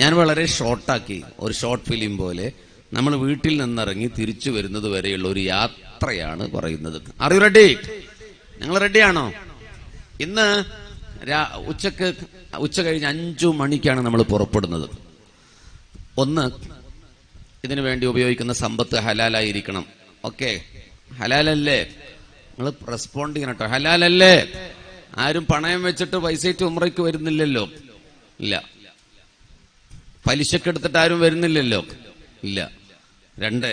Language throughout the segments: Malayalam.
ഞാൻ വളരെ ഷോർട്ടാക്കി, ഒരു ഷോർട്ട് ഫിലിം പോലെ നമ്മൾ വീട്ടിൽ നിന്നിറങ്ങി തിരിച്ചു വരുന്നത് വരെയുള്ള ഒരു യാത്രയാണ് പറയുന്നത്. Are you ready? നിങ്ങൾ റെഡിയാണോ? ഇന്ന് ഉച്ച കഴിഞ്ഞ് 5 മണിക്കാണ് നമ്മൾ പുറപ്പെടുന്നത്. ഒന്ന്, ഇതിനു വേണ്ടി ഉപയോഗിക്കുന്ന സമ്പത്ത് ഹലാലായിരിക്കണം. ഓക്കെ, ഹലാലല്ലേ? നിങ്ങൾ റെസ്പോണ്ട് ചെയ്യണം കേട്ടോ. ഹലാലല്ലേ? ആരും പണയം വെച്ചിട്ട് പൈസയിട്ട് ഉംറയ്ക്ക് വരുന്നില്ലല്ലോ. ഇല്ല. പലിശക്കെടുത്തിട്ട് ആരും വരുന്നില്ലല്ലോ. ഇല്ല. 2,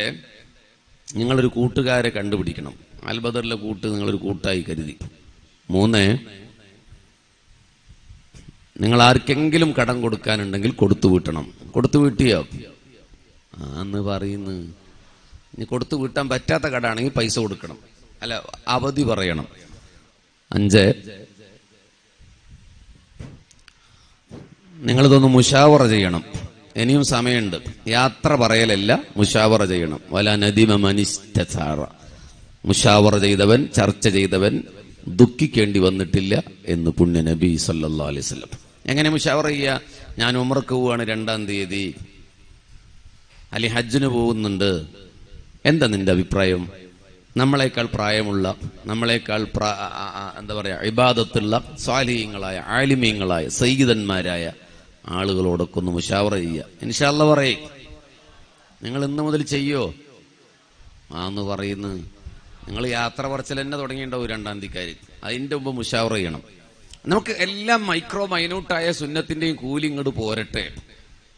നിങ്ങളൊരു കൂട്ടുകാരെ കണ്ടുപിടിക്കണം. അൽബദറിലെ കൂട്ട് നിങ്ങളൊരു കൂട്ടായി കരുതി. 3, നിങ്ങൾ ആർക്കെങ്കിലും കടം കൊടുക്കാനുണ്ടെങ്കിൽ കൊടുത്തു വീട്ടണം. കൊടുത്തു വീട്ടിയോ? ആന്ന് പറയുന്നു. ഇനി കൊടുത്തു വീട്ടാൻ പറ്റാത്ത കടമാണെങ്കിൽ പൈസ കൊടുക്കണം, അല്ല അവധി പറയണം. 5, നിങ്ങളിതൊന്ന് മുശാവറ ചെയ്യണം. ഇനിയും സമയമുണ്ട്. യാത്ര പറയലല്ല, മുശാവറ ചെയ്യണം. വല നദിമ മനിസ്തസാറ. മുശാവറ ചെയ്തവൻ, ചർച്ച ചെയ്തവൻ ദുഃഖിക്കേണ്ടി വന്നിട്ടില്ല എന്ന് പുണ്യ നബി സല്ലല്ലാഹു അലൈഹി വസല്ലം. എങ്ങനെ മുശാവറ ചെയ്യുക? ഞാൻ ഉംറക്ക് പോവാണ് 2-ാം തീയതി, അല്ലെ ഹജ്ജിന് പോകുന്നുണ്ട്, എന്താ നിന്റെ അഭിപ്രായം? നമ്മളെക്കാൾ പ്രായമുള്ള, നമ്മളെക്കാൾ എന്താ പറയാ, ഇബാദത്തുള്ള സ്വാലിഹീങ്ങളായ, ആലിമീങ്ങളായ, സയ്യിദന്മാരായ ആളുകളോടൊക്കെ ഒന്ന് മുശാവറ ചെയ്യുക. ഇൻഷാ അല്ലാഹ് പറയും. നിങ്ങൾ ഇന്ന് മുതൽ ചെയ്യോ? ആന്ന് പറയുന്നു. നിങ്ങൾ യാത്ര പറച്ചിൽ തന്നെ തുടങ്ങിയിട്ടുണ്ടാവും 2-ാം തീയതിക്കാർ. അതിൻ്റെ മുമ്പ് മുശാവറ ചെയ്യണം. നമുക്ക് എല്ലാം മൈന്യൂട്ടായ സുന്നത്തിൻ്റെയും കൂലി ഇങ്ങോട്ട് പോരട്ടെ.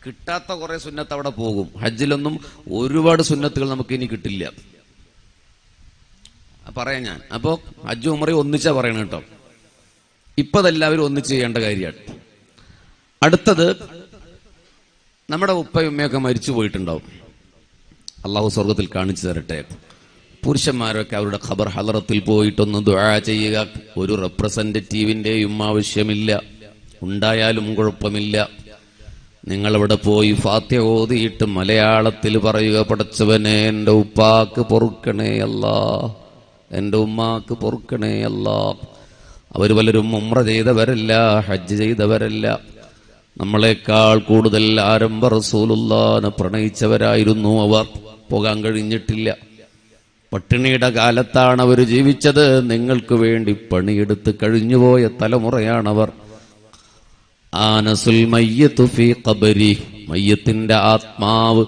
കിട്ടാത്ത കുറെ സുന്നത്ത് അവിടെ പോകും. ഹജ്ജിലൊന്നും ഒരുപാട് സുന്നത്തുകൾ നമുക്ക് ഇനി കിട്ടില്ല, പറയാം ഞാൻ. അപ്പോൾ ഹജ്ജ് ഉംറയും ഒന്നിച്ചാ പറയണം കേട്ടോ. ഇപ്പൊ അതെല്ലാവരും ഒന്നിച്ച് ചെയ്യേണ്ട കാര്യമാണ്. അടുത്തത്, നമ്മുടെ ഉപ്പയും ഉമ്മയൊക്കെ മരിച്ചു പോയിട്ടുണ്ടാവും. അള്ളാഹു സ്വർഗത്തിൽ കാണിച്ചു തരട്ടെ. പുരുഷന്മാരൊക്കെ അവരുടെ ഖബർ ഹലറത്തിൽ പോയിട്ടൊന്ന് ദുആ ചെയ്യുക. ഒരു റെപ്രസെന്റേറ്റീവിന്റെയും ആവശ്യമില്ല, ഉണ്ടായാലും കുഴപ്പമില്ല. നിങ്ങളവിടെ പോയി ഫാത്തിഹ ഓതിയിട്ട് മലയാളത്തിൽ പറയുക, പടച്ചവനെ എൻ്റെ ഉപ്പാക്ക് പൊറുക്കണേ അല്ലാ, എൻ്റെ ഉമ്മാക്ക് പൊറുക്കണേ അല്ലാ. അവർ പലരും ഉംറ ചെയ്തവരല്ല, ഹജ്ജ് ചെയ്തവരല്ല. നമ്മളെക്കാൾ കൂടുതൽ ആരംഭ റസൂലുള്ളാഹിനെ പ്രണയിച്ചവരായിരുന്നു അവർ. പോകാൻ കഴിഞ്ഞിട്ടില്ല. പട്ടിണിയുടെ കാലത്താണ് അവർ ജീവിച്ചത്. നിങ്ങൾക്ക് വേണ്ടി പണിയെടുത്ത് കഴിഞ്ഞുപോയ തലമുറയാണവർ. ആനസുൽ മയ്യിതു ഫീ ഖബരി. മയ്യത്തിന്റെ ആത്മാവ്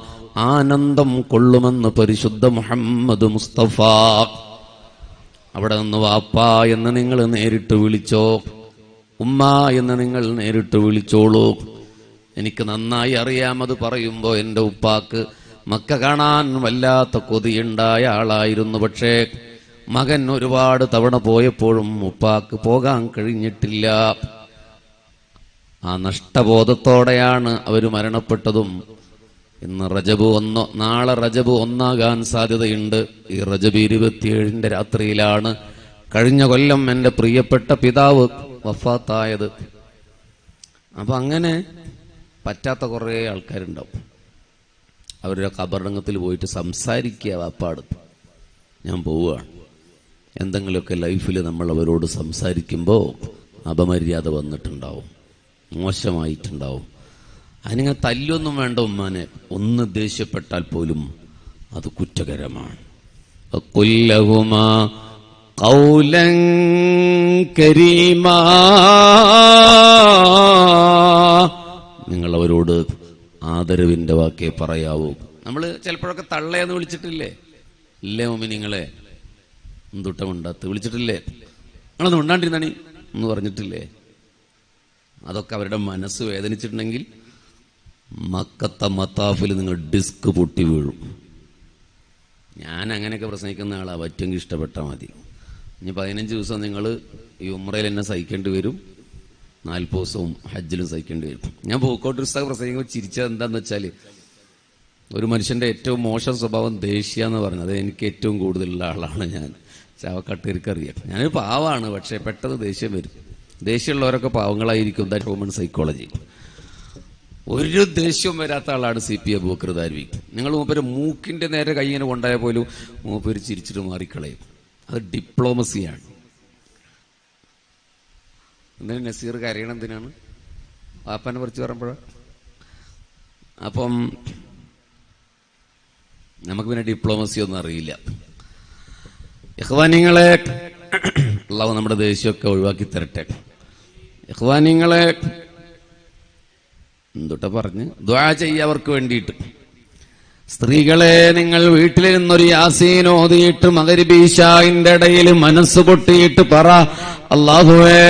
ആനന്ദം കൊള്ളുമെന്ന് പരിശുദ്ധ മുഹമ്മദ് മുസ്തഫ. അവിടെ നിന്ന് വാപ്പ എന്ന് നിങ്ങൾ നേരിട്ട് വിളിച്ചോ, ഉമ്മ എന്ന് നിങ്ങൾ നേരിട്ട് വിളിച്ചോളൂ. എനിക്ക് നന്നായി അറിയാം അത് പറയുമ്പോൾ. എൻ്റെ ഉപ്പാക്ക് മക്ക കാണാൻ വല്ലാത്ത കൊതിയുണ്ടായ ആളായിരുന്നു. പക്ഷേ മകൻ ഒരുപാട് തവണ പോയപ്പോഴും ഉപ്പാക്ക് പോകാൻ കഴിഞ്ഞിട്ടില്ല. ആ നഷ്ടബോധത്തോടെയാണ് അവർ മരണപ്പെട്ടതും. ഇന്ന് റജബ് 1, നാളെ റജബ് 1 സാധ്യതയുണ്ട്. ഈ റജബ് 27 രാത്രിയിലാണ് കഴിഞ്ഞ കൊല്ലം എൻ്റെ പ്രിയപ്പെട്ട പിതാവ് വഫാത്തായത്. അപ്പൊ അങ്ങനെ പറ്റാത്ത കുറേ ആൾക്കാരുണ്ടാവും. അവരുടെ ഖബറടങ്ങത്തിൽ പോയിട്ട് സംസാരിക്കുക, വാപ്പാട് ഞാൻ പോവുകയാണ്. എന്തെങ്കിലുമൊക്കെ ലൈഫിൽ നമ്മൾ അവരോട് സംസാരിക്കുമ്പോൾ അപമര്യാദ വന്നിട്ടുണ്ടാവും, മോശമായിട്ടുണ്ടാവും. അതിനിങ്ങനെ തല്ലൊന്നും വേണ്ട ഉമ്മാനെ. ഒന്ന് ദേഷ്യപ്പെട്ടാൽ പോലും അത് കുറ്റകരമാണ്. ഖുല്ലഹുമാ ഖൗലൻ കരീമാ. നിങ്ങൾ അവരോട് ആദരവിന്റെ വാക്കേ പറയാവൂ. നമ്മൾ ചിലപ്പോഴൊക്കെ തള്ളയെന്ന് വിളിച്ചിട്ടില്ലേ? ഇല്ലേ മോമിനിങ്ങളെ? എന്തുട്ടമുണ്ടാത്ത് വിളിച്ചിട്ടില്ലേ? നിങ്ങളൊന്നും ഉണ്ടാണ്ടിരുന്നാണി എന്ന് പറഞ്ഞിട്ടില്ലേ? അതൊക്കെ അവരുടെ മനസ്സ് വേദനിച്ചിട്ടുണ്ടെങ്കിൽ മക്കത്തെ മത്താഫിൽ നിങ്ങൾ ഡിസ്ക് പൊട്ടി വീഴും. ഞാൻ അങ്ങനെയൊക്കെ പ്രസംഗിക്കുന്ന ആളാ. പറ്റുമെങ്കിൽ ഇഷ്ടപ്പെട്ടാൽ മതി. ഇനി 15 ദിവസം നിങ്ങൾ ഈ ഉംറയിൽ എന്നെ സഹിക്കേണ്ടി വരും, 40 ദിവസവും ഹജ്ജിലും സഹിക്കേണ്ടി വരും. ഞാൻ പൂക്കോട്ട് ഉസ്താദ് പ്രസംഗിക്കുമ്പോൾ ചിരിച്ചത് എന്താന്ന് വെച്ചാൽ, ഒരു മനുഷ്യന്റെ ഏറ്റവും മോശം സ്വഭാവം ദേഷ്യ എന്ന് പറഞ്ഞത്. എനിക്ക് ഏറ്റവും കൂടുതലുള്ള ആളാണ് ഞാൻ. ചാവക്കാട്ടുകാർക്കറിയാം. ഞാനൊരു പാവമാണ്, പക്ഷെ പെട്ടെന്ന് ദേഷ്യം വരും. ദേഷ്യമുള്ളവരൊക്കെ പാവങ്ങളായിരിക്കും. That human psychology. ഒരു ദേഷ്യവും വരാത്ത ആളാണ് CP അബൂബക്കർ ദാരിമി. നിങ്ങൾ മൂപ്പര് മൂക്കിന്റെ നേരെ കൈ ഇങ്ങനെ കൊണ്ടായ പോലും മൂപ്പര് ചിരിച്ചിട്ട് മാറിക്കളയും. അത് ഡിപ്ലോമസിയാണ്. എന്തിനാ നസീർ കരയണം? എന്തിനാണ്? വാപ്പാനെ കുറിച്ച് പറയുമ്പോഴാണ് അപ്പം നമുക്ക് പിന്നെ ഡിപ്ലോമസി ഒന്നും അറിയില്ല. ഇഖ്വാനിങ്ങളെ, അല്ലാഹു നമ്മുടെ ദേഷ്യമൊക്കെ ഒഴിവാക്കി തരട്ടെ. ഇഖ്വാനിങ്ങളെ എന്തുട്ട പറഞ്ഞ് ദുആ ചെയ്യുക അവർക്ക് വേണ്ടിയിട്ട്. സ്ത്രീകളെ, നിങ്ങൾ വീട്ടിലിരുന്നൊരു യാസീൻ ഓതിയിട്ട് മഗ്‌രിബ് ഇശാഇന്റെ ഇടയിൽ മനസ്സ് പൊട്ടിയിട്ട് പറ, അല്ലാഹുവേ,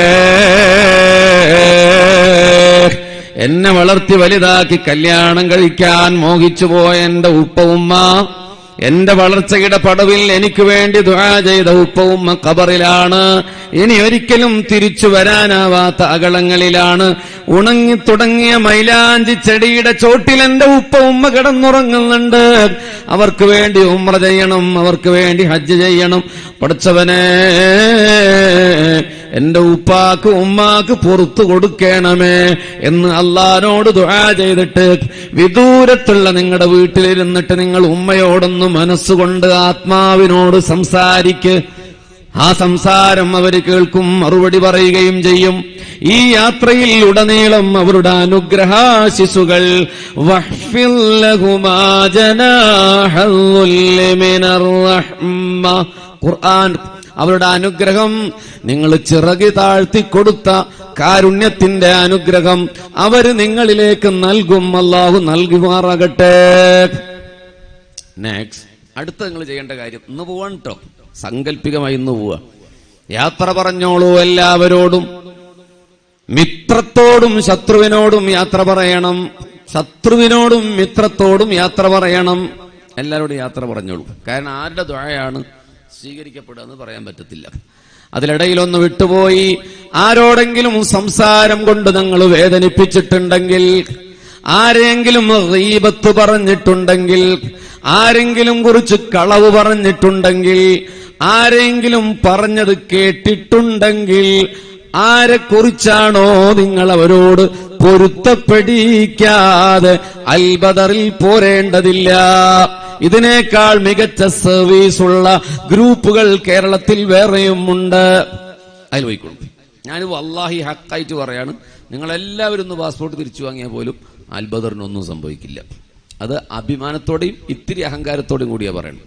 എന്നെ വളർത്തി വലുതാക്കി കല്യാണം കഴിക്കാൻ മോഹിച്ചു പോയ എന്റെ ഉപ്പ ഉമ്മ, എന്റെ വളർച്ചയുടെ പടവിൽ എനിക്ക് വേണ്ടി ദുആ ചെയ്ത ഉപ്പ ഉമ്മ ഖബറിലാണ്. ഇനി ഒരിക്കലും തിരിച്ചു വരാനാവാത്ത അകലങ്ങളിലാണ്. ഉണങ്ങി തുടങ്ങിയ മൈലാഞ്ചി ചെടിയുടെ ചോട്ടിൽ എന്റെ ഉപ്പ ഉമ്മ കിടന്നുറങ്ങുന്നുണ്ട്. അവർക്ക് വേണ്ടി ഉംറ ചെയ്യണം, അവർക്ക് വേണ്ടി ഹജ്ജ് ചെയ്യണം. പടച്ചവനെ, എന്റെ ഉപ്പാക്ക് ഉമ്മാക്ക് പുറത്തു കൊടുക്കണമേ എന്ന് അള്ളാനോട് ദുആ ചെയ്തിട്ട് വിദൂരത്തുള്ള നിങ്ങളുടെ വീട്ടിലിരുന്നിട്ട് നിങ്ങൾ ഉമ്മയോടൊന്ന് മനസ്സുകൊണ്ട് ആത്മാവിനോട് സംസാരിക്ക്. ആ സംസാരം അവർ കേൾക്കും, മറുപടി പറയുകയും ചെയ്യും. ഈ യാത്രയിൽ ഉടനീളം അവരുടെ അനുഗ്രഹാശിസുകൾ ഖുർആൻ അവരുടെ അനുഗ്രഹം, നിങ്ങൾ ചിറകി താഴ്ത്തി കൊടുത്ത കാരുണ്യത്തിന്റെ അനുഗ്രഹം അവര് നിങ്ങളിലേക്ക് നൽകും. അല്ലാഹു നൽകുമാറാകട്ടെ. നെക്സ്റ്റ്, അടുത്ത നിങ്ങൾ ചെയ്യേണ്ട കാര്യം, ഇന്ന് പോവാൻ കേട്ടോ, സങ്കല്പികമായി ഇന്ന് പോവുക. യാത്ര പറഞ്ഞോളൂ. എല്ലാവരോടും, മിത്രത്തോടും ശത്രുവിനോടും യാത്ര പറയണം. ശത്രുവിനോടും മിത്രത്തോടും യാത്ര പറയണം. എല്ലാവരോടും യാത്ര പറഞ്ഞോളൂ. കാരണം ആരുടെ ദുആയാണ് സ്വീകരിക്കപ്പെടുക എന്ന് പറയാൻ പറ്റത്തില്ല. അതിലിടയിലൊന്ന് വിട്ടുപോയി ആരോടെങ്കിലും സംസാരം കൊണ്ട് നിങ്ങൾ വേദനിപ്പിച്ചിട്ടുണ്ടെങ്കിൽ, ആരെങ്കിലും ഗീബത്ത് പറഞ്ഞിട്ടുണ്ടെങ്കിൽ, ആരെങ്കിലും കുറിച്ച് കളവ് പറഞ്ഞിട്ടുണ്ടെങ്കിൽ, ആരെങ്കിലും പറഞ്ഞത് കേട്ടിട്ടുണ്ടെങ്കിൽ, ആരെക്കുറിച്ചാണോ നിങ്ങൾ അവരോട് പൊരുത്തപ്പെടിക്കാതെ അൽബദറിൽ പോരേണ്ടതില്ല. ഇതിനേക്കാൾ മികച്ച സർവീസുള്ള ഗ്രൂപ്പുകൾ കേരളത്തിൽ വേറെയും ഉണ്ട്. അതിൽ പോയിക്കോളൂ. ഞാൻ വല്ലാഹി ഹക്കായിട്ട് പറയാണ്, നിങ്ങളെല്ലാവരും ഒന്ന് പാസ്പോർട്ട് തിരിച്ചു വാങ്ങിയാൽ പോലും അൽബദറിനൊന്നും സംഭവിക്കില്ല. അത് അഭിമാനത്തോടെയും ഇത്തിരി അഹങ്കാരത്തോടെയും കൂടിയാ പറയണം.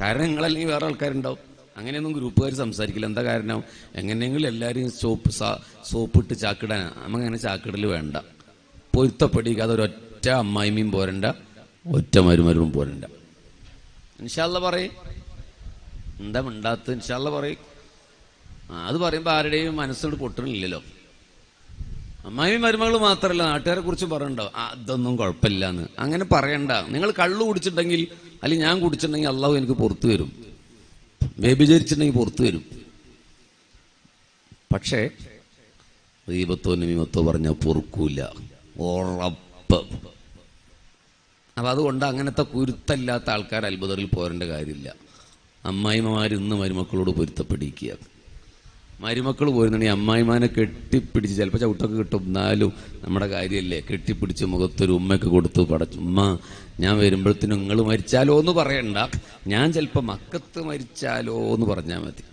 കാരണം നിങ്ങളല്ലെങ്കിൽ വേറെ ആൾക്കാരുണ്ടാവും. അങ്ങനെയൊന്നും ഗ്രൂപ്പുകാർ സംസാരിക്കില്ല. എന്താ കാരണം? എങ്ങനെയെങ്കിലും എല്ലാവരും സോപ്പിട്ട് ചാക്കിടാൻ. നമുക്കങ്ങനെ ചാക്കിടൽ വേണ്ട. പൊരുത്തപ്പെടിക്കാതെ ഒരൊറ്റ അമ്മായിമയും പോരണ്ട, ഒറ്റ മരുമരും പോരണ്ട. ഇൻഷാ അല്ലാഹ് പറയും. എന്താ മിണ്ടാത്ത? ഇൻഷാ അല്ലാഹ് പറയും. അത് പറയുമ്പോൾ ആരുടെയും മനസ്സോട് പൊട്ടണില്ലല്ലോ. അമ്മായിയും മരുമകൾ മാത്രമല്ല, നാട്ടുകാരെ കുറിച്ച് പറയണ്ടോ അതൊന്നും കുഴപ്പമില്ല എന്ന്. അങ്ങനെ പറയണ്ട. നിങ്ങൾ കള്ളു കുടിച്ചിട്ടുണ്ടെങ്കിൽ, അല്ലെങ്കിൽ ഞാൻ കുടിച്ചിട്ടുണ്ടെങ്കിൽ അള്ളാഹു എനിക്ക് പുറത്തു വരും. വ്യഭിചരിച്ചിട്ടുണ്ടെങ്കിൽ പുറത്തു വരും. പക്ഷേ ദീപത്തോ നിമിത്തോ പറഞ്ഞാൽ പൊറുക്കൂല, ഉറപ്പ്. അപ്പൊ അതുകൊണ്ട് അങ്ങനത്തെ കുരുത്തല്ലാത്ത ആൾക്കാർ അത്ഭുതറിൽ പോരേണ്ട കാര്യമില്ല. അമ്മായിമാർ ഇന്ന് മരുമക്കളോട് പൊരുത്തപ്പെടിക്കുക. മരുമക്കൾ പോരുന്നുണ്ടെങ്കിൽ അമ്മായിമാനെ കെട്ടിപ്പിടിച്ച്, ചിലപ്പോൾ ചവിട്ടൊക്കെ കിട്ടും, എന്നാലും നമ്മുടെ കാര്യമല്ലേ, കെട്ടിപ്പിടിച്ച് മുഖത്തൊരു ഉമ്മയൊക്കെ കൊടുത്തു പടച്ചു. ഉമ്മ, ഞാൻ വരുമ്പോഴത്തേനും നിങ്ങൾ മരിച്ചാലോ എന്ന് പറയണ്ട, ഞാൻ ചിലപ്പോൾ മക്കത്ത് മരിച്ചാലോ എന്ന് പറഞ്ഞാൽ മതി.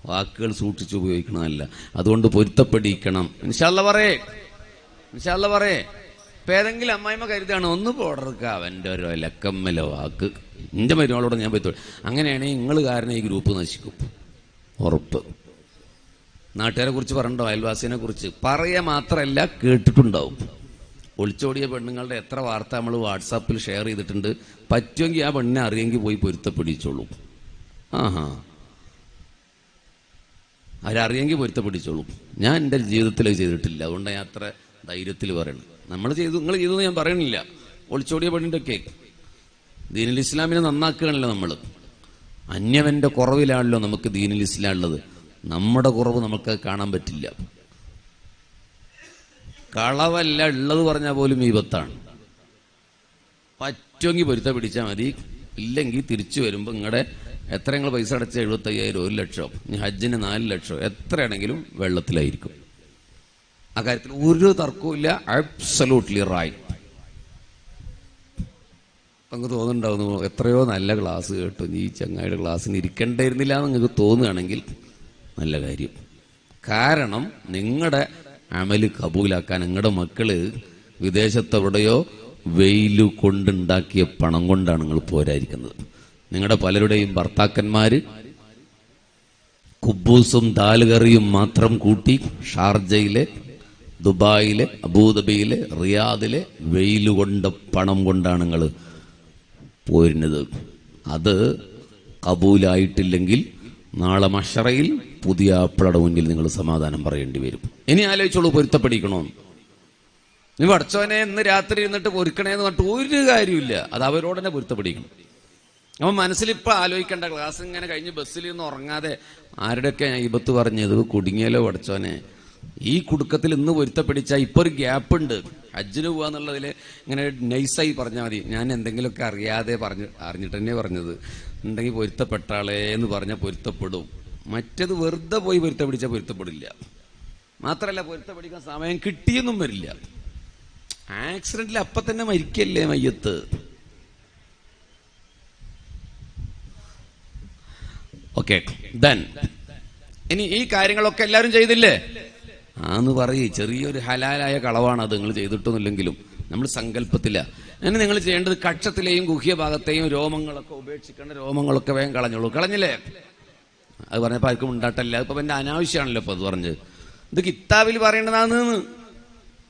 വാക്കുകൾ സൂക്ഷിച്ച് ഉപയോഗിക്കണമല്ല. അതുകൊണ്ട് പൊരുത്തപ്പെടിക്കണം. ഇൻഷാ അല്ലാഹ് പറയേ, ഇൻഷാ അല്ലാഹ് പറയേ. ഇപ്പം ഏതെങ്കിലും അമ്മായിമ്മ കരുതാണ് ഒന്ന് പോടർക്ക അവൻ്റെ ഒരു ലക്കമ്മല വാക്ക് എൻ്റെ മരുമകളോട് ഞാൻ പോയി. അങ്ങനെയാണെങ്കിൽ നിങ്ങൾ കാരണം ഈ ഗ്രൂപ്പ് നശിക്കും, ഉറപ്പ്. നാട്ടുകാരെ കുറിച്ച് പറയണ്ടോ? അയൽവാസിനെ കുറിച്ച് പറയുക മാത്രമല്ല, കേട്ടിട്ടുണ്ടാവും. ഒളിച്ചോടിയ പെണ്ണുങ്ങളുടെ എത്ര വാർത്ത നമ്മൾ വാട്സാപ്പിൽ ഷെയർ ചെയ്തിട്ടുണ്ട്. പറ്റുമെങ്കിൽ ആ പെണ്ണിനെ അറിയെങ്കിൽ പോയി പൊരുത്തപ്പെടിച്ചോളൂ. ആഹാ, അവരറിയെങ്കിൽ പൊരുത്തപ്പെടിച്ചോളൂ. ഞാൻ എൻ്റെ ജീവിതത്തിൽ ചെയ്തിട്ടില്ല, അതുകൊണ്ട് ഞാൻ അത്ര ധൈര്യത്തിൽ പറയണം. നമ്മൾ ചെയ്തു, നിങ്ങൾ ചെയ്തെന്ന് ഞാൻ പറയണില്ല. ഒളിച്ചോടിയ പെണ്ണിൻ്റെ ഒക്കെ ദീനുൽ ഇസ്ലാമിനെ നന്നാക്കുകയാണല്ലോ നമ്മൾ. അന്യവൻ്റെ കുറവിലാണല്ലോ നമുക്ക് ദീനുൽ ഇസ്ലാം ഉള്ളത്. നമ്മുടെ കുറവ് നമുക്ക് കാണാൻ പറ്റില്ല. കളവല്ല ഉള്ളത് പറഞ്ഞാൽ പോലും വിപത്താണ്. പറ്റുമെങ്കിൽ പൊരുത്ത പിടിച്ചാൽ മതി. ഇല്ലെങ്കിൽ തിരിച്ചു വരുമ്പോൾ നിങ്ങളുടെ എത്ര നിങ്ങൾ പൈസ അടച്ച 75,000, 1 ലക്ഷം, ഇനി ഹജ്ജിന് 4 ലക്ഷം, എത്രയാണെങ്കിലും വെള്ളത്തിലായിരിക്കും. ആ കാര്യത്തിൽ ഒരു തർക്കവും ഇല്ല. Absolutely right. നിങ്ങൾക്ക് തോന്നുന്നുണ്ടാവുന്നു എത്രയോ നല്ല ക്ലാസ് കേട്ടു, ഈ ചങ്ങായിയുടെ ക്ലാസ്സിന് ഇരിക്കേണ്ടായിരുന്നില്ല എന്ന് നിങ്ങൾക്ക് തോന്നുകയാണെങ്കിൽ നല്ല കാര്യം. കാരണം നിങ്ങളുടെ അമല് കബൂലാക്കാൻ നിങ്ങളുടെ മക്കള് വിദേശത്തെവിടെയോ വെയില് കൊണ്ടുണ്ടാക്കിയ പണം കൊണ്ടാണ് നിങ്ങൾ പോരായിരിക്കുന്നത്. നിങ്ങളുടെ പലരുടെയും ഭർത്താക്കന്മാര് കുബൂസും ദാൽകറിയും മാത്രം കൂട്ടി ഷാർജയിലെ, ദുബായിലെ, അബൂദബിയിലെ, റിയാദിലെ വെയിലുകൊണ്ട പണം കൊണ്ടാണ് നിങ്ങൾ പോരുന്നത്. അത് കബൂലായിട്ടില്ലെങ്കിൽ നാളെ മഹ്ശറയിൽ പുതിയ ആപ്പിളുടെ മുന്നിൽ നിങ്ങൾ സമാധാനം പറയേണ്ടി വരും. ഇനി ആലോചിച്ചോളൂ, പൊരുത്തപ്പെടിക്കണോന്ന്. നീ പഠിച്ചവനെ ഇന്ന് രാത്രി ഇരുന്നിട്ട് പൊരുക്കണേന്ന് പറഞ്ഞിട്ട് ഒരു കാര്യമില്ല. അത് അവരോട് തന്നെ പൊരുത്തപ്പെടിക്കണം. അവൻ മനസ്സിലിപ്പോൾ ആലോചിക്കേണ്ട, ക്ലാസ് ഇങ്ങനെ കഴിഞ്ഞ് ബസ്സിൽ നിന്ന് ഉറങ്ങാതെ ആരുടെയൊക്കെ ഞാൻ ഇബത്ത് പറഞ്ഞത് കുടുങ്ങിയാലോ പഠിച്ചവനെ, ഈ കുടുക്കത്തിൽ ഇന്ന് പൊരുത്തപ്പെടിച്ചാൽ ഇപ്പോൾ ഒരു ഗ്യാപ്പ് ഉണ്ട്. ഹജ്ജിന് പോവാന്നുള്ളതിൽ ഇങ്ങനെ നൈസായി പറഞ്ഞാൽ മതി. ഞാൻ എന്തെങ്കിലുമൊക്കെ അറിയാതെ അറിഞ്ഞിട്ട് തന്നെ പറഞ്ഞത് ഉണ്ടെങ്കിൽ പൊരുത്തപ്പെട്ടാളേ എന്ന് പറഞ്ഞാൽ പൊരുത്തപ്പെടും. മറ്റത് വെറുതെ പോയി പൊരുത്തപ്പെടിച്ചാൽ പൊരുത്തപ്പെടില്ല. മാത്രമല്ല പൊരുത്തപ്പെടിക്കാൻ സമയം കിട്ടിയെന്നും വരില്ല. ആക്സിഡന്റിൽ അപ്പം തന്നെ മരിക്കല്ലേ മയ്യത്ത്. ഓക്കെ, ദെൻ ഇനി ഈ കാര്യങ്ങളൊക്കെ എല്ലാവരും ചെയ്തില്ലേ? ആന്ന് പറയ്, ചെറിയൊരു ഹലാലായ കളവാണ് അത്. നിങ്ങൾ ചെയ്തിട്ടൊന്നുമില്ലെങ്കിലും നമ്മൾ സങ്കല്പത്തില്ല. അങ്ങനെ നിങ്ങൾ ചെയ്യേണ്ടത് കക്ഷത്തിലെയും ഗുഹ്യ ഭാഗത്തെയും രോമങ്ങളൊക്കെ ഉപേക്ഷിക്കേണ്ട രോമങ്ങളൊക്കെ വേഗം കളഞ്ഞോളൂ. കളഞ്ഞില്ലേ? അത് പറഞ്ഞപ്പോൾ ആർക്കും ഉണ്ടാട്ടല്ല. ഇപ്പം എൻ്റെ അനാവശ്യമാണല്ലോ ഇപ്പം അത് പറഞ്ഞത്. ഇത് കിതാബിൽ പറയേണ്ടതാന്ന്.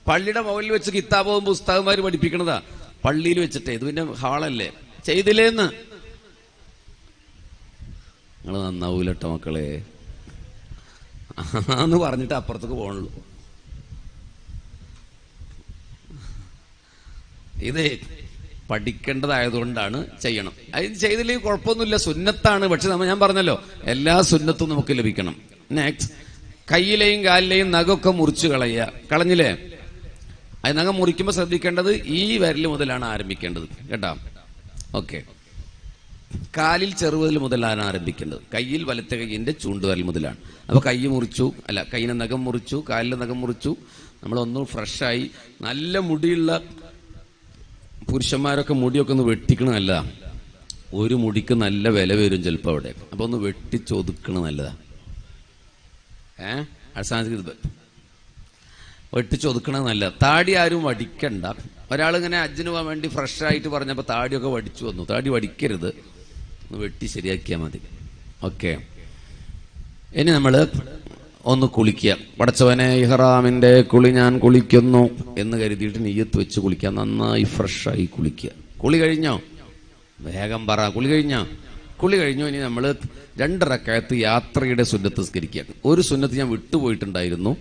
പള്ളിയുടെ മുകളിൽ വെച്ച് കിതാബും പുസ്തകന്മാർ പഠിപ്പിക്കണതാ, പള്ളിയിൽ വെച്ചിട്ടേ. ഇത് പിന്നെ ഹാളല്ലേ. ചെയ്തില്ലേന്ന് നിങ്ങൾ നന്നാവൂലട്ടോ മക്കളെ എന്ന് പറഞ്ഞിട്ട് അപ്പുറത്തേക്ക് പോകണുള്ളൂ. ഇത് പഠിക്കേണ്ടതായതുകൊണ്ടാണ് ചെയ്യണം. അത് ചെയ്തില്ലെങ്കിൽ കുഴപ്പമൊന്നുമില്ല, സുന്നത്താണ്. പക്ഷെ ഞാൻ പറഞ്ഞല്ലോ, എല്ലാ സുന്നത്തും നമുക്ക് ലഭിക്കണം. നെക്സ്റ്റ്, കയ്യിലെയും കാലിലെയും നഖമൊക്കെ മുറിച്ച് കളഞ്ഞില്ലേ? അത് നഖം മുറിക്കുമ്പോൾ ശ്രദ്ധിക്കേണ്ടത് ഈ വിരൽ മുതലാണ് ആരംഭിക്കേണ്ടത് കേട്ടോ. ഓക്കെ, കാലിൽ ചെറുവിരൽ മുതലാണ് ആരംഭിക്കേണ്ടത്. കയ്യിൽ വലത്തെ കൈയിന്റെ ചൂണ്ടുവിരൽ മുതലാണ്. അപ്പോൾ കൈ മുറിച്ചു, അല്ല കൈയിലെ നഖം മുറിച്ചു, കാലിലെ നഖം മുറിച്ചു. നമ്മളൊന്നും ഫ്രഷായി, നല്ല മുടിയുള്ള പുരുഷന്മാരൊക്കെ മുടിയൊക്കെ ഒന്ന് വെട്ടിക്കണ നല്ലതാ. ഒരു മുടിക്ക് നല്ല വില വരും ചിലപ്പോൾ അവിടെ. അപ്പോൾ ഒന്ന് വെട്ടിച്ചൊതുക്കണ നല്ലതാ. വെട്ടിച്ചൊതുക്കണത് നല്ല. താടി ആരും വടിക്കണ്ട. ഒരാളിങ്ങനെ ഹജ്ജിന് പോകാൻ വേണ്ടി ഫ്രഷായിട്ട് പറഞ്ഞപ്പോൾ താടിയൊക്കെ വടിച്ചു വന്നു. താടി വടിക്കരുത്, ഒന്ന് വെട്ടി ശരിയാക്കിയാൽ മതി. ഓക്കെ, ഇനി നമ്മൾ ഒന്ന് കുളിക്കുക. പടച്ചവനെ, ഇഹ്റാമിന്റെ കുളി ഞാൻ കുളിക്കുന്നു എന്ന് കരുതിയിട്ട് നിയ്യത്ത് വെച്ച് കുളിക്കുക. നന്നായി ഫ്രഷായി കുളിക്കുക. കുളി കഴിഞ്ഞോ? വേഗം പറ. കുളി കഴിഞ്ഞോ? കുളി കഴിഞ്ഞു. ഇനി നമ്മൾ 2 റക്അത്ത് യാത്രയുടെ സുന്നത്ത് നിസ്കരിക്കുക. ഒരു സുന്നത്ത് ഞാൻ വിട്ടുപോയിട്ടുണ്ടായിരുന്നു.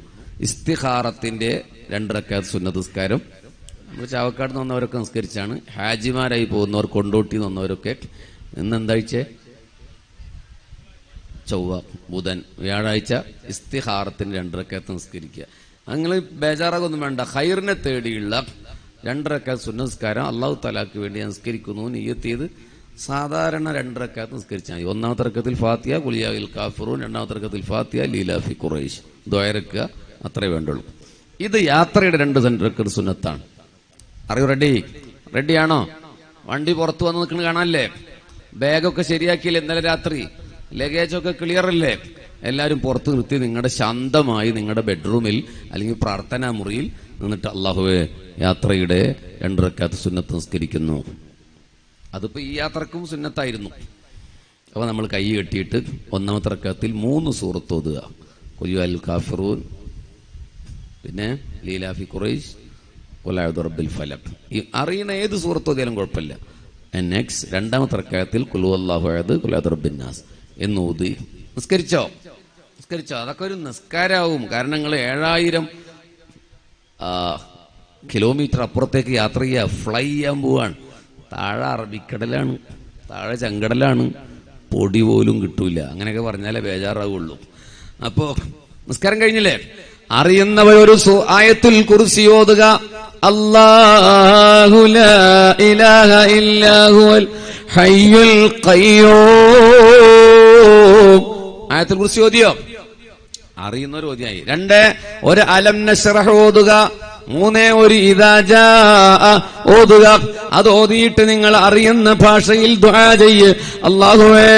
ഇസ്തിഖാറത്തിന്റെ 2 റക്അത്ത് സുന്നത്ത് നിസ്കാരം നമ്മൾ ചാവക്കാട് നിന്ന് വന്നവരൊക്കെ നിസ്കരിച്ചാണ്. ഹാജിമാരായി പോകുന്നവർ, കൊണ്ടോട്ടി വന്നവരൊക്കെ ഇന്ന് എന്താഴ്ച? ചൊവ്വ, ബുധൻ, വ്യാഴാഴ്ച ഇസ്തിഖാറത്തിന് 2 റക്അത്ത് നിസ്കരിക്കുക. നിങ്ങൾ ബേജാറാകൊന്നും വേണ്ട. ഖൈറിനെ തേടിയുള്ള 2 റക്അത്ത് സുന്നത്ത് നിസ്കാരം അല്ലാഹു തആലാക്ക് വേണ്ടി നിസ്കരിക്കുന്നു നിയ്യത്ത് ചെയ്ത് സാധാരണ 2 റക്അത്ത് നിസ്കരിച്ചാൽ മതി. 1ാമത്തെ റക്അത്തിൽ ഫാത്തിഹ, ഖുൽ യാ അയ്യുൽ കാഫിറൂൻ. 2ാമത്തെ റക്അത്തിൽ ഫാത്തിഹ, ലീലാഫി ഖുറൈശ്, ദുആയിരക്കുക. അത്രേ വേണ്ടുള്ളൂ. ഇത് യാത്രയുടെ 2 റക്അത്ത് സുന്നത്താണ്. അറിയോ? റെഡിയാണോ? വണ്ടി പുറത്തു വന്ന് നിൽക്കുന്നത് കാണാനല്ലേ? ബാഗൊക്കെ ശരിയാക്കിയില്ലേ? ഇന്നലെ രാത്രി ലഗേജൊക്കെ ക്ലിയർ അല്ലേ? എല്ലാവരും പുറത്ത് നിർത്തി നിങ്ങളുടെ ശാന്തമായി നിങ്ങളുടെ ബെഡ്റൂമിൽ അല്ലെങ്കിൽ പ്രാർത്ഥനാ മുറിയിൽ നിന്നിട്ട് അല്ലാഹുവേ യാത്രയുടെ 2 റക്അത്ത് സുന്നത്ത് നിസ്കരിക്കുന്നു. അതിപ്പോൾ ഈ യാത്രക്കും സുന്നത്തായിരുന്നു. അപ്പോൾ നമ്മൾ കൈ കെട്ടിയിട്ട് 1ാമത്തെ റക്അത്തിൽ 3 സൂറത്ത് ഓതുക. ഖുൽ യാ അയ്യുൽ കാഫിറൂൻ, പിന്നെ ലീലാഫി ഖുറൈശ്, ഖുൽ അഊദു ബിറബ്ബിൽ ഫലഖ്. ഈ അറിയുന്ന ഏത് സൂറത്ത് ഓതിയാലും കുഴപ്പമില്ല. നെക്സ്റ്റ് 2ാമത്തെ റക്അത്തിൽ ഖുൽ ഹുവല്ലാഹു അഹദ്, ഖുൽ അഊദു ബിറബ്ബിൻ നാസ് എന്ന് ഓതി നിസ്കരിച്ചോ? അതൊക്കെ ഒരു നിസ്കാരാവും. കാരണം നിങ്ങൾ 7000 കിലോമീറ്റർ അപ്പുറത്തേക്ക് യാത്ര ചെയ്യുക, ഫ്ലൈ ചെയ്യാൻ പോവാണ്. താഴെ അറബിക്കടലാണ്, താഴെ ചെങ്കടലാണ്, പൊടി പോലും കിട്ടൂല. അങ്ങനെയൊക്കെ പറഞ്ഞാലേ ബേജാറാവുള്ളൂ. അപ്പോ നിസ്കാരം കഴിഞ്ഞില്ലേ? അറിയുന്നവരൊരു ആയത്തുൽ കുർസി ഓതുക. അല്ലാഹു ലാ ഇലാഹ ഇല്ലാ ഹുവൽ ഹയ്യുൽ ഖയ്യൂം. ആയത്തുൽ കുർസി ഓതിയോ? അറിയുന്നവർ ഓതിയായി. 2 ഒരു അലം നശ്റഹ് ഓതുക. 3 ഒരു ഇദാ ജാഅ ഓതുക. അത് ഓതിയിട്ട് നിങ്ങൾ അറിയുന്ന ഭാഷയിൽ ദുആ ചെയ്യ്. അല്ലാഹുവേ,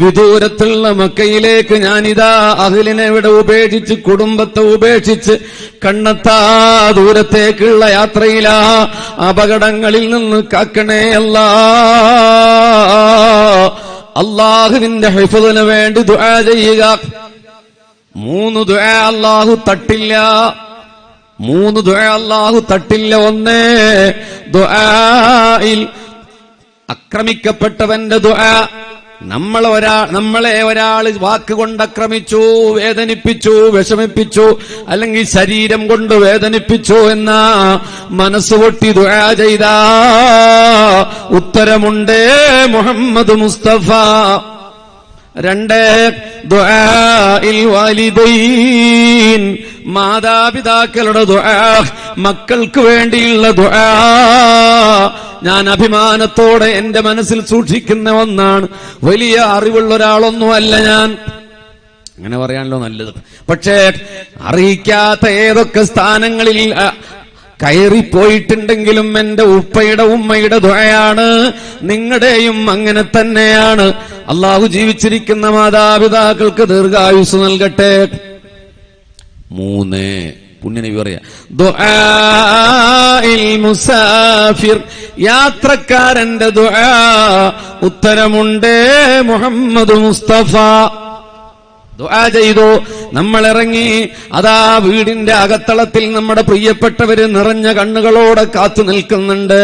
വിദൂരത്തുള്ള മക്കയിലേക്ക് ഞാനിതാ അഹ്ലിനെ ഇവിടെ ഉപേക്ഷിച്ച്, കുടുംബത്തെ ഉപേക്ഷിച്ച് കണ്ണെത്താ ദൂരത്തേക്കുള്ള യാത്രയിലാ. അപകടങ്ങളിൽ നിന്ന് കാക്കണേ അല്ലാ. അല്ലാഹുവിന്റെ ഹിഫ്ദിന് വേണ്ടി ദുആ ചെയ്യുക. 3 ദുആ അല്ലാഹു തട്ടില്ല. 3 ദുആ അല്ലാഹു തട്ടില്ല. 1 ദുആയിൽ ആക്രമിക്കപ്പെട്ടവന്റെ ദുആ. നമ്മളെ ഒരാൾ വാക്കുകൊണ്ട് ആക്രമിച്ചു, വേദനിപ്പിച്ചു, വിഷമിപ്പിച്ചു, അല്ലെങ്കിൽ ശരീരം കൊണ്ട് വേദനിപ്പിച്ചു എന്ന മനസ്സുപൊട്ടി ദുആ ചെയ്ത ഉത്തരമുണ്ട് മുഹമ്മദ് മുസ്തഫ. 2 ദുആഇൽ വാലിദൈൻ, മാതാപിതാക്കളുടെ ദുആ, മക്കൾക്ക് വേണ്ടിയുള്ള ദുആ. ഞാൻ അഭിമാനത്തോടെ എന്റെ മനസ്സിൽ സൂക്ഷിക്കുന്ന ഒന്നാണ്. വലിയ അറിവുള്ള ഒരാളൊന്നുമല്ല ഞാൻ, അങ്ങനെ പറയാനല്ലോ നല്ലത്. പക്ഷേ അറിയിക്കാത്ത ഏതൊക്കെ സ്ഥാനങ്ങളിൽ കയറിപ്പോയിട്ടുണ്ടെങ്കിലും എന്റെ ഉപ്പയുടെ ഉമ്മയുടെ ദുആയാണ്. നിങ്ങളുടെയും അങ്ങനെ തന്നെയാണ്. അള്ളാഹു ജീവിച്ചിരിക്കുന്ന മാതാപിതാക്കൾക്ക് ദീർഘായുസ് നൽകട്ടെ. 3 പുണ്യനബി പറയാ ദുആഇൽ മുസാഫിർ, യാത്രക്കാരന്റെ ദുആ ഉത്തരമുണ്ട് മുഹമ്മദ് മുസ്തഫ. ദുആ ചെയ്തു. നമ്മൾ ഇറങ്ങി, അതാ വീടിന്റെ അകത്തളത്തിൽ നമ്മുടെ പ്രിയപ്പെട്ടവര് നിറഞ്ഞ കണ്ണുകളോടെ കാത്തു നിൽക്കുന്നുണ്ട്.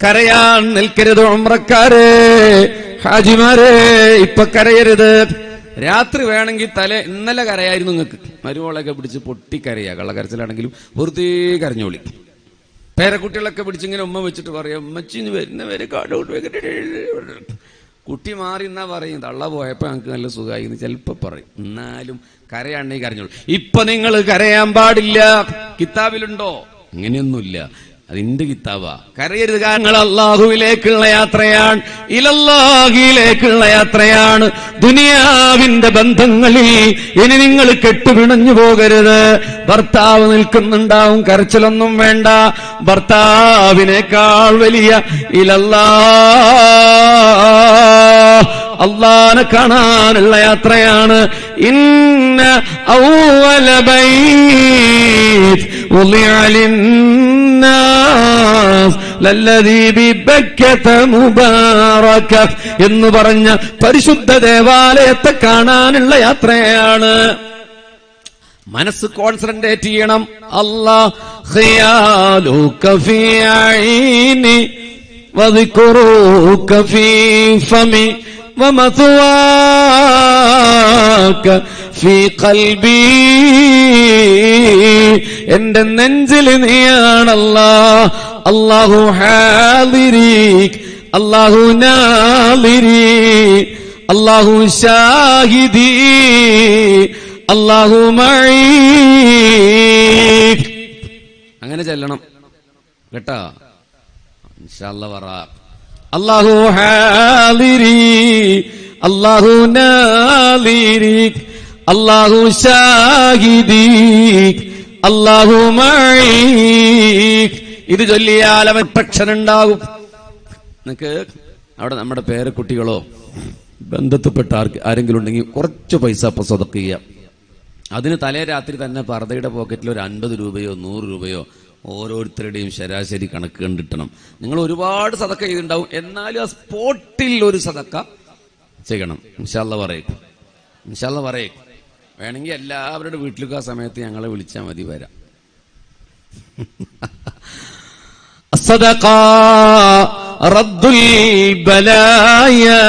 കരയാൻ നിൽക്കരുത് ഉംറക്കാരെ, ഹാജിമാരെ, ഇപ്പൊ കരയരുത്. രാത്രി വേണമെങ്കിൽ ഇന്നലെ കരയായിരുന്നു നിങ്ങൾക്ക്. മരുമോളൊക്കെ പിടിച്ച് പൊട്ടിക്കരയാ, കള്ളക്കരച്ചിലാണെങ്കിലും വെറുതെ കരഞ്ഞോളി. പേരക്കുട്ടികളൊക്കെ പിടിച്ചിങ്ങനെ ഉമ്മ വെച്ചിട്ട് പറയാം, ഉമ്മച്ചിന്ന് വരുന്നവരെ കാടോട്ട്. കുട്ടി മാറി എന്നാ പറയും, തള്ള പോയപ്പോ ഞങ്ങൾക്ക് നല്ല സുഖമായി എന്ന് ചിലപ്പോ പറയും. എന്നാലും കരയാണെങ്കിൽ കരഞ്ഞോളൂ. ഇപ്പൊ നിങ്ങൾ കരയാൻ പാടില്ല. കിതാബിലുണ്ടോ? അങ്ങനെയൊന്നുമില്ല, അതിന്റെ കിതാബാ. കരയരുത്. കാരണം അല്ലാഹുവിലേക്കുള്ള യാത്രയാണ്, ഇലല്ലാഹിലേക്കുള്ള യാത്രയാണ്. ദുനിയാവിന്റെ ബന്ധങ്ങളിൽ ഇനി നിങ്ങൾ കെട്ടുപിണഞ്ഞു പോകരുത്. ഭർത്താവ് നിൽക്കുന്നുണ്ടാവും, കരച്ചിലൊന്നും വേണ്ട. ഭർത്താവിനേക്കാൾ വലിയ അല്ലാഹനെ കാണാനുള്ള യാത്രയാണ്. ഇന്ന അവ്വല ബൈത്ത് ഉളിഅ ലിന്നാസ് ലല്ലദീ ബിബക്കത മുബാറക എന്ന് പറഞ്ഞ പരിശുദ്ധ ദേവാലയത്തെ കാണാനുള്ള യാത്രയാണ്. മനസ്സ് കോൺസെൻട്രേറ്റ് ചെയ്യണം. അല്ലാഹ് ഖിയാലുക ഫീ ഐനി വദിക്റുക ഫീ ഫമി വമത്വാക ഫീ ഖൽബി, എന്റെ നെഞ്ചിൽ നീയാണല്ലാഹ്. അല്ലാഹു ഹാദിരി, അല്ലാഹു നാദിരി, അല്ലാഹു ഷാഹിദി, അല്ലാഹു മഈ. അങ്ങനെ ചെല്ലണം കേട്ടാ. ഇൻഷാ അല്ലാഹ് പറ. അല്ലാഹു ഹാദിരി, അല്ലാഹു നാദിരി, അല്ലാഹു ഷാഹിദി, അല്ലാഹു മഈ. ഇത് ചൊല്ലിയാൽ അവൻ പ്രക്ഷനുണ്ടാകും. നിനക്ക് അവിടെ നമ്മുടെ പേരക്കുട്ടികളോ ബന്ധത്തിൽപ്പെട്ട ആരെങ്കിലും ഉണ്ടെങ്കിൽ കുറച്ച് പൈസ ഇപ്പൊ സ്വതക്ക ചെയ്യാം. അതിന് തലേ രാത്രി തന്നെ പർദ്ദയുടെ പോക്കറ്റിൽ ഒരു 50 രൂപയോ 100 രൂപയോ ഓരോരുത്തരുടെയും ശരാശരി കണക്ക് കണ്ടിട്ടണം. നിങ്ങൾ ഒരുപാട് സദക്ക ചെയ്തിട്ടുണ്ടാവും, എന്നാലും ആ സ്പോട്ടിൽ ഒരു സദക്ക ചെയ്യണം. ഇൻഷാ അല്ലാഹ് പറയും, ഇൻഷാ അല്ലാഹ് പറയും. വേണമെങ്കിൽ എല്ലാവരുടെ വീട്ടിലേക്ക് ആ സമയത്ത് ഞങ്ങളെ വിളിച്ചാൽ മതി, വരാം. الصدقة رد البلايا,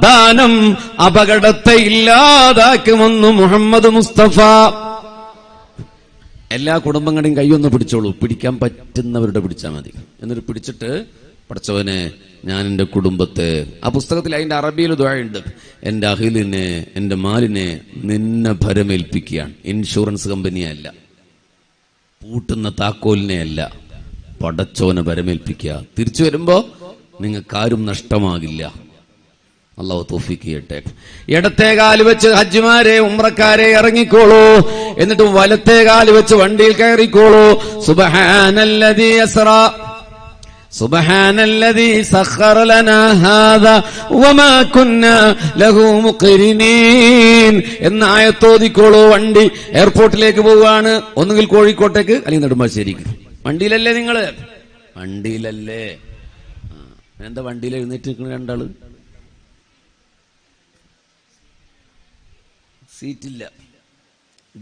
ദാനം അപകടത്തെ ഇല്ലാതാക്കുമെന്ന് മുഹമ്മദ് മുസ്തഫ. എല്ലാ കുടുംബങ്ങളുടെയും കൈയൊന്ന് പിടിച്ചോളൂ, പിടിക്കാൻ പറ്റുന്നവരുടെ പിടിച്ചാൽ മതി. എന്നിട്ട് പിടിച്ചിട്ട്, പടച്ചവനെ ഞാൻ എൻ്റെ കുടുംബത്തെ, ആ പുസ്തകത്തിൽ അതിൻ്റെ അറബിയിൽ ദുആയുണ്ട്, എൻ്റെ അഹിലിനെ, എൻ്റെ മാലിനെ നിന്നെ ഭരമേൽപ്പിക്കുകയാണ്. ഇൻഷുറൻസ് കമ്പനിയല്ല, പൂട്ടുന്ന താക്കോലിനെ അല്ല, പടച്ചോനെ ഭരമേൽപ്പിക്കുക. തിരിച്ചു വരുമ്പോ നിങ്ങൾക്കാരും നഷ്ടമാകില്ല. അല്ലാഹു തൗഫീഖ് ചെയ്യട്ടെ. ഇടത്തെ കാല് വെച്ച് ഹജ്ജിമാരെ, ഉംറക്കാരെ ഇറങ്ങിക്കോളൂ. എന്നിട്ട് വലത്തെ കാല് വെച്ച് വണ്ടിയിൽ കയറിക്കോളൂ. സുബ്ഹാനല്ലദീ അസ്റാ, സുബ്ഹാനല്ലദീ സഖറ ലനാ ഹാദാ വമാ കുന്നാ ലഹു മുഖ്രിനീൻ എന്ന ആയത്തോദിക്കോളൂ. വണ്ടി എയർപോർട്ടിലേക്ക് പോവുകയാണ്, ഒന്നുകിൽ കോഴിക്കോട്ടേക്ക് അല്ലെങ്കിൽ നെടുമ്പാശ്ശേരിക്ക്. വണ്ടിയിലല്ലേ നിങ്ങള്? വണ്ടിയിലല്ലേ? എന്താ വണ്ടിയിൽ എഴുന്നേറ്റ് നിൽക്കുന്ന രണ്ടാള്? സീറ്റില്ല,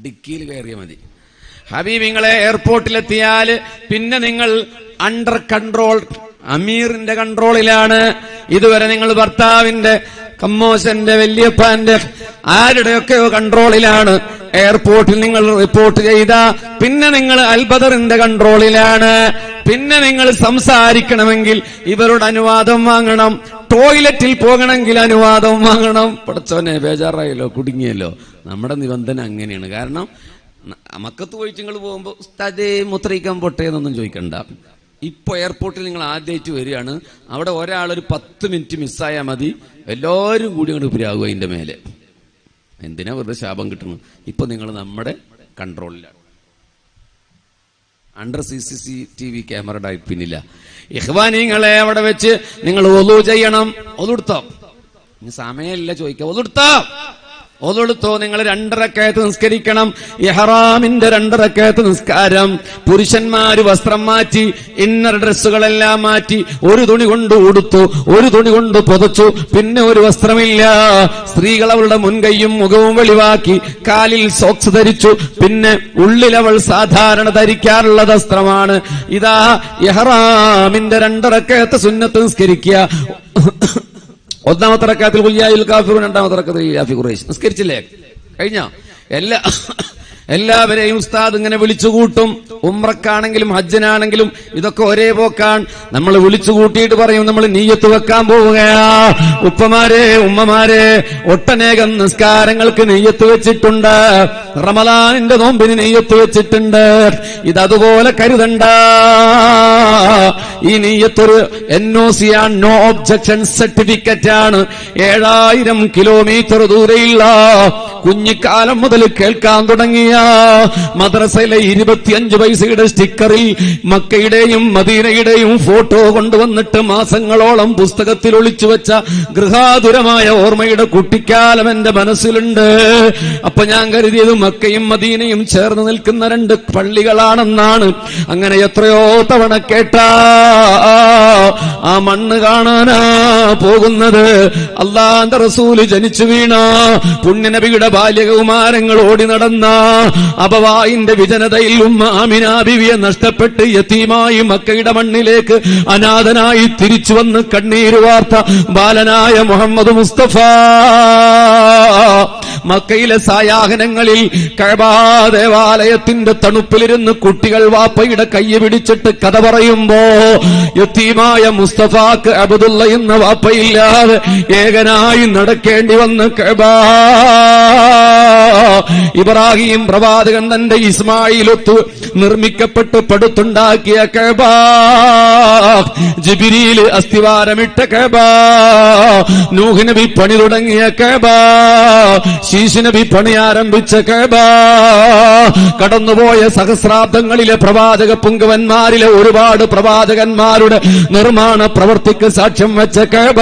ഡിക്കിയിൽ കയറിയാൽ മതി. ഹബീബിങ്ങളെ, എയർപോർട്ടിലെത്തിയാൽ പിന്നെ നിങ്ങൾ അണ്ടർ കൺട്രോൾ, അമീറിന്റെ കൺട്രോളിലാണ്. ഇതുവരെ നിങ്ങൾ ഭർത്താവിന്റെ, കമ്മോശന്റെ, വല്യപ്പാന്റെ, ആരുടെയൊക്കെയോ കൺട്രോളിലാണ്. എയർപോർട്ടിൽ നിങ്ങൾ റിപ്പോർട്ട് ചെയ്ത പിന്നെ നിങ്ങൾ അൽബദറിന്റെ കൺട്രോളിലാണ്. പിന്നെ നിങ്ങൾ സംസാരിക്കണമെങ്കിൽ ഇവരുടെ അനുവാദം വാങ്ങണം. ടോയ്ലറ്റിൽ പോകണമെങ്കിൽ അനുവാദം വാങ്ങണം. പടച്ചോനെ, ബേജാറായല്ലോ, കുടുങ്ങിയല്ലോ. നമ്മുടെ നിബന്ധന അങ്ങനെയാണ്. കാരണം മക്കത്ത് പോയിട്ട് നിങ്ങൾ പോകുമ്പോൾ ഉസ്താദേ മൂത്രയിക്കാൻ പൊട്ടേ എന്നൊന്നും ചോദിക്കണ്ട. ഇപ്പൊ എയർപോർട്ടിൽ നിങ്ങൾ ആദ്യമായിട്ട് വരികയാണ്, അവിടെ ഒരാളൊരു 10 മിനിറ്റ് മിസ്സായാൽ മതി, എല്ലാവരും കൂടി അങ്ങോട്ട് ഉപരാകുക അതിന്റെ മേലെ. എന്തിനാ വെറുതെ ശാപം കിട്ടുന്നു? ഇപ്പൊ നിങ്ങൾ നമ്മുടെ കൺട്രോളിലാണ്. അണ്ടർ CCTV ക്യാമറയുടെ പിന്നില്ല. ഇഖ്വാനിങ്ങളെ, അവിടെ വെച്ച് നിങ്ങൾ ഒളു ചെയ്യണം. ഒളുടുത്തോ? ഇനി സമയമില്ല ചോദിക്കാം. ഒളുടുത്തോ? നിങ്ങൾ 2 റക്അത്ത് നിസ്കരിക്കണം. ഇഹ്റാമിന്റെ 2 റക്അത്ത് നിസ്കാരം. പുരുഷന്മാര് വസ്ത്രം മാറ്റി, ഇന്നർ ഡ്രസ്സുകളെല്ലാം മാറ്റി, ഒരു തുണി കൊണ്ട് ഉടുത്തു, ഒരു തുണി കൊണ്ട് പുതച്ചു, പിന്നെ ഒരു വസ്ത്രമില്ല. സ്ത്രീകൾ അവളുടെ മുൻകൈയും മുഖവും വെളിവാക്കി, കാലിൽ സോക്സ് ധരിച്ചു. പിന്നെ ഉള്ളിൽ അവൾ സാധാരണ ധരിക്കാറുള്ള വസ്ത്രമാണ്. ഇതാ ഇഹ്റാമിന്റെ 2 റക്അത്ത് സുന്നത്ത് നിസ്കരിക്കുക. ഒന്നാമത്തെ റക്അത്തിൽ ഖുൽ യാ അയ്യുൽ കാഫിറൂൻ, രണ്ടാമത്തെ റക്അത്തിൽ ഇലാ ഫി ഖുറൈശ്. നിസ്കരിച്ചില്ലേ? കഴിഞ്ഞോ? എല്ലാവരെയും ഉസ്താദ് ഇങ്ങനെ വിളിച്ചുകൂട്ടും. ഉംറക്കാണെങ്കിലും ഹജ്ജിനാണെങ്കിലും ഇതൊക്കെ ഒരേ പോക്കാൻ. നമ്മൾ വിളിച്ചുകൂട്ടിയിട്ട് പറയും നമ്മൾ നീയത്ത് വെക്കാൻ പോവുകയാ. ഉപ്പമാരെ, ഉമ്മമാരെ, ഒട്ടനേകം നിസ്കാരങ്ങൾക്ക് നെയ്യത്ത് വെച്ചിട്ടുണ്ട്. റമളാനിന്റെ നോമ്പിന് നെയ്യത്ത് വെച്ചിട്ടുണ്ട്. ഇതതുപോലെ കരുതണ്ട. ഈ നെയ്യത്തൊരു NOC ആണ്, നോ ഒബ്ജക്ഷൻ സർട്ടിഫിക്കറ്റ് ആണ്. 7000 കിലോമീറ്റർ ദൂരെയുള്ള കുഞ്ഞിക്കാലം മുതൽ കേൾക്കാൻ തുടങ്ങിയ മദ്രസയിലെ 25 പൈസയുടെ സ്റ്റിക്കറിൽ മക്കയുടെയും മദീനയുടെയും ഫോട്ടോ കൊണ്ടുവന്നിട്ട് മാസങ്ങളോളം പുസ്തകത്തിൽ ഒളിച്ചു വെച്ച ഗൃഹാതുരമായ ഓർമ്മയുടെ കുട്ടിക്കാലം എന്റെ മനസ്സിലുണ്ട്. അപ്പൊ ഞാൻ കരുതിയത് മക്കയും മദീനയും ചേർന്ന് നിൽക്കുന്ന 2 പള്ളികളാണെന്നാണ്. അങ്ങനെ എത്രയോ തവണ കേട്ട ആ മണ്ണ് കാണാനാ പോകുന്നത്. അല്ലാഹുവിന്റെ റസൂല് ജനിച്ചു വീണ, പുണ്യനബിയുടെ ബാല്യകൗമാരങ്ങൾ ഓടി നടന്ന, അബവായിന്റെ വിജനതയിൽ ഉമ്മ ആമിന ബിവിയെ നഷ്ടപ്പെട്ട് യതീമായി മക്കയുടെ മണ്ണിലേക്ക് അനാഥനായി തിരിച്ചു വന്ന് കണ്ണീര് വാർത്ത ബാലനായ മുഹമ്മദ് മുസ്തഫ മക്കയിലെ സായാഹനങ്ങളിൽ കഅബ ദേവാലയത്തിന്റെ തണുപ്പിലിരുന്ന് കുട്ടികൾ വാപ്പയുടെ കൈ പിടിച്ചിട്ട് കഥ പറയുമ്പോ യതീമായ മുസ്തഫാക്ക് അബ്ദുള്ള എന്ന വാപ്പയില്ലാതെ ഏകനായി നടക്കേണ്ടി വന്ന് കഅബ. ഇബ്രാഹിം പ്രവാചകൻ തന്റെ ഇസ്മായിലൊത്ത് നിർമ്മിക്കപ്പെട്ട് പടുത്തുണ്ടാക്കിയ കഅബ, ജിബ്രീൽ അസ്ഥിവാരമിട്ട കഅബ, നൂഹ് നബി പണി തുടങ്ങിയ കഅബ, ശീശ് നബി പണി ആരംഭിച്ച കഅബ, കടന്നുപോയ സഹസ്രാബ്ദങ്ങളിലെ പ്രവാചക പുങ്കവന്മാരിലെ ഒരുപാട് പ്രവാചകന്മാരുടെ നിർമ്മാണ പ്രവർത്തിക്ക് സാക്ഷ്യം വെച്ച കഅബ,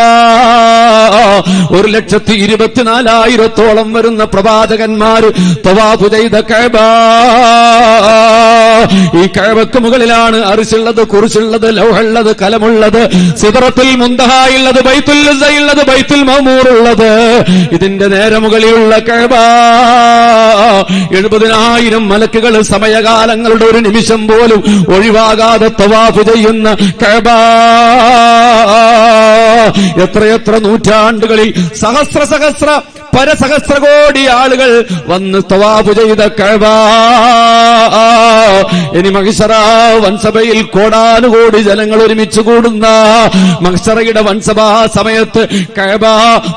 1,24,000 വരുന്ന പ്രവാചകന്മാർ തവാഫ് ചെയ്ത കഅബ. ഈ കഅബക്ക് മുകളിലാണ് അർശുള്ളത്, കുർശുള്ളത്, ലൗഹുള്ളത്, കലമുള്ളത്, സിദ്റത്തുൽ മുന്തഹ ഉള്ളത്, ബൈത്തുൽ ഇസ്സ ഉള്ളത്, ബൈത്തുൽ മഅമൂർ ഉള്ളത്. ഇതിന്റെ നേരെ മുകളിലുള്ള കഅബ 70,000 മലക്കുകൾ സമയകാലങ്ങളുടെ ഒരു നിമിഷം പോലും ഒഴിവാകാതെ തവാഫ് ചെയ്യുന്ന കഅബ. എത്രയെത്ര നൂറ്റാണ്ടുകളിൽ സഹസ്ര പരസഹസ്ര കോടി ആളുകൾ വന്ന് തവാഫ് ചെയ്ത കഅബ. ഇനി മഹ്ശറ വൻസഭയിൽ കോടാനുകോടി ജനങ്ങൾ ഒരുമിച്ച് കൂടുന്ന മഹ്ശറയുടെ വൻസഭാ സമയത്ത് കഅബ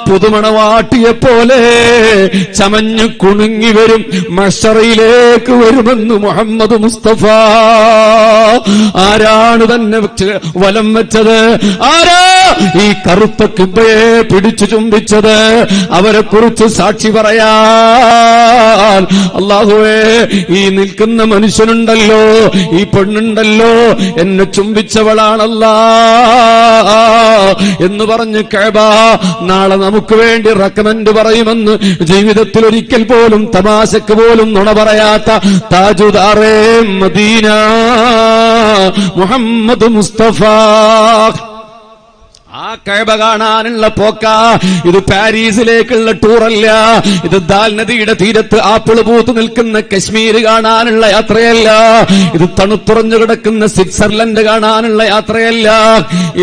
പുതുമണവാട്ടിയെ പോലെ ചമഞ്ഞു കുണുങ്ങി വരും. മഹ്ശറയിലേക്ക് വരുമെന്ന് മുഹമ്മദ് മുസ്തഫ. ആരാണ് തന്നെ വലം വെച്ചത്? ആരാ ഈ കറുത്ത കിബയെ പിടിച്ചു ചുംബിച്ചത്. അവരെ കുറിച്ച് സാക്ഷി പറയാൻ അല്ലാഹുവേ, ഈ നിൽക്കുന്ന മനുഷ്യനുണ്ടല്ലോ, ഈ പെണ്ണുണ്ടല്ലോ, എന്നെ ചുംബിച്ചവളാണല്ലാ എന്ന് പറഞ്ഞ് കഅബ നാളെ നമുക്ക് വേണ്ടി റെക്കമെൻഡ് പറയുമെന്ന് ജീവിതത്തിൽ ഒരിക്കൽ പോലും തമാശക്ക് പോലും നുണ പറയാത്ത താജുദാറേ മദീന മുഹമ്മദ് മുസ്തഫ. ആ കഅബ കാണാനുള്ള പോക്ക. ഇത് പാരീസിലേക്കുള്ള ടൂറല്ല, ഇത് ദാൽ നദിയുടെ തീരത്ത് ആപ്പിൾ പൂത്ത് നിൽക്കുന്ന കശ്മീർ കാണാനുള്ള യാത്രയല്ല, ഇത് തണുത്തുറഞ്ഞു കിടക്കുന്ന സ്വിറ്റ്സർലൻഡ് കാണാനുള്ള യാത്രയല്ല,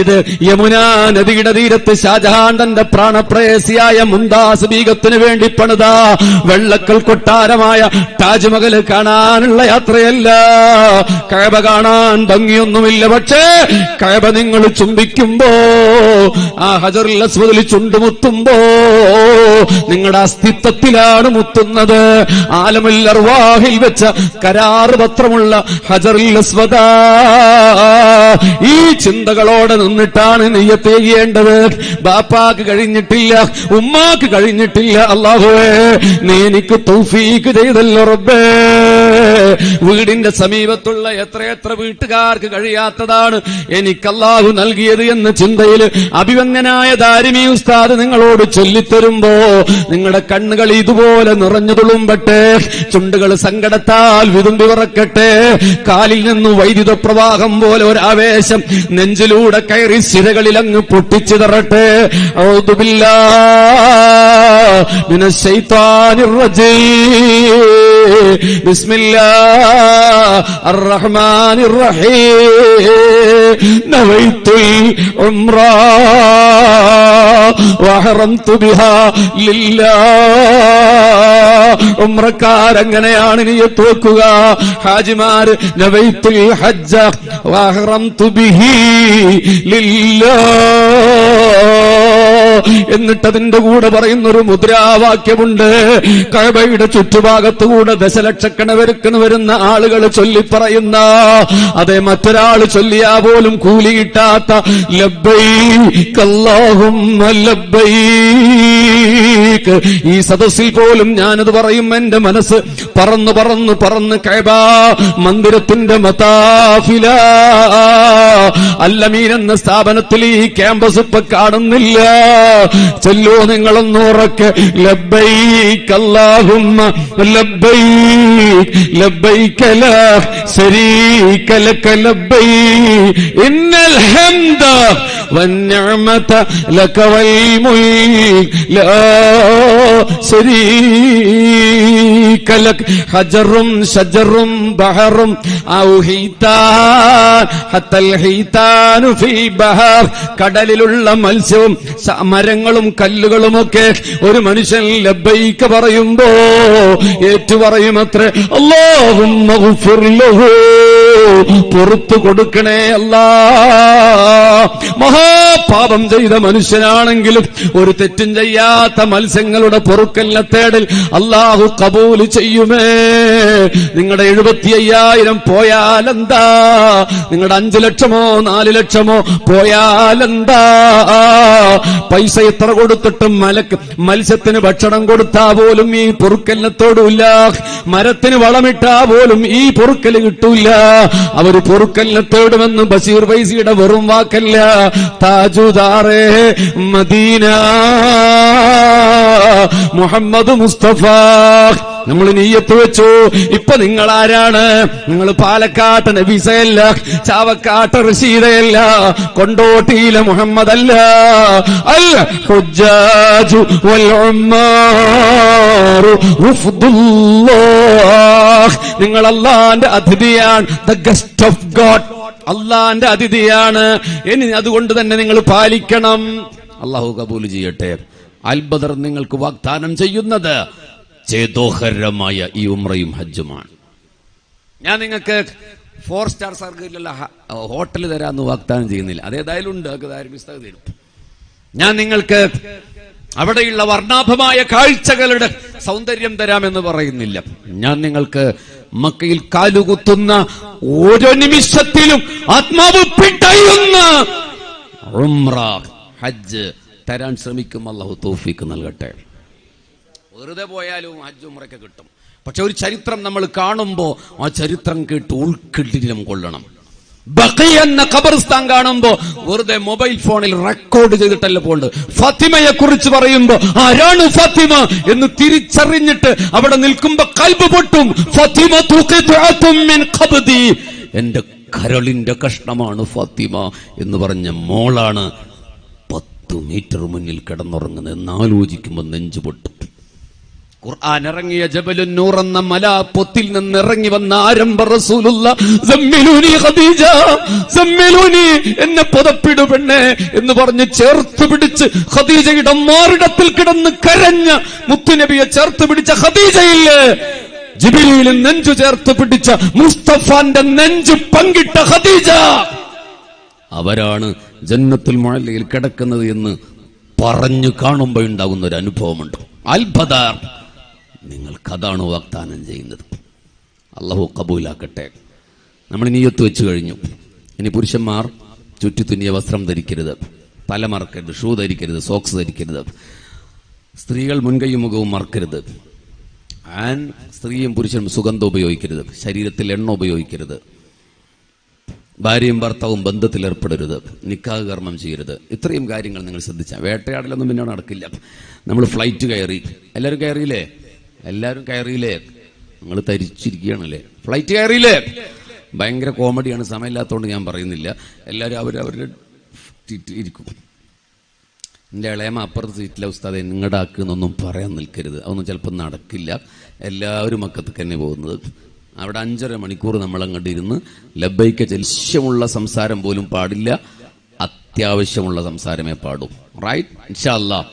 ഇത് യമുനാ നദിയുടെ തീരത്ത് ഷാജഹാൻ തന്റെ പ്രാണപ്രേയസിയായ മുംതാസ് ബീഗത്തിന് വേണ്ടി പണിത വെള്ളക്കൽ കൊട്ടാരമായ താജ്മഹൽ കാണാനുള്ള യാത്രയല്ല. കഅബ കാണാൻ ഭംഗിയൊന്നുമില്ല, പക്ഷേ കഅബ നിങ്ങൾ ചുംബിക്കുമ്പോ, ആ ഹജറുൽ അസ്വദിൽ ചുണ്ടുമുത്തുമ്പോ നിങ്ങളുടെ അസ്തിത്വത്തിലാണ് മുത്തുന്നത്. ആലമുൽ അർവാഹിൽ വെച്ച കരാർ പത്രമുള്ള ഹജറുൽ അസ്വദ. ഈ ചിന്തകളോടെ നിന്നിട്ടാണ് നിയ്യത്ത് ചെയ്യേണ്ടത്. ബാപ്പാക്ക് കഴിഞ്ഞിട്ടില്ല, ഉമ്മാക്ക് കഴിഞ്ഞിട്ടില്ല. അല്ലാഹുവേ, നീ എനിക്ക് തൗഫീക്ക് ചെയ്തല്ലോ റബ്ബേ. വീടിന്റെ സമീപത്തുള്ള എത്രയെത്ര വീട്ടുകാർക്ക് കഴിയാത്തതാണ് എനിക്ക് അല്ലാഹു നൽകിയത് എന്ന ചിന്തയിൽ അഭിവന്യനായ ദാരിമി ഉസ്താദ് നിങ്ങളോട് ചൊല്ലിത്തരുമ്പോ നിങ്ങളുടെ കണ്ണുകൾ ഇതുപോലെ നിറഞ്ഞു തുളുമ്പട്ടെ, ചുണ്ടുകൾ സങ്കടത്താൽ വിതുമ്പി വിറക്കട്ടെ, കാലിൽ നിന്ന് വൈദ്യുത പ്രവാഹം പോലെ ഒരാവേശം നെഞ്ചിലൂടെ കയറി സിരകളിൽ അങ്ങ് പൊട്ടിച്ചിതറട്ടെ. ഔദു ബില്ലാഹി മിനശ് ശൈത്വാനിർ റജീം. ബിസ്മില്ലാഹിർ റഹ്മാനിർ റഹീം. നവൈതുൽ ഉംറ വഹറംതു ബിഹാ ലില്ലാഹ്. ഉംറക്കാരങ്ങനെയാണ് നിയ്യത്ത് വെക്കുക. ഹാജിമാര് നവൈതുൽ ഹജ്ജ വഹറംതു ബിഹി ലില്ലാഹ്. എന്നിട്ട് അതിന്റെ കൂടെ പറയുന്നൊരു മുദ്രാവാക്യമുണ്ട്. കഅബയുടെ ചുറ്റുഭാഗത്തുകൂടെ ദശലക്ഷക്കണക്കിന് വരുന്ന ആളുകൾ ചൊല്ലിപ്പറയുന്ന, അതേ മറ്റൊരാൾ ചൊല്ലിയാ പോലും കൂലി കിട്ടാത്ത ലബ്ബൈക അല്ലാഹുമ്മ ലബ്ബൈക. ഈ സദസ്സിൽ പോലും ഞാനത് പറയും, എന്റെ മനസ്സ് പറന്ന് പറന്ന് പറന്ന് കഅബ മന്ദിരത്തിന്റെ മതാഫില അല്ലമീൻ എന്ന സ്ഥാപനത്തിൽ ഈ ക്യാമ്പസ് ഇപ്പൊ കാണുന്നില്ല. ചൊല്ലോ നിങ്ങളൊന്ന് ഉറക്കെ, ലബ്ബൈക അല്ലാഹുമ്മ ലബ്ബൈക ലബ്ബൈക ലാ ശരീക ലക ലബ്ബൈക ഇന്നൽ ഹംദ വന്നിഅമത ലക വൽ മുൽക് ലാ ശരീക ലക. ഹജറും ശജറും ബഹറും ഔ ഹീതാൻ ഹത്തൽ ഹീതാനു ഫിൽ ബഹർ. കടലിലുള്ള മത്സ്യവും മരങ്ങളും കല്ലുകളുമൊക്കെ ഒരു മനുഷ്യൻ ലബ്ബൈക പറയുമ്പോ ഏറ്റുപറയുമത്രേ. അല്ലാഹുമ്മ ഗുഫിർ ലഹു, പുറത്തു കൊടുക്കണേ അല്ലാ. മഹാപാപം ചെയ്ത മനുഷ്യനാണെങ്കിലും ഒരു തെറ്റും ചെയ്യാത്ത മത്സ്യങ്ങളുടെ പൊറുക്കലിനെ തേടൽ അല്ലാഹു കബൂൽ ചെയ്യുമേ. നിങ്ങളുടെ 75,000 പോയാലെന്താ, നിങ്ങളുടെ 5 ലക്ഷമോ 4 ലക്ഷമോ പോയാലെന്താ, പൈസ എത്ര കൊടുത്തിട്ടും മത്സ്യത്തിന് ഭക്ഷണം കൊടുത്താ പോലും ഈ പൊറുക്കലിനെ തൊടൂല്ല, മരത്തിന് വളമിട്ടാ പോലും ഈ പൊറുക്കൽ കിട്ടൂല. അവര് പൊറുക്കലിനെ തേടുമെന്ന് ബഷീർ ഫൈസിയുടെ വെറും വാക്കല്ല. താജുദാറേ മദീന മുഹമ്മദ് മുസ്തഫ. നമ്മൾ നിയ്യത്ത് വെച്ചു. ഇപ്പൊ നിങ്ങൾ ആരാണ്? നിങ്ങൾ പാലക്കാട്ട് നബീസയല്ല, ചാവക്കാട്ട് റഷീദയല്ല, കൊണ്ടോട്ടിയിലെ മുഹമ്മദല്ല. അൽ ഹുജ്ജാജു വൽ ഉമ്മാറു വഫ്ദുല്ലാഹ്. നിങ്ങൾ അല്ലാഹുവിന്റെ അതിഥിയാണ്. ദ ഗസ്റ്റ് ഓഫ് ഗോഡ്, അല്ലാഹുവിന്റെ അതിഥിയാണ്. ഇനി അതുകൊണ്ട് തന്നെ നിങ്ങൾ പാലിക്കണം. അല്ലാഹു കബൂൽ ചെയ്യട്ടെ. അൽബദർ നിങ്ങൾക്ക് വാഗ്ദാനം ചെയ്യുന്നത് ചേതോഹരമായ ഈ ഉംറയും ഹജ്ജുമാണ്. ഞാൻ നിങ്ങൾക്ക് 4 സ്റ്റാർ സർക്കിളിലുള്ള ഹോട്ടൽ തരാമെന്ന് വാഗ്ദാനം ചെയ്യുന്നില്ല. അതേതായാലും ഉണ്ട്, തരും. ഞാൻ നിങ്ങൾക്ക് അവിടെയുള്ള വർണ്ണാഭമായ കാഴ്ചകളുടെ സൗന്ദര്യം തരാമെന്ന് പറയുന്നില്ല. ഞാൻ നിങ്ങൾക്ക് മക്കയിൽ കാലുകുത്തുന്ന ഓരോ നിമിഷത്തിലും ആത്മാവ് പിടയുന്ന ഉംറ ഹജ്ജ് തരാൻ ശ്രമിക്കും. അല്ലാഹു തൗഫീഖ് നൽകട്ടെ. വെറുതെ പോയാലും ഹജ്ജ് ഉംറയ്ക്ക് കിട്ടും. പക്ഷെ ഒരു ചരിത്രം നമ്മൾ കാണുമ്പോൾ ആ ചരിത്രം കേട്ട് ഉൾക്കിടിലം കൊള്ളണം. ബഖീ എന്ന ഖബർസ്ഥാൻ കാണുമ്പോ വെറുതെ മൊബൈൽ ഫോണിൽ റെക്കോർഡ് ചെയ്തിട്ടല്ല പോണ്ട്. ഫാത്തിമയെ കുറിച്ച് പറയുമ്പോ ആരാണ് ഫാത്തിമ എന്ന് തിരിച്ചറിഞ്ഞിട്ട് അവിടെ നിൽക്കുമ്പോ കൽബ് പൊട്ടും. ഫാത്തിമതു ഖിത്അത്തും മിൻ ഖബ്ദി, എന്റെ കരളിന്റെ കഷ്ണമാണ് ഫാത്തിമ എന്ന് പറഞ്ഞ മോളാണ് 10 മീറ്റർ മുന്നിൽ കിടന്നുറങ്ങുന്നത് എന്നാലോചിക്കുമ്പോ നെഞ്ചു പൊട്ടും. ഖുർആൻ ഇറങ്ങിയ ജബലുൻ നൂർ എന്ന മലാപ്പൊത്തിൽ നിന്ന് ഇറങ്ങി വന്ന ആരംഭ റസൂലുള്ളാഹ് സമ്മിലൂനി ഖദീജ, സമ്മിലൂനി, എന്നെ പുതപ്പിടു പെണ്ണെ എന്ന് പറഞ്ഞ് ചേർത്ത് പിടിച്ച് ഖദീജയുടെ മാറിടത്തിൽ കിടന്ന് കരഞ്ഞ മുത്തുനബിയെ ചേർത്ത് പിടിച്ച ഖദീജയില്ലേ, ജിബ്രീൽ നെഞ്ചു ചേർത്ത് പിടിച്ച മുസ്തഫാന്റെ നെഞ്ചു പങ്കിട്ട ഖദീജ, അവരാണ് ജന്നത്തുൽ മുഅല്ലയിൽ കിടക്കുന്നത് എന്ന് പറഞ്ഞു കാണുമ്പോൾ ഉണ്ടാകുന്ന ഒരു അനുഭവമുണ്ട്. അൽബദർ, നിങ്ങൾക്കതാണ് വാഗ്ദാനം ചെയ്യുന്നത്. അല്ലാഹു കബൂലാക്കട്ടെ. നമ്മൾ നിയ്യത്ത് വെച്ച് കഴിഞ്ഞു. ഇനി പുരുഷന്മാർ ചുറ്റി തുന്നിയ വസ്ത്രം ധരിക്കരുത്, തല മറക്കരുത്, ഷൂ ധരിക്കരുത്, സോക്സ് ധരിക്കരുത്. സ്ത്രീകൾ മുൻകൈയും മുഖവും മറക്കരുത്. സ്ത്രീയും പുരുഷനും സുഗന്ധം ഉപയോഗിക്കരുത്, ശരീരത്തിൽ എണ്ണ ഉപയോഗിക്കരുത്, ഭാര്യയും ഭർത്താവും ബന്ധത്തിൽ ഏർപ്പെടരുത്, നിക്കാഹ് കർമ്മം ചെയ്യരുത്. ഇത്രയും കാര്യങ്ങൾ നിങ്ങൾ ശ്രദ്ധിച്ചാൽ വേട്ടയാടലൊന്നും പിന്നെ നടക്കില്ല. നമ്മൾ ഫ്ലൈറ്റ് കയറി, എല്ലാവരും കയറിയില്ലേ? എല്ലാവരും കയറിയില്ലേ? നിങ്ങൾ തരിച്ചിരിക്കുകയാണല്ലേ? ഫ്ലൈറ്റ് കയറിയില്ലേ? ഭയങ്കര കോമഡിയാണ്, സമയമില്ലാത്തതുകൊണ്ട് ഞാൻ പറയുന്നില്ല. എല്ലാവരും അവരവരുടെ ഇരിക്കും. എൻ്റെ ഇളയമ്മ അപ്പുറത്ത് സീറ്റിലെ ഉസ്താദെ നിങ്ങളുടെ ആക്കുന്നൊന്നും പറയാൻ നിൽക്കരുത്, അതൊന്നും ചിലപ്പോൾ നടക്കില്ല. എല്ലാവരും മക്കത്തേക്ക് തന്നെ പോകുന്നത്. അവിടെ 5.5 മണിക്കൂർ നമ്മൾ അങ്ങോട്ട് ഇരുന്ന് ലബ്ബൈക്ക ലക്ഷ്യമുള്ള സംസാരം പോലും പാടില്ല, അത്യാവശ്യമുള്ള സംസാരമേ പാടൂ. റൈറ്റ്? ഇൻഷാ അല്ലാഹ്.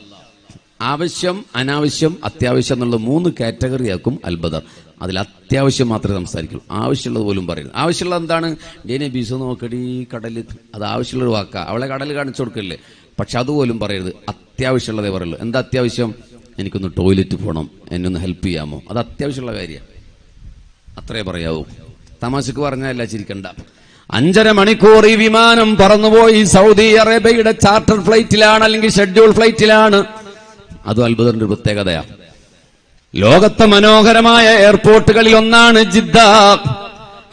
ആവശ്യം, അനാവശ്യം, അത്യാവശ്യം എന്നുള്ള 3 കാറ്റഗറി ആക്കും അൽബദർ. അതിൽ അത്യാവശ്യം മാത്രമേ സംസാരിക്കൂ, ആവശ്യമുള്ളത് പോലും പറയരുത്. ആവശ്യമുള്ളത് എന്താണ്? ഡേനെ ബീസോ നോക്കടി കടല്, അത് ആവശ്യമുള്ളൊരു വാക്കാ. അവളെ കടൽ കാണിച്ചു കൊടുക്കല്ലേ, പക്ഷെ അതുപോലും പറയരുത്. അത്യാവശ്യമുള്ളതേ പറയുള്ളൂ. എന്താ അത്യാവശ്യം? എനിക്കൊന്ന് ടോയ്ലറ്റ് പോകണം, എന്നെ ഒന്ന് ഹെൽപ്പ് ചെയ്യാമോ? അത് അത്യാവശ്യമുള്ള കാര്യമാണ്, അത്രേ പറയാവൂ. തമാശക്ക് പറഞ്ഞല്ല, ചിരിക്കണ്ട. 5.5 മണിക്കൂർ ഈ വിമാനം പറന്നുപോയി. സൗദി അറേബ്യയുടെ ചാർട്ടർ ഫ്ലൈറ്റിലാണ്, അല്ലെങ്കിൽ ഷെഡ്യൂൾ ഫ്ലൈറ്റിലാണ്. അതും അത്ഭുതത്തിന്റെ ഒരു പ്രത്യേകതയാണ്. ലോകത്തെ മനോഹരമായ എയർപോർട്ടുകളിൽ ഒന്നാണ് ജിദ്ദ.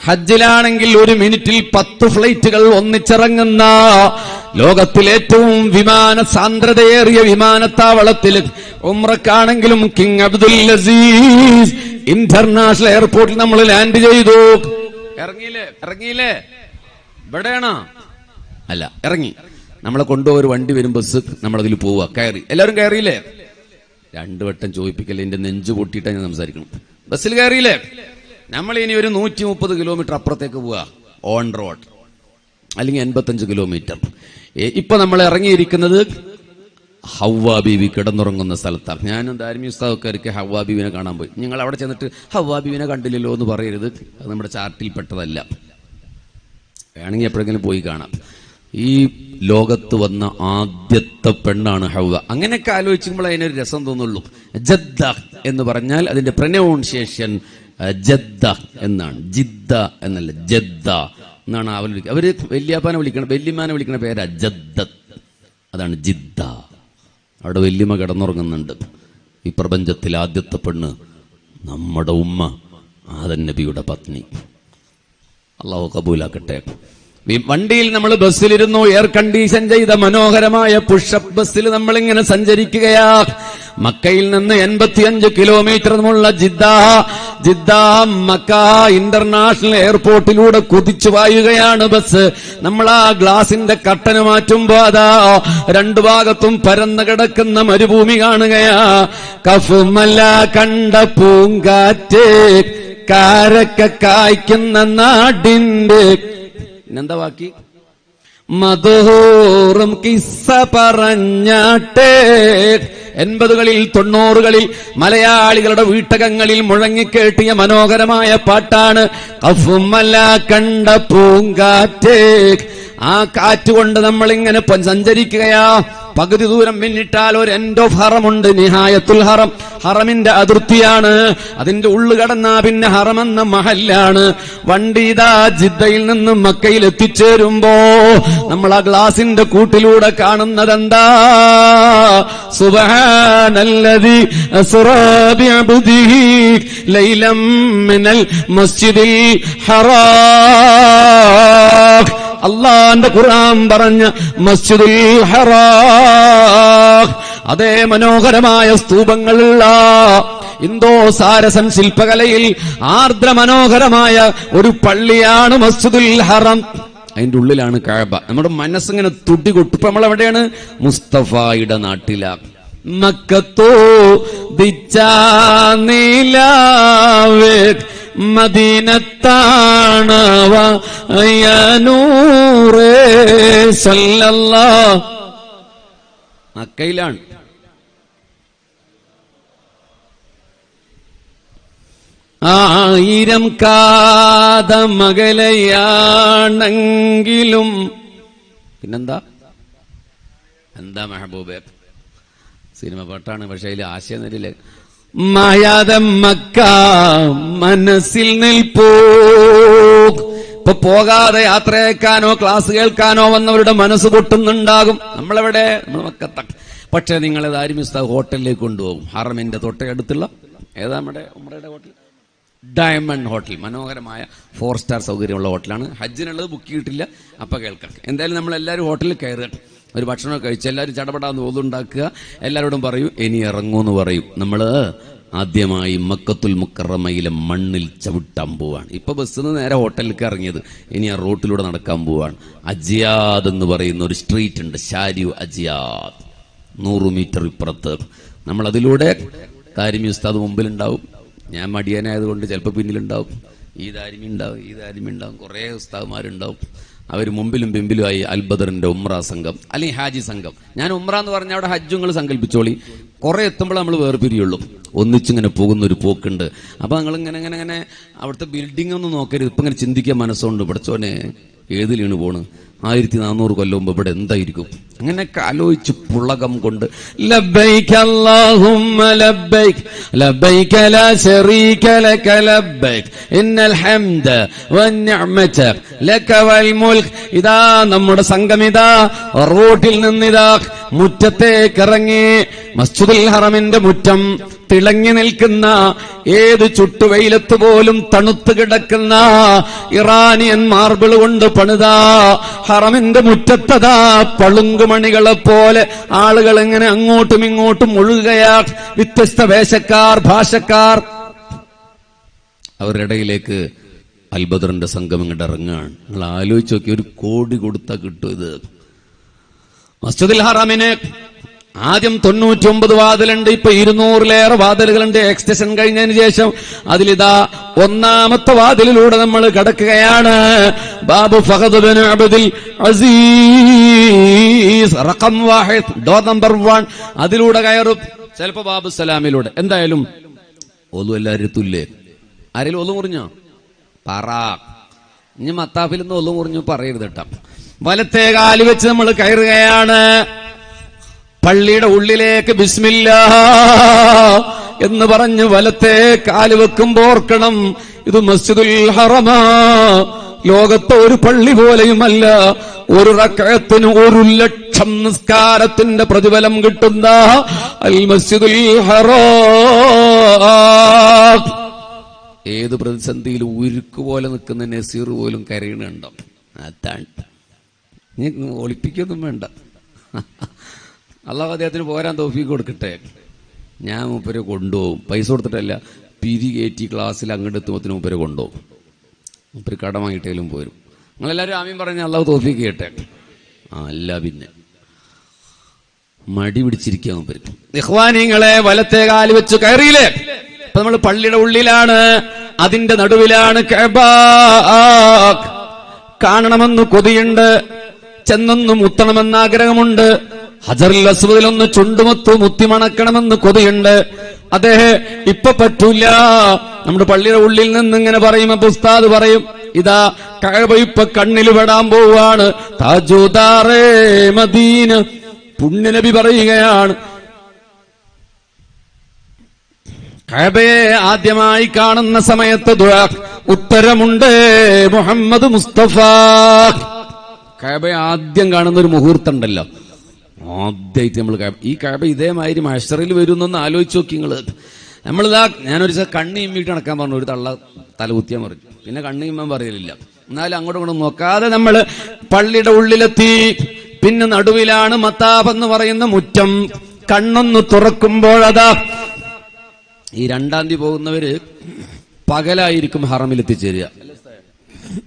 ഹജ്ജിലാണെങ്കിൽ 1 മിനിറ്റിൽ 10 ഫ്ലൈറ്റുകൾ ഒന്നിച്ചിറങ്ങുന്ന ലോകത്തിലെ ഏറ്റവും വിമാന സാന്ദ്രതയേറിയ വിമാനത്താവളത്തിൽ ഉംറക്കാണെങ്കിലും കിങ് അബ്ദുൽ അസീസ് ഇന്റർനാഷണൽ എയർപോർട്ടിൽ നമ്മൾ ലാൻഡ് ചെയ്തു. ഇറങ്ങിയില്ലേ? ഇവിടെയാണോ? അല്ല, ഇറങ്ങി. നമ്മളെ കൊണ്ടുപോയ ഒരു വണ്ടി വരും, ബസ്, നമ്മളതിൽ പോവുക. കയറി, എല്ലാവരും കയറിയില്ലേ? 2 വട്ടം ചോദിപ്പിക്കല്ലേ, എന്റെ നെഞ്ചു പൊട്ടിയിട്ടാണ് ഞാൻ സംസാരിക്കണം. ബസ്സിൽ കയറിയില്ലേ? നമ്മൾ ഇനി ഒരു 130 കിലോമീറ്റർ അപ്പുറത്തേക്ക് പോവുക, ഓൺ റോഡ്, അല്ലെങ്കിൽ 85 കിലോമീറ്റർ. ഇപ്പൊ നമ്മൾ ഇറങ്ങിയിരിക്കുന്നത് ഹവ്വാ ബീവി കിടന്നുറങ്ങുന്ന സ്ഥലത്താണ്. ഞാനും ദാരിമി ഉസ്താദൊക്കെ ഹവ്വാ ബീവിനെ കാണാൻ പോയി. നിങ്ങൾ അവിടെ ചെന്നിട്ട് ഹവ്വാ ബീവിനെ കണ്ടില്ലല്ലോ എന്ന് പറയരുത്, അത് നമ്മുടെ ചാർട്ടിൽ പെട്ടതല്ല. വേണമെങ്കിൽ എപ്പോഴെങ്കിലും പോയി കാണാം. ഈ ലോകത്ത് വന്ന ആദ്യത്തെ പെണ്ണാണ് ഹവ്വ. അങ്ങനെയൊക്കെ ആലോചിക്കുമ്പോൾ അതിനൊരു രസം തോന്നുള്ളൂ. ജദ്ദ എന്ന് പറഞ്ഞാൽ അതിന്റെ പ്രൊനൗൺസിയേഷൻ ജദ്ദ എന്നാണ്, ജിദ്ദ എന്നല്ല, ജദ്ദ എന്നാണ് അവര് വല്യാപ്പാനെ വിളിക്കണം, വല്യമാനെ വിളിക്കണ പേരാ ജദ്ദ, അതാണ് ജിദ്ദ. അവിടെ വല്യമ്മ കിടന്നുറങ്ങുന്നുണ്ട്. ഈ പ്രപഞ്ചത്തിൽ ആദ്യത്തെ പെണ്ണ് നമ്മുടെ ഉമ്മ ആദം നബിയുടെ പത്നി. അല്ലാഹു കബൂലാക്കട്ടെ. വണ്ടിയിൽ നമ്മൾ ബസ്സിലിരുന്നു, എയർ കണ്ടീഷൻ ചെയ്ത മനോഹരമായ പുഷപ്പ് ബസ്സിൽ നമ്മളിങ്ങനെ സഞ്ചരിക്കുകയാ. മക്കയിൽ നിന്ന് 85 കിലോമീറ്റർ മുള്ള ജിദ്ദ മക്ക ഇന്റർനാഷണൽ എയർപോർട്ടിലൂടെ കുതിച്ചു പായുകയാണ് ബസ്. നമ്മൾ ആ ഗ്ലാസിന്റെ കട്ടന് മാറ്റുമ്പോ അതാ 2 ഭാഗത്തും പരന്നു കിടക്കുന്ന മരുഭൂമി കാണുകയാ. കഫുമല കണ്ട പൂങ്കാറ്റ് കാരക്ക കായ്ക്കുന്ന നാടിന്റെ എന്താ ബാക്കി? മധുഹൂറും കിസ്സ പറഞ്ഞാട്ടെ. 80കളിൽ 90കളിൽ മലയാളികളുടെ വീട്ടകങ്ങളിൽ മുഴങ്ങിക്കേട്ടിയ മനോഹരമായ പാട്ടാണ് കഫുമല കണ്ട പൂങ്കാറ്റ്. ആ കാറ്റുകൊണ്ട് നമ്മളിങ്ങനെ സഞ്ചരിക്കുകയാ. പകുതി ദൂരം പിന്നിട്ടാൽ ഒരു എൻഡ് ഓഫ് ഹറമുണ്ട്, നിഹായത്തുൽ ഹറം, ഹറമിന്റെ അതിർത്തിയാണ്. അതിന്റെ ഉള്ളു കടന്നാ പിന്നെ ഹറം എന്ന മഹല്ലാണ്. വണ്ടി ഇതാ ജിദ്ദയിൽ നിന്ന് മക്കയിൽ എത്തിച്ചേരുമ്പോ നമ്മൾ ആ ഗ്ലാസിന്റെ കൂട്ടിലൂടെ കാണുന്നതെന്താ? സുബ്ഹാനല്ലദി അസ്റാ ബിഅബ്ദിഹി ലൈലം മിനൽ മസ്ജിദിൽ ഹറാം. അല്ലാഹുവിന്റെ ഖുർആൻ പറഞ്ഞ മസ്ജിദുൽ ഹറാം, അതേ മനോഹരമായ സ്തൂപങ്ങളുള്ള ഇന്തോ സാരസൻ ശില്പകലയിൽ ആർദ്ര മനോഹരമായ ഒരു പള്ളിയാണ് മസ്ജിദുൽ ഹറം. അതിന്റെ ഉള്ളിലാണ് കഅബ. നമ്മുടെ മനസ്സിങ്ങനെ തുടികൊട്ടു. ഇപ്പൊ നമ്മൾ എവിടെയാണ്? മുസ്തഫായുടെ നാട്ടിലാണ്. മക്കത്തോ ദിച്ചാനിലാവേ മദീനത്താണവ നൂറേ സല്ലല്ലാഹ്. മക്കയിലാണ്. ആയിരം കാതമകലയാണെങ്കിലും പിന്നെന്താ? എന്താ മെഹബൂബേ? സിനിമ പാട്ടാണ്, പക്ഷെ അതിൽ ആശയം തരില്ല. മായാതെ മക്ക മനസ്സിൽ നിൽപ്പൂ. ഇപ്പൊ പോകാതെ യാത്രയേക്കാനോ ക്ലാസ് കേൾക്കാനോ വന്നവരുടെ മനസ്സ് പൊട്ടുന്നുണ്ടാകും. നമ്മളെവിടെ? നമ്മൾ മക്കത്ത. പക്ഷെ നിങ്ങളെ ദാരിമിസ്ത ഹോട്ടലിലേക്ക് കൊണ്ടുപോകും. ഹറമിന്റെ തൊട്ടടുത്തുള്ള ഏതാ നമ്മുടെ ഉംറയുടെ ഹോട്ടൽ? Diamond hotel. മനോഹരമായ 4 സ്റ്റാർ സൗകര്യമുള്ള ഹോട്ടലാണ്. ഹജ്ജിനുള്ളത് ബുക്ക് ചെയ്തിട്ടില്ല. അപ്പൊ കേൾക്കാം. എന്തായാലും നമ്മളെല്ലാവരും ഹോട്ടലിൽ കയറുക, ഒരു ഭക്ഷണമൊക്കെ കഴിച്ച് എല്ലാവരും ചടപടാന്ന് ഓതുണ്ടാക്കുക. എല്ലാവരോടും പറയും ഇനി ഇറങ്ങൂന്ന് പറയും. നമ്മള് ആദ്യമായി മക്കത്തുൽ മുക്കറമയിലെ മണ്ണിൽ ചവിട്ടാൻ പോവാണ്. ഇപ്പൊ ബസ്സിൽ നിന്ന് നേരെ ഹോട്ടലിലേക്ക് ഇറങ്ങിയത്, ഇനി ആ റോട്ടിലൂടെ നടക്കാൻ പോവാണ്. അജിയാദ് എന്ന് പറയുന്ന ഒരു സ്ട്രീറ്റ് ഉണ്ട്, ഷാരിയു അജിയാദ്, 100 മീറ്റർ ഇപ്പുറത്ത്. നമ്മൾ അതിലൂടെ താരിമി ഉസ്താദ് മുമ്പിലുണ്ടാവും, ഞാൻ മടിയനായതുകൊണ്ട് ചിലപ്പോൾ പിന്നിലുണ്ടാവും. ഈ താരിമി ഉണ്ടാവും, കുറേ ഉസ്താദ്മാരുണ്ടാവും. അവർ മുമ്പിലും പിമ്പിലുമായി അൽബദറിന്റെ ഉംറ സംഘം അല്ലെങ്കിൽ ഹാജി സംഘം. ഞാൻ ഉംറ എന്ന് പറഞ്ഞാൽ അവിടെ ഹജ്ജുങ്ങൾ സങ്കല്പിച്ചോളി. കുറെ എത്തുമ്പോൾ നമ്മൾ വേർപിരിയുള്ളൂ. ഒന്നിച്ചിങ്ങനെ പോകുന്നൊരു പോക്കുണ്ട്. അപ്പൊ നിങ്ങൾ ഇങ്ങനെ അവിടുത്തെ ബിൽഡിംഗ് ഒന്നും നോക്കരുത്. ഇപ്പൊ ഇങ്ങനെ ചിന്തിക്കാൻ മനസ്സുകൊണ്ട് പഠിച്ചോനെ ഏതിലാണ് പോണ്? 1400 കൊല്ലം മുമ്പ് ഇവിടെ എന്തായിരിക്കും? അങ്ങനെയൊക്കെ ആലോചിച്ച് പുളകം കൊണ്ട് ലബ്ബൈക അല്ലാഹുമ്മ ലബ്ബൈക ലബ്ബൈക ലാ ശരീക ലക ലബ്ബൈക ഇന്നൽ ഹംദ വന്നിഅമത ലക വൽ മുൽക്ക്. ഇതാ നമ്മുടെ സംഘമിതാ റോഡിൽ നിന്നിതാ മുറ്റത്തേക്ക് ഇറങ്ങി. മസ്ജിദുൽ ഹറമിന്റെ മുറ്റം തിളങ്ങി നിൽക്കുന്ന, ഏത് ചുട്ടുവെയിലത്ത് പോലും തണുത്ത് കിടക്കുന്ന ഇറാനിയൻ മാർബിൾ കൊണ്ട് പണിത ഹറമിന്റെ മുറ്റത്തതാ പളുങ്കുമണികളെ പോലെ ആളുകൾ ഇങ്ങനെ അങ്ങോട്ടും ഇങ്ങോട്ടും ഒഴുകുകയാ. വ്യത്യസ്ത വേഷക്കാർ, ഭാഷക്കാർ. അവരുടെ ഇടയിലേക്ക് അൽബദറിന്റെ സംഘം ഇങ്ങോട്ട് ഇറങ്ങാണ്. നിങ്ങൾ ആലോചിച്ച് നോക്കി, 1 കോടി കൊടുത്താൽ കിട്ടും ഇത്. മസ്ജിദുൽ ഹറമിന് ആദ്യം 99 വാതിലുണ്ട്, ഇപ്പൊ 200-ലേറെ വാതിലുകളുണ്ട്. എക്സ്റ്റൻഷൻ കഴിഞ്ഞതിന് ശേഷം അതിലിതാ 1-ാമത്തെ വാതിലിലൂടെ നമ്മൾ കടക്കുകയാണ്. Bab Fahad bin Abdul Aziz റഖം 1, ഡോർ നമ്പർ 1. അതിലൂടെ കയറും. ചിലപ്പോ ബാബു സലാമിലൂടെ. എന്തായാലും ഒതു എല്ലാവരും തുല്ലേ. ആരെങ്കിലും ഒതു മുറിഞ്ഞോ? പറ. ഇനി മത്താഫിൽ നിന്ന് ഒതു മുറിഞ്ഞു പറയരുത് കേട്ടോ. വലത്തെ കാല് വെച്ച് നമ്മൾ കയറുകയാണ്. പള്ളിയുടെ ഉള്ളിലേക്ക് ബിസ്മില്ലാ എന്ന് പറഞ്ഞ് വലത്തെ കാല് വെക്കുമ്പോ ഓർക്കണം, ഇത് മസ്ജിദുൽ ഹറമാ. ലോകത്തെ ഒരു പള്ളി പോലെയുമല്ല. ഒരു റക്അത്തിന് 1,00,000 നിസ്കാരത്തിന്റെ പ്രതിഫലം കിട്ടുന്ന അൽ മസ്ജിദുൽ ഹറാം. ഏത് പ്രതിസന്ധിയിലും ഉരുക്ക് പോലെ നിൽക്കുന്ന നസീർ പോലും കരയണുണ്ടോ? അതാണ്. നീ ഒളിപ്പിക്കൊന്നും വേണ്ട. അള്ളാഹു അദ്ദേഹത്തിന് പോരാൻ തൗഫീഖ് കൊടുക്കട്ടെ. ഞാൻ മൂപ്പരെ കൊണ്ടുപോകും. പൈസ കൊടുത്തിട്ടല്ല, പിരികേറ്റി ക്ലാസ്സിൽ അങ്ങോട്ട് എത്തുമ്പോഴത്തിന് മൂപ്പരെ കൊണ്ടുപോകും. മൂപ്പര് കടമായിട്ടേലും പോരും. നിങ്ങളെല്ലാവരും ആമീൻ പറഞ്ഞ അള്ളാഹു തൗഫീഖ് ചെയ്യട്ടെ. അല്ല പിന്നെ മടി പിടിച്ചിരിക്കുക മൂപ്പര്. ഇഖ്വാനിങ്ങളെ, വലത്തെ കാല് വെച്ച് കയറിയില്ലേ? ഇപ്പൊ നമ്മൾ പള്ളിയുടെ ഉള്ളിലാണ്. അതിന്റെ നടുവിലാണ് കഅബ. കാണണമെന്ന് കൊതിയുണ്ട്, ചെന്നൊന്ന് മുത്തണമെന്ന് ആഗ്രഹമുണ്ട്. ഹജറുൽ അസ്വദിലൊന്ന് ചുണ്ടുമുത്തു മുത്തിമണക്കണമെന്ന് കൊതിയുണ്ട്. അതേ ഇപ്പൊ പറ്റൂല. നമ്മുടെ പള്ളിയുടെ ഉള്ളിൽ നിന്ന് ഇങ്ങനെ പറയും. അപ്പൊ ഉസ്താദ് പറയും, ഇതാ കഅബ ഇപ്പൊ കണ്ണിൽ പെടാൻ പോവാണ്. താജുദാറേ മദീന പുണ്യനബി പറയുകയാണ്, കഅബയെ ആദ്യമായി കാണുന്ന സമയത്ത് ദുആ ഉത്തരമുണ്ട് മുഹമ്മദ് മുസ്തഫ. കഅബയെ ആദ്യം കാണുന്ന ഒരു മുഹൂർത്തം ഉണ്ടല്ലോ, ആദ്യമായിട്ട് നമ്മൾ ഈ കഅബ ഇതേമാതിരി മഹ്ശറിൽ വരുന്നൊന്ന് ആലോചിച്ച് നോക്കി നിങ്ങള്. നമ്മളിതാ ഞാനൊരു കണ്ണി ഇമ്മിട്ട് നടക്കാൻ പറഞ്ഞു, ഒരു തള്ള തലകുത്തിയാൻ പറഞ്ഞു, പിന്നെ കണ്ണി ഇമ്മാൻ പറയലില്ല. എന്നാലും അങ്ങോട്ടും ഇങ്ങോട്ടും നോക്കാതെ നമ്മൾ പള്ളിയുടെ ഉള്ളിലെത്തി. പിന്നെ നടുവിലാണ് മത്താഫ് എന്ന് പറയുന്ന മുറ്റം. കണ്ണൊന്ന് തുറക്കുമ്പോഴതാ ഈ 2-ാം തീയതി പോകുന്നവര് പകലായിരിക്കും ഹറമിലെത്തിച്ചേരുക,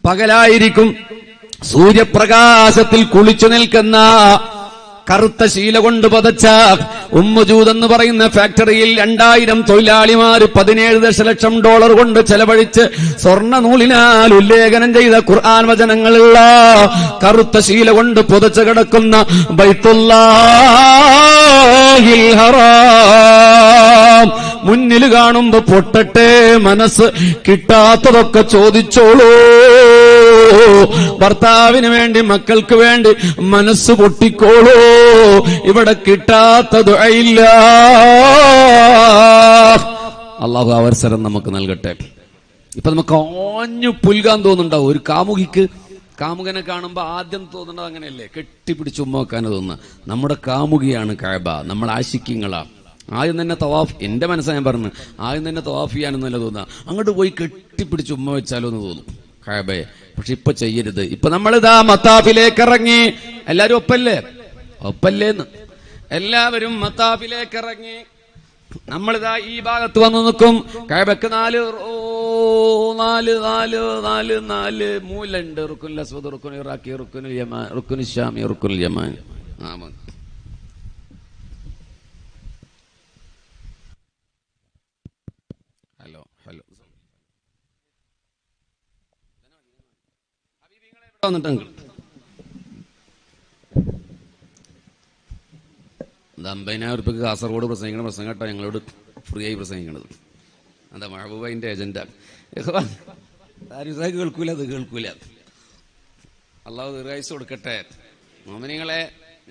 പകലായിരിക്കും. സൂര്യപ്രകാശത്തിൽ കുളിച്ചു നിൽക്കുന്ന കറുത്ത ശീല കൊണ്ട് പതച്ച ഉമ്മുജൂദ് എന്ന് പറയുന്ന ഫാക്ടറിയിൽ 2000 തൊഴിലാളിമാര് $17 കൊണ്ട് ചെലവഴിച്ച് സ്വർണ്ണ നൂലിനാൽ ഉല്ലേഖനം ചെയ്ത ഖുർആൻ വചനങ്ങളുള്ള കറുത്ത ശീല കൊണ്ട് പുതച്ചു കിടക്കുന്ന ബൈത്തുല്ലാഹിൽ ഹറാം മുന്നിൽ കാണുമ്പോ പൊട്ടട്ടെ മനസ്സ്, കിട്ടാത്തതൊക്കെ ചോദിച്ചോളൂ. ഭർത്താവിന് വേണ്ടി മക്കൾക്ക് വേണ്ടി മനസ്സ് പൊട്ടിക്കോളൂ. ഇവിടെ കിട്ടാത്ത ദുആയില്ല. അള്ളാഹു അവസരം നമുക്ക് നൽകട്ടെ. ഇപ്പൊ നമുക്ക് ആഞ്ഞു പുൽകാൻ തോന്നുന്നുണ്ടാവും ഒരു കാമുകിക്ക്. കാമുകനെ കാണുമ്പോ ആദ്യം തോന്നുന്നത് അങ്ങനെയല്ലേ, കെട്ടിപ്പിടിച്ച് ഉമ്മ വെക്കാന് തോന്നുന്ന. നമ്മുടെ കാമുകിയാണ് കഅബ, നമ്മൾ ആശിക്കിങ്ങളാ. ആദ്യം തന്നെ തവാഫ്, എന്റെ മനസ്സാ ഞാൻ പറഞ്ഞു, ആദ്യം തന്നെ തവാഫ് ചെയ്യാനൊന്നല്ല തോന്നുക, അങ്ങോട്ട് പോയി കെട്ടിപ്പിടിച്ച് ഉമ്മ വെച്ചാലോ എന്ന് തോന്നും കഅബയെ. പക്ഷെ ഇപ്പൊ ചെയ്യരുത്. ഇപ്പൊ നമ്മളിതാ മത്താഫിലേക്ക് ഇറങ്ങി. എല്ലാരും ഒപ്പല്ലേന്ന് എല്ലാവരും മത്താഫിലേക്ക് ഇറങ്ങി. നമ്മളിതാ ഈ ഭാഗത്ത് വന്ന് നിൽക്കും. കഅബക്ക് 4 മൂലുണ്ട്. റുക്കുനുൽ അസ്വദ്, റുക്കുനുൽ ഇറാഖി, റുക്കുനുൽ യമാൻ, റുക്കുനുൽ ശാമി, റുക്കുനുൽ യമാൻ. ഹലോ വന്നിട്ട് 50,000 ഉറുപ്പിക്ക് കാസർഗോഡ് പ്രസംഗിക്കണ പ്രസംഗം കേട്ടോ ഞങ്ങളോട് ഫ്രീ ആയി പ്രസംഗിക്കണത്. എന്താ മഹബൂബ അതിന്റെ ഏജന്റാണ്. കേൾക്കൂല, അത് കേൾക്കൂല. അള്ളാഹു ദീർഘായുസ്സ് കൊടുക്കട്ടെ. മോമിനിങ്ങളെ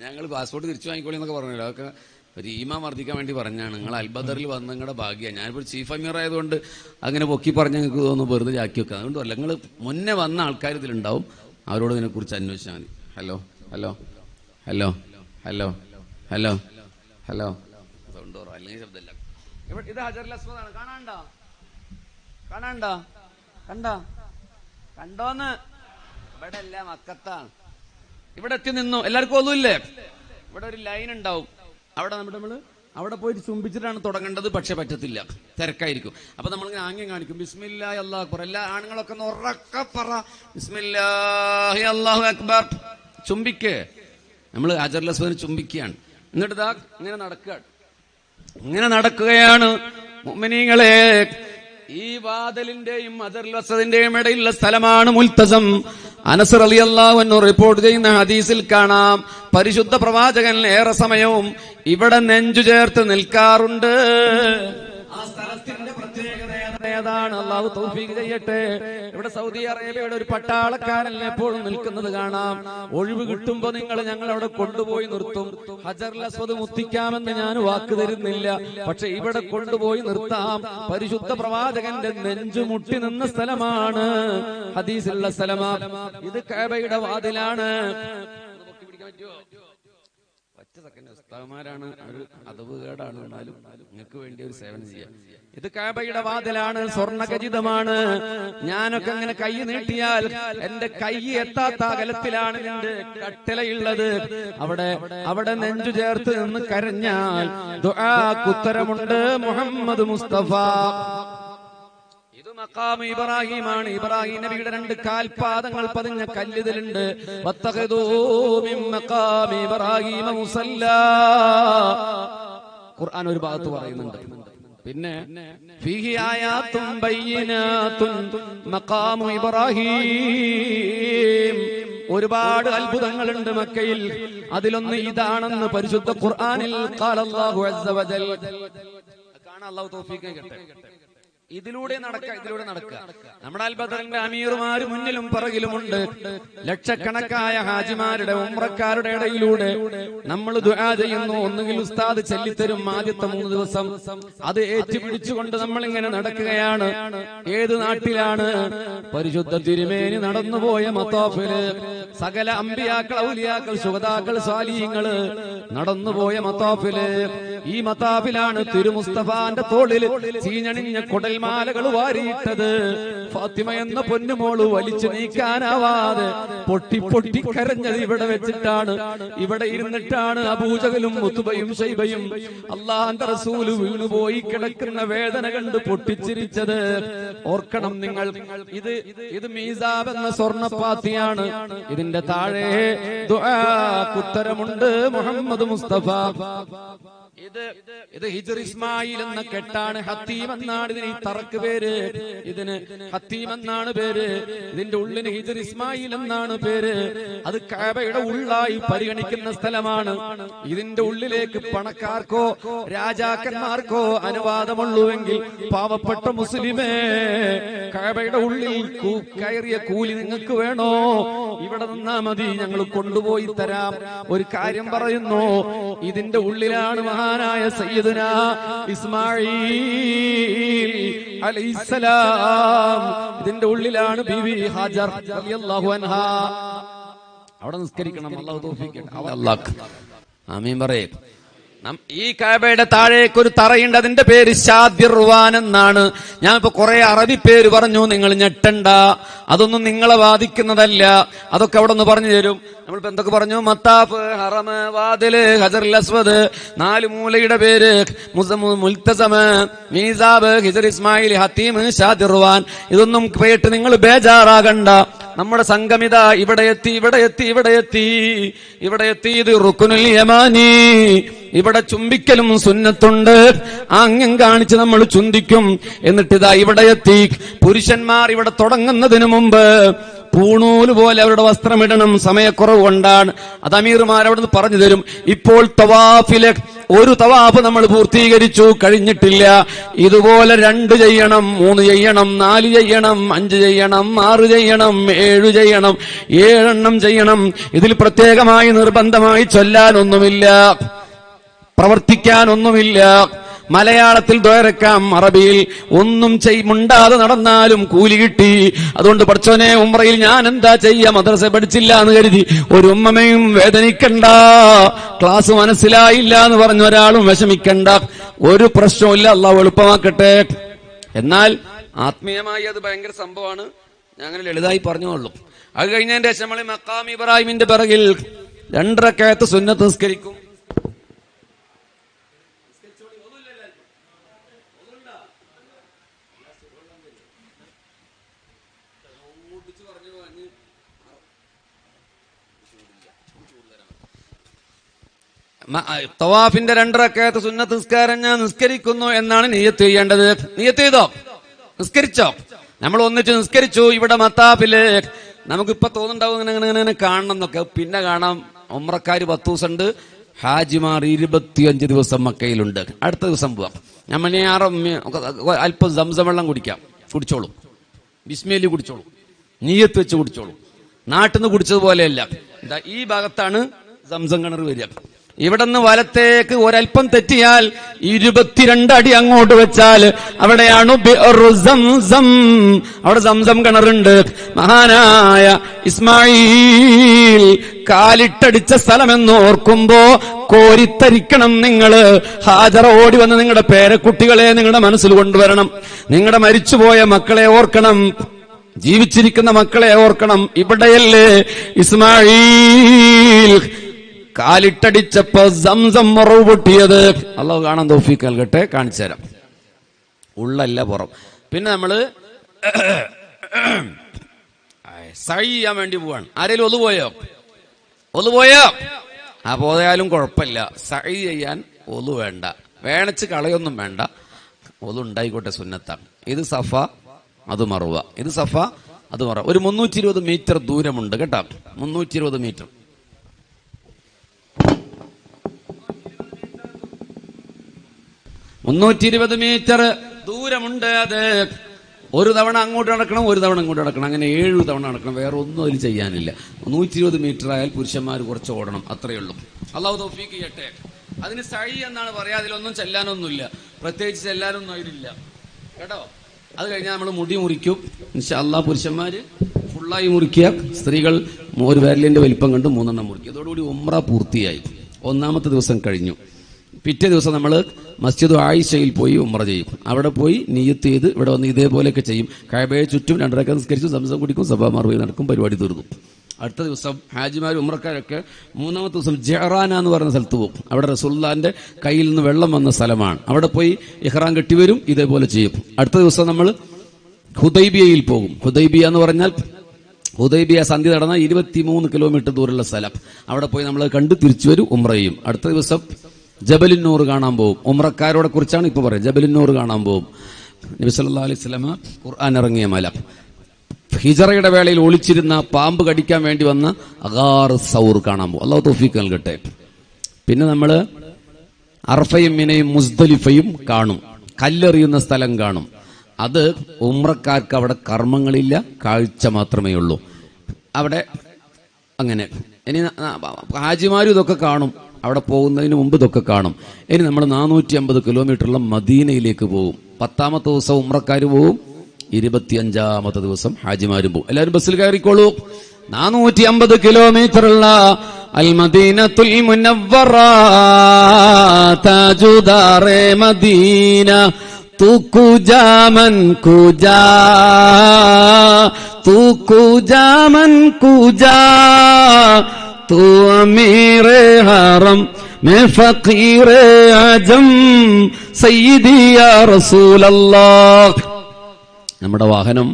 ഞങ്ങൾ പാസ്പോർട്ട് തിരിച്ചു വാങ്ങിക്കോളി എന്നൊക്കെ പറഞ്ഞല്ലോ, അതൊക്കെ ഒരു ഈമാൻ വർദ്ധിക്കാൻ വേണ്ടി പറഞ്ഞാണ്. നിങ്ങൾ അൽബദറിൽ വന്ന നിങ്ങളുടെ ഭാഗ്യം. ഞാനിപ്പോൾ ചീഫ് അമീർ ആയതുകൊണ്ട് അങ്ങനെ പൊക്കി പറഞ്ഞ് നിങ്ങൾക്ക് തോന്നുന്നു വെറുതെ ചാക്കി വെക്കുക. അതുകൊണ്ട് അല്ല, നിങ്ങൾ മുന്നേ വന്ന ആൾക്കാർ ഇതിലുണ്ടാവും, അവരോട് ഇതിനെക്കുറിച്ച് അന്വേഷിച്ചാൽ മതി. ഹലോ സൗണ്ട് കുറവ്, അല്ലെങ്കിൽ ശബ്ദമില്ല. ഇത് ഹജറുൽ അസ്വദാണ്. കണ്ടോന്ന്? ഇവിടെ അല്ല, മക്കത്താണ്. ഇവിടെ എത്തി നിന്നു. എല്ലാവർക്കും ഒന്നുമില്ലേ? ഇവിടെ ഒരു ലൈൻ ഉണ്ടാവും. അവിടെ പോയിട്ട് ചുംബിച്ചിട്ടാണ് തുടങ്ങേണ്ടത്. പക്ഷെ പറ്റത്തില്ല, തിരക്കായിരിക്കും. അപ്പൊ നമ്മളിങ്ങനെ ആംഗ്യം കാണിക്കും, ബിസ്മില്ലാഹി അല്ലാഹു അക്ബർ. എല്ലാ ആണുങ്ങളൊക്കെ ഒന്ന് ഉറക്കെ പറ, ബിസ്മില്ലാഹി അല്ലാഹു അക്ബർ. ചുംബിക്ക്. നമ്മൾ ഹജറുൽ അസ്വദിനെ ചുംബിക്കുകയാണ്. എന്നിട്ട് ഇതാ ഇങ്ങനെ നടക്കുകയാണ്. മുഅ്മിനീങ്ങളെ, ഈ വാതിലിന്റെയും ഹജറുൽ അസ്വദിന്റെയും ഇടയിലുള്ള സ്ഥലമാണ് മുൽത്തസം. അനസ് റളിയല്ലാഹു അൻഹു റിപ്പോർട്ട് ചെയ്യുന്ന ഹദീസിൽ കാണാം, പരിശുദ്ധ പ്രവാചകൻ ഏറെ സമയവും ഇവിടെ നെഞ്ചു ചേർത്ത് നിൽക്കാറുണ്ട്. ആ സ്ഥലത്തിന്റെ പ്രത്യേകത ഏതാണ്? അള്ളാഹു തൗഫീഖ് ചെയ്യട്ടെ. ഇവിടെ സൗദി അറേബ്യയുടെ ഒരു പട്ടാളക്കാരൻ എപ്പോഴും നിൽക്കുന്നത് കാണാം. ഒഴിവ് കിട്ടുമ്പോ ഞങ്ങൾ അവിടെ കൊണ്ടുപോയി നിർത്തും. ഹജറുൽ അസ്വദ് മുത്തിക്കാമെന്ന് ഞാൻ വാക്ക് തരുന്നില്ല, പക്ഷെ ഇവിടെ കൊണ്ടുപോയി നിർത്താം. പരിശുദ്ധ പ്രവാചകന്റെ നെഞ്ചു മുട്ടി നിന്ന സ്ഥലമാണ്, ഹദീസിലുള്ള സ്ഥലമാണ്. ഇത് കഅബയുടെ വാതിലാണ്. ഉസ്താദുമാരാണ്, ഒരു അദബുകേടാണ്, എന്നാലും നിങ്ങൾക്ക് വേണ്ടി ഒരു സേവനം ചെയ്യാം. ഇത് കഅബയുടെ വാതിലാണ്, സ്വർണ്ണഖചിതമാണ്. ഞാനൊക്കെ അങ്ങനെ കൈ നീട്ടിയാൽ എന്റെ കൈ എത്താത്ത അകലത്തിലാണ് എന്റെ കട്ടിലയുള്ളത്. അവിടെ നെഞ്ചു ചേർത്ത് നിന്ന് കരഞ്ഞാൽ ദുആക്കുത്തരമുണ്ട് മുഹമ്മദ് മുസ്തഫ. മഖാം ഇബ്രാഹിമാണ്. ഇബ്രാഹിം നബിയുടെ 2 കാൽപാദങ്ങൾ പതിഞ്ഞ കല്ലിതിലുണ്ട്. വത്തഖദൂ മിൻ മഖാം ഇബ്രാഹിം മുസല്ലാ. ഖുർആൻ ഒരു ഭാഗത്ത് പറയുന്നുണ്ട്. പിന്നെ ഫീഹി ആയാത്തും ബയ്യിനാത്തുൻ മഖാം ഇബ്രാഹിം. ഒരുപാട് അത്ഭുതങ്ങളുണ്ട് മക്കയിൽ. അതിലൊന്ന് ഇതാണെന്ന് പരിശുദ്ധ ഖുർആനിൽ ഖാല അല്ലാഹു അസ്സ വജൽ. കാണാൻ അല്ലാഹു തൗഫീഖ് ചെയ്യട്ടെ. ഇതിലൂടെ നടക്കുക. നമ്മുടെ അൽബദറിന്റെ അമീറുമാര് മുന്നിലും പിറകിലുമുണ്ട്. ലക്ഷക്കണക്കായ ഹാജിമാരുടെ ഉംറക്കാരുടെ ഇടയിലൂടെ നമ്മൾ ദുആ ചെയ്യുന്നു. ഒന്നുകിൽ ഉസ്താദ് ചൊല്ലിത്തരും ആദ്യത്തെ 3 ദിവസം, അത് ഏറ്റുപിടിച്ചുകൊണ്ട് നമ്മൾ ഇങ്ങനെ നടക്കുകയാണ്. ഏത് നാട്ടിലാണ്? പരിശുദ്ധ തിരുമേനി നടന്നുപോയ മത്താഫില് സകല അമ്പിയാക്കൾ, ഔലിയാക്കൾ, ശുഹദാക്കൾ, സ്വാലിഹീങ്ങള് നടന്നുപോയ മത്താഫില്. ഈ മത്താഫിലാണ് തിരുമുസ്തഫാന്റെ തോളിൽ ചീഞ്ഞണിഞ്ഞ കുടൽമാലകൾ വാരിയിട്ടത്. ഫാത്തിമ എന്ന പൊന്നുമോള് വലിച്ചു നീക്കാനാവാതെ പൊട്ടി പൊട്ടി കരഞ്ഞത് ഇവിടെ വെച്ചിട്ടാണ്. ഇവിടെ ഇരുന്നിട്ടാണ് അബൂജഹലും ഉത്ബയും ശൈബയും അല്ലാഹുവിന്റെ റസൂല് വീണുപോയി കിടക്കുന്ന വേദന കണ്ട് പൊട്ടിച്ചിരിച്ചത്. ഓർക്കണം നിങ്ങൾ, ഇത് മീസാബ് എന്ന സ്വർണ്ണപ്പാത്തിയാണ്. ഇതിന്റെ താഴെ ദുആക്കുത്തരമുണ്ട്. മുഹമ്മദ് മുസ്തഫ. ഇത് ഹിജ്ർ ഇസ്മായിൽ എന്ന കെട്ടാണ്. ഹത്തീം എന്നാണ് ഇതിന് ഈ തറക്ക് പേര്. ഇതിന് ഹത്തീം എന്നാണ് പേര്. ഇതിന്റെ ഉള്ളിന് ഹിജ്ർ ഇസ്മായിൽ എന്നാണ് പേര്. അത് കഅബയുടെ ഉള്ളായി പരിഗണിക്കുന്ന സ്ഥലമാണ്. ഇതിന്റെ ഉള്ളിലേക്ക് പണക്കാർക്കോ രാജാക്കന്മാർക്കോ അനുവാദമുള്ളുവെങ്കിൽ പാവപ്പെട്ട മുസ്ലിമേ, കഅബയുടെ ഉള്ളിൽ കയറിയ കൂലി നിങ്ങൾക്ക് വേണോ? ഇവിടെ നിന്നാ മതി, ഞങ്ങൾ കൊണ്ടുപോയി തരാം. ഒരു കാര്യം പറയുന്നു, ഇതിന്റെ ഉള്ളിലാണ് മഹാനായ സയ്യിദുനാ ഇസ്മാഈൽ അലൈഹിസ്സലാം. ഇതിന്റെ ഉള്ളിലാണ് ബീവി ഹാജർ റളിയല്ലാഹു അൻഹാ. അവിടെ നിസ്കരിക്കണം. അല്ലാഹു തൗഫീഖ് ചെയ്യട്ടെ. അല്ലാഹ് ആമീൻ പറയേ. ഈ കഅബയുടെ താഴേക്ക് ഒരു തറയുണ്ട്. അതിന്റെ പേര് ഷാദിർവാൻ എന്നാണ്. ഞാൻ ഇപ്പൊ കുറെ അറബി പേര് പറഞ്ഞു, നിങ്ങൾ ഞെട്ടണ്ട. അതൊന്നും നിങ്ങളെ ബാധിക്കുന്നതല്ല. അതൊക്കെ അവിടെ നിന്ന് പറഞ്ഞു തരും. നമ്മളിപ്പോ എന്തൊക്കെ പറഞ്ഞു? മത്താഫ്, ഹറമ്, വാതില്, ഹജറുൽ അസ്വദ്, 4 മൂലയുടെ പേര്, മുൽത്തസമ്, മീസാബ്, ഹിജ്ർ ഇസ്മായിൽ, ഹത്തീം, ഷാദിർവാൻ. ഇതൊന്നും കേട്ട് നിങ്ങൾ ബേജാറാകണ്ട. നമ്മുടെ സംഗമിത ഇവിടെ എത്തി. ഇത് റുക്നുൽ യമാനി. ഇവിടെ ചുംബിക്കലും സുന്നത്തുണ്ട്. അങ്ങം കാണിച്ച് നമ്മൾ ചുംബിക്കും. എന്നിട്ട് ഇതാ ഇവിടെ എത്തി. പുരുഷന്മാർ ഇവിടെ തുടങ്ങുന്നതിന് മുമ്പ് പൂണൂല് പോലെ അവരുടെ വസ്ത്രമിടണം. സമയക്കുറവ് കൊണ്ടാണ്. അത് അമീർമാർ അവിടെ നിന്ന് പറഞ്ഞു തരും. ഇപ്പോൾ തവാഫിലെ ഒരു തവാഫ് നമ്മൾ പൂർത്തീകരിച്ചു, കഴിഞ്ഞിട്ടില്ല. ഇതുപോലെ 2 ചെയ്യണം, 3 ചെയ്യണം, 4 ചെയ്യണം, 5 ചെയ്യണം, 6 ചെയ്യണം, 7 ചെയ്യണം, 7 എണ്ണം ചെയ്യണം. ഇതിൽ പ്രത്യേകമായി നിർബന്ധമായി ചൊല്ലാനൊന്നുമില്ല, പ്രവർത്തിക്കാനൊന്നുമില്ല. മലയാളത്തിൽ ദ്വയറക്കാം, അറബിയിൽ ഒന്നും മുണ്ടാതെ നടന്നാലും കൂലി കിട്ടി. അതുകൊണ്ട് പഠിച്ചോനെ, ഉംറയിൽ ഞാൻ എന്താ ചെയ്യാ? മദ്രസ പഠിച്ചില്ല എന്ന് കരുതി ഒരു ഉമ്മയും വേദനിക്കണ്ട. ക്ലാസ് മനസ്സിലായില്ല എന്ന് പറഞ്ഞ ഒരാളും വിഷമിക്കണ്ട. ഒരു പ്രശ്നമില്ല. അല്ലാഹു എളുപ്പമാക്കട്ടെ. എന്നാൽ ആത്മീയമായി അത് ഭയങ്കര സംഭവമാണ്. ഞാൻ അങ്ങനെ ലളിതായി പറഞ്ഞോളൂ. അത് കഴിഞ്ഞതിന്റെ ശേഷം നമ്മൾ മഖാം ഇബ്രാഹിമിന്റെ പിറകിൽ 2 റക്അത്ത് സുന്നത്ത് നിസ്കരിക്കും. തവാഫിന്റെ 2 റക്അത്ത് സുന്നത്ത് നിസ്കാരം ഞാൻ നിസ്കരിക്കുന്നു എന്നാണ് നിയ്യത്ത് ചെയ്യേണ്ടത്. നിയ്യത്ത് ചെയ്തോ? നിസ്കരിച്ചോ? നമ്മൾ ഒന്നിച്ച് നിസ്കരിച്ചു. ഇവിടെ മത്താഫില് നമുക്കിപ്പൊ തോന്നുന്നുണ്ടാവും ഇങ്ങനെ കാണണം എന്നൊക്കെ. പിന്നെ കാണാം. ഉംറക്കാര് 10 ദിവസമുണ്ട്, ഹാജിമാർ 25 ദിവസം മക്കയിലുണ്ട്. അടുത്ത ദിവസം പോവാം. നമ്മൾ അല്പം സംസം വെള്ളം കുടിച്ചോളൂ. ബിസ്മില്ലി കുടിച്ചോളൂ. നിയ്യത്ത് വെച്ച് കുടിച്ചോളൂ. നാട്ടിൽ നിന്ന് കുടിച്ചതുപോലെയല്ല. ഈ ഭാഗത്താണ് സംസം കിണർ വരിക. ഇവിടെ നിന്ന് വലത്തേക്ക് ഒരൽപ്പം തെറ്റിയാൽ 22 അടി അങ്ങോട്ട് വെച്ചാൽ അവിടെയാണ് സംസം. അവിടെ സംസം കിണറുണ്ട്. മഹാനായ ഇസ്മായിൽ കാലിട്ടടിച്ച സ്ഥലമെന്ന് ഓർക്കുമ്പോ കോരിത്തരിക്കണം. നിങ്ങള് ഹാജറ ഓടി വന്ന് നിങ്ങളുടെ പേരക്കുട്ടികളെ നിങ്ങളുടെ മനസ്സിൽ കൊണ്ടുവരണം. നിങ്ങളുടെ മരിച്ചുപോയ മക്കളെ ഓർക്കണം, ജീവിച്ചിരിക്കുന്ന മക്കളെ ഓർക്കണം. ഇവിടെയല്ലേ ഇസ്മായിൽ കാലിട്ടടിച്ചപ്പോ സംസം മുറവ് പൊട്ടിയത്? അല്ലാഹു കാണാൻ തൗഫീഖ് നൽകട്ടെ. കാണിച്ചു തരാം. ഉള്ളല്ല പുറം. പിന്നെ നമ്മള് സഅയ് ചെയ്യാൻ വേണ്ടി പോവാണ്. ആരെങ്കിലും ഒതുപോയോ? ആ പോയാലും കുഴപ്പമില്ല. സഅയ് ചെയ്യാൻ ഒതു വേണ്ട, വേണച്ച് കളയൊന്നും വേണ്ട. ഒതു ഉണ്ടായിക്കോട്ടെ, സുന്നത്താണ്. ഇത് സഫ, അത് മറുവ. ഇത് സഫ, അത് മറുവ. ഒരു 320 മീറ്റർ ദൂരമുണ്ട് കേട്ടോ. 320 മീറ്റർ. 320 മീറ്റർ ദൂരമുണ്ട്. അത് ഒരു തവണ അങ്ങോട്ട് നടക്കണം, ഒരു തവണ ഇങ്ങോട്ട് നടക്കണം, അങ്ങനെ 7 തവണ നടക്കണം. വേറെ ഒന്നും അതിൽ ചെയ്യാനില്ല. 120 മീറ്റർ ആയാൽ പുരുഷന്മാർ കുറച്ച് ഓടണം, അത്രയേ ഉള്ളൂ. അല്ലാഹു തൗഫീഖ് ചെയ്യട്ടെ. അതിന് സഈ എന്നാണ് പറയാ. അതിലൊന്നും ചെല്ലാനൊന്നുമില്ല, പ്രത്യേകിച്ച് ചെല്ലാനൊന്നും അതിലില്ല കേട്ടോ. അത് കഴിഞ്ഞാൽ നമ്മൾ മുടി മുറിക്കും ഇൻഷാ അല്ലാഹ്. പുരുഷന്മാര് ഫുള്ളായി മുറിക്കുക, സ്ത്രീകൾ ഒരു വിരലിന്റെ വലിപ്പം കണ്ട് 3 എണ്ണം മുറിക്കുക. അതോടുകൂടി ഉംറ പൂർത്തിയായി. 1ാമത്തെ ദിവസം കഴിഞ്ഞു. പിറ്റേ ദിവസം നമ്മൾ മസ്ജിദ് ആയിഷയിൽ പോയി ഉംറ ചെയ്യും. അവിടെ പോയി നിയ്യത്ത് ചെയ്ത് ഇവിടെ വന്ന് ഇതേപോലെയൊക്കെ ചെയ്യും. കഅബയെ ചുറ്റും 2 റക്അത്ത് നിസ്കരിച്ചു, സംസം കുടിക്കും, സഫാ മർവ നടക്കും, പരിപാടി തീർന്നു. അടുത്ത ദിവസം ഹാജിമാർ ഉംറക്കാരൊക്കെ 3ാമത്തെ ദിവസം ജഹറാന എന്ന് പറയുന്ന സ്ഥലത്ത് പോകും. അവിടെ റസൂലുള്ളാഹിന്റെ കയ്യിൽ നിന്ന് വെള്ളം വന്ന സ്ഥലമാണ്. അവിടെ പോയി ഇഹ്റാം കെട്ടിവരും, ഇതേപോലെ ചെയ്യും. അടുത്ത ദിവസം നമ്മൾ ഹുദൈബിയയിൽ പോകും. ഹുദൈബിയ എന്ന് പറഞ്ഞാൽ ഹുദൈബിയ സന്ധി നടന്ന 23 കിലോമീറ്റർ ദൂരമുള്ള സ്ഥലം. അവിടെ പോയി നമ്മൾ കണ്ട് തിരിച്ചു വരും, ഉംറ ചെയ്യും. അടുത്ത ദിവസം ജബലുന്നൂർ കാണാൻ പോകും. ഉംറക്കാരോടെ കുറിച്ചാണ് ഇപ്പൊ പറയുന്നത്. ജബലുന്നൂർ കാണാൻ പോകും. നബി സല്ലല്ലാഹു അലൈഹി വസല്ലം ഖുർആൻ ഇറങ്ങിയ മല. ഹിജറയുടെ വേളയിൽ ഒളിച്ചിരുന്ന പാമ്പ് കടിക്കാൻ വേണ്ടി വന്ന അഗാർ സൗർ കാണാൻ പോകും. അല്ലാഹു തൗഫീഖ് നൽകട്ടെ. പിന്നെ നമ്മൾ അർഫയും മിനയും മുസ്ദലിഫയും കാണും. കല്ലെറിയുന്ന സ്ഥലം കാണും. അത് ഉംറക്കാർക്ക് അവിടെ കർമ്മങ്ങളില്ല, കാഴ്ച മാത്രമേ ഉള്ളൂ അവിടെ. അങ്ങനെ ഇനി ഹാജിമാരും ഇതൊക്കെ കാണും. അവിടെ പോകുന്നതിന് മുമ്പ് ഇതൊക്കെ കാണും. ഇനി നമ്മൾ 450 കിലോമീറ്ററുള്ള മദീനയിലേക്ക് പോകും. 10ാമത്തെ ദിവസം ഉംറക്കാർ പോകും, 25ാമത്തെ ദിവസം ഹാജിമാരും പോകും. എല്ലാവരും ബസ്സിൽ കയറിക്കോളൂ. 450 കിലോമീറ്ററുള്ള അൽ മദീനത്തുൽ മുനവ്വറ താജുദാറെ മദീന तू कुजा मन कुजा तू कुजा मन कुजा तू अमीर हरम मैं फकीर आजम सയ്യിദി യാ റസൂലല്ലാഹ്. നമ്മുടെ വാഹനം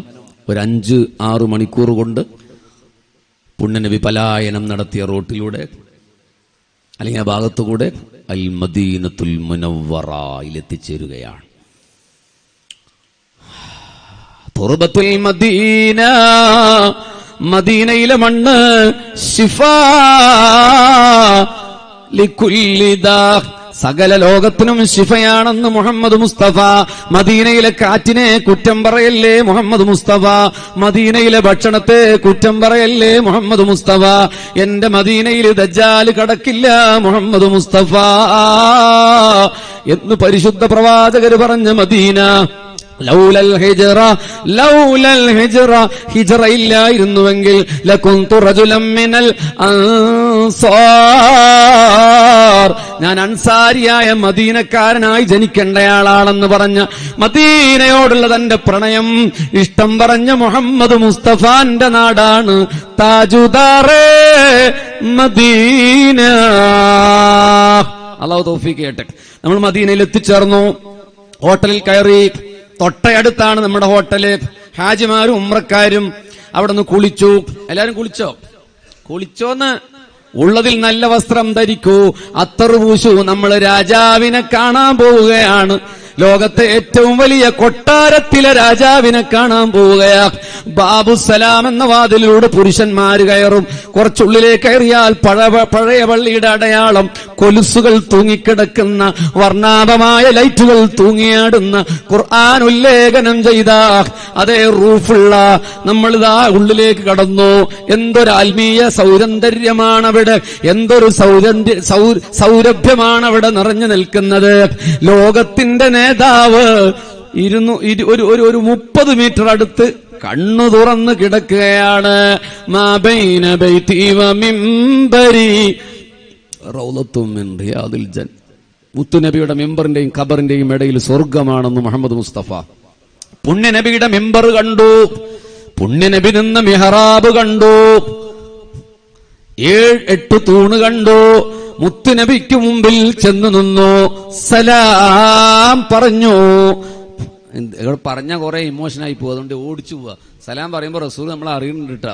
ഒരു 5-6 മണിക്കൂർ കൊണ്ട് പുണ്യനബി പലായനം നടത്തിയ റോട്ടിലൂടെ അല്ലെങ്കിൽ ആ ഭാഗത്തുകൂടെ അൽ മദീനത്തുൽ മുനവ്വറയിൽ എത്തിച്ചേരുകയാണ്. തുർബത്തുൽ മദീന, മദീനയിലെ മണ്ണ് ശിഫാ ലികുല്ലി ദാ, സകല ലോകത്തിനും ശിഫയാണെന്ന് മുഹമ്മദ് മുസ്തഫ. മദീനയിലെ കാറ്റിനെ കുറ്റം പറയല്ലേ മുഹമ്മദ് മുസ്തഫ. മദീനയിലെ ഭക്ഷണത്തെ കുറ്റം പറയല്ലേ മുഹമ്മദ് മുസ്തഫ. എന്റെ മദീനയിൽ ദജ്ജാൽ കടക്കില്ല മുഹമ്മദ് മുസ്തഫ എന്ന് പരിശുദ്ധ പ്രവാചകർ പറഞ്ഞ മദീന. ലൗലൽ ഹിജ്റ, ലൗലൽ ഹിജ്റ, ഹിജ്റ ഇല്ലായിരുന്നുവെങ്കിൽ ലകുന്തു റജുലൻ മിനൽ അൻസാർ, ഞാൻ അൻസാരിയായ മദീനക്കാരനായി ജനിക്കേണ്ടയാളാണെന്ന് പറഞ്ഞ മദീനയോടുള്ള തന്റെ പ്രണയം, ഇഷ്ടം പറഞ്ഞ മുഹമ്മദ് മുസ്തഫാന്റെ നാടാണ് താജുദാറെ മദീന. അല്ലാഹു തൗഫീഖ് ചെയ്യട്ടെ. നമ്മൾ മദീനയിൽ എത്തിച്ചേർന്നു. ഹോട്ടലിൽ കയറി. തൊട്ടടുത്താണ് നമ്മുടെ ഹോട്ടല്. ഹാജിമാരും ഉംറക്കാരും അവിടെ നിന്ന് കുളിച്ചു. എല്ലാരും കുളിച്ചോ? കുളിച്ചോന്ന് ഉള്ളതിൽ നല്ല വസ്ത്രം ധരിക്കൂ, അത്തറ് പൂശൂ. നമ്മൾ രാജാവിനെ കാണാൻ പോവുകയാണ്. ലോകത്തെ ഏറ്റവും വലിയ കൊട്ടാരത്തിലെ രാജാവിനെ കാണാൻ പോവുകയാ. ബാബുസലാം എന്ന വാതിലിലൂടെ പുരുഷന്മാര് കയറും. കുറച്ചുള്ളിലേക്ക് കയറിയാൽ പഴയ പള്ളിയുടെ അടയാളം, കൊലുസുകൾ തൂങ്ങിക്കിടക്കുന്ന, വർണ്ണാഭമായ ലൈറ്റുകൾ തൂങ്ങിയാടുന്ന, ഖുർആൻ ഉല്ലേഖനം ചെയ്ത അതേ റൂഫുള്ള നമ്മളിതാ ഉള്ളിലേക്ക് കടന്നു. എന്തൊരു ആത്മീയ സൗരന്ദര്യമാണ് അവിടെ, എന്തൊരു സൗരഭ്യമാണ് അവിടെ നിറഞ്ഞു നിൽക്കുന്നത്. ലോകത്തിന്റെ നേതാവ് ഒരു 30 മീറ്റർ അടുത്ത് കണ്ണു തുറന്ന് കിടക്കുകയാണ്. മാ ബൈന ബൈതി വ മിംബരി റൗളത്തും മിൻ റിയാദിൽ ജന്ന. മുത്തുനബിയുടെ മിമ്പറിന്റെയും ഖബറിന്റെയും ഇടയിൽ സ്വർഗമാണെന്ന് മുഹമ്മദ് മുസ്തഫ. പുണ്യനബിയുടെ മിമ്പർ കണ്ടു, പുണ്യനബി നിന്ന മിഹ്റാബ് കണ്ടു, 7-8 തൂണ് കണ്ടു. മുത്തുനബിക്ക് മുമ്പിൽ ചെന്നു നിന്നു, സലാം പറഞ്ഞു. പറഞ്ഞ കുറെ ഇമോഷനായി പോകും, അതുകൊണ്ട് ഓടിച്ചു പോവാ. സലാം പറയുമ്പോ റസൂൽ നമ്മളെ അറിയുന്നുണ്ട് കേട്ടാ.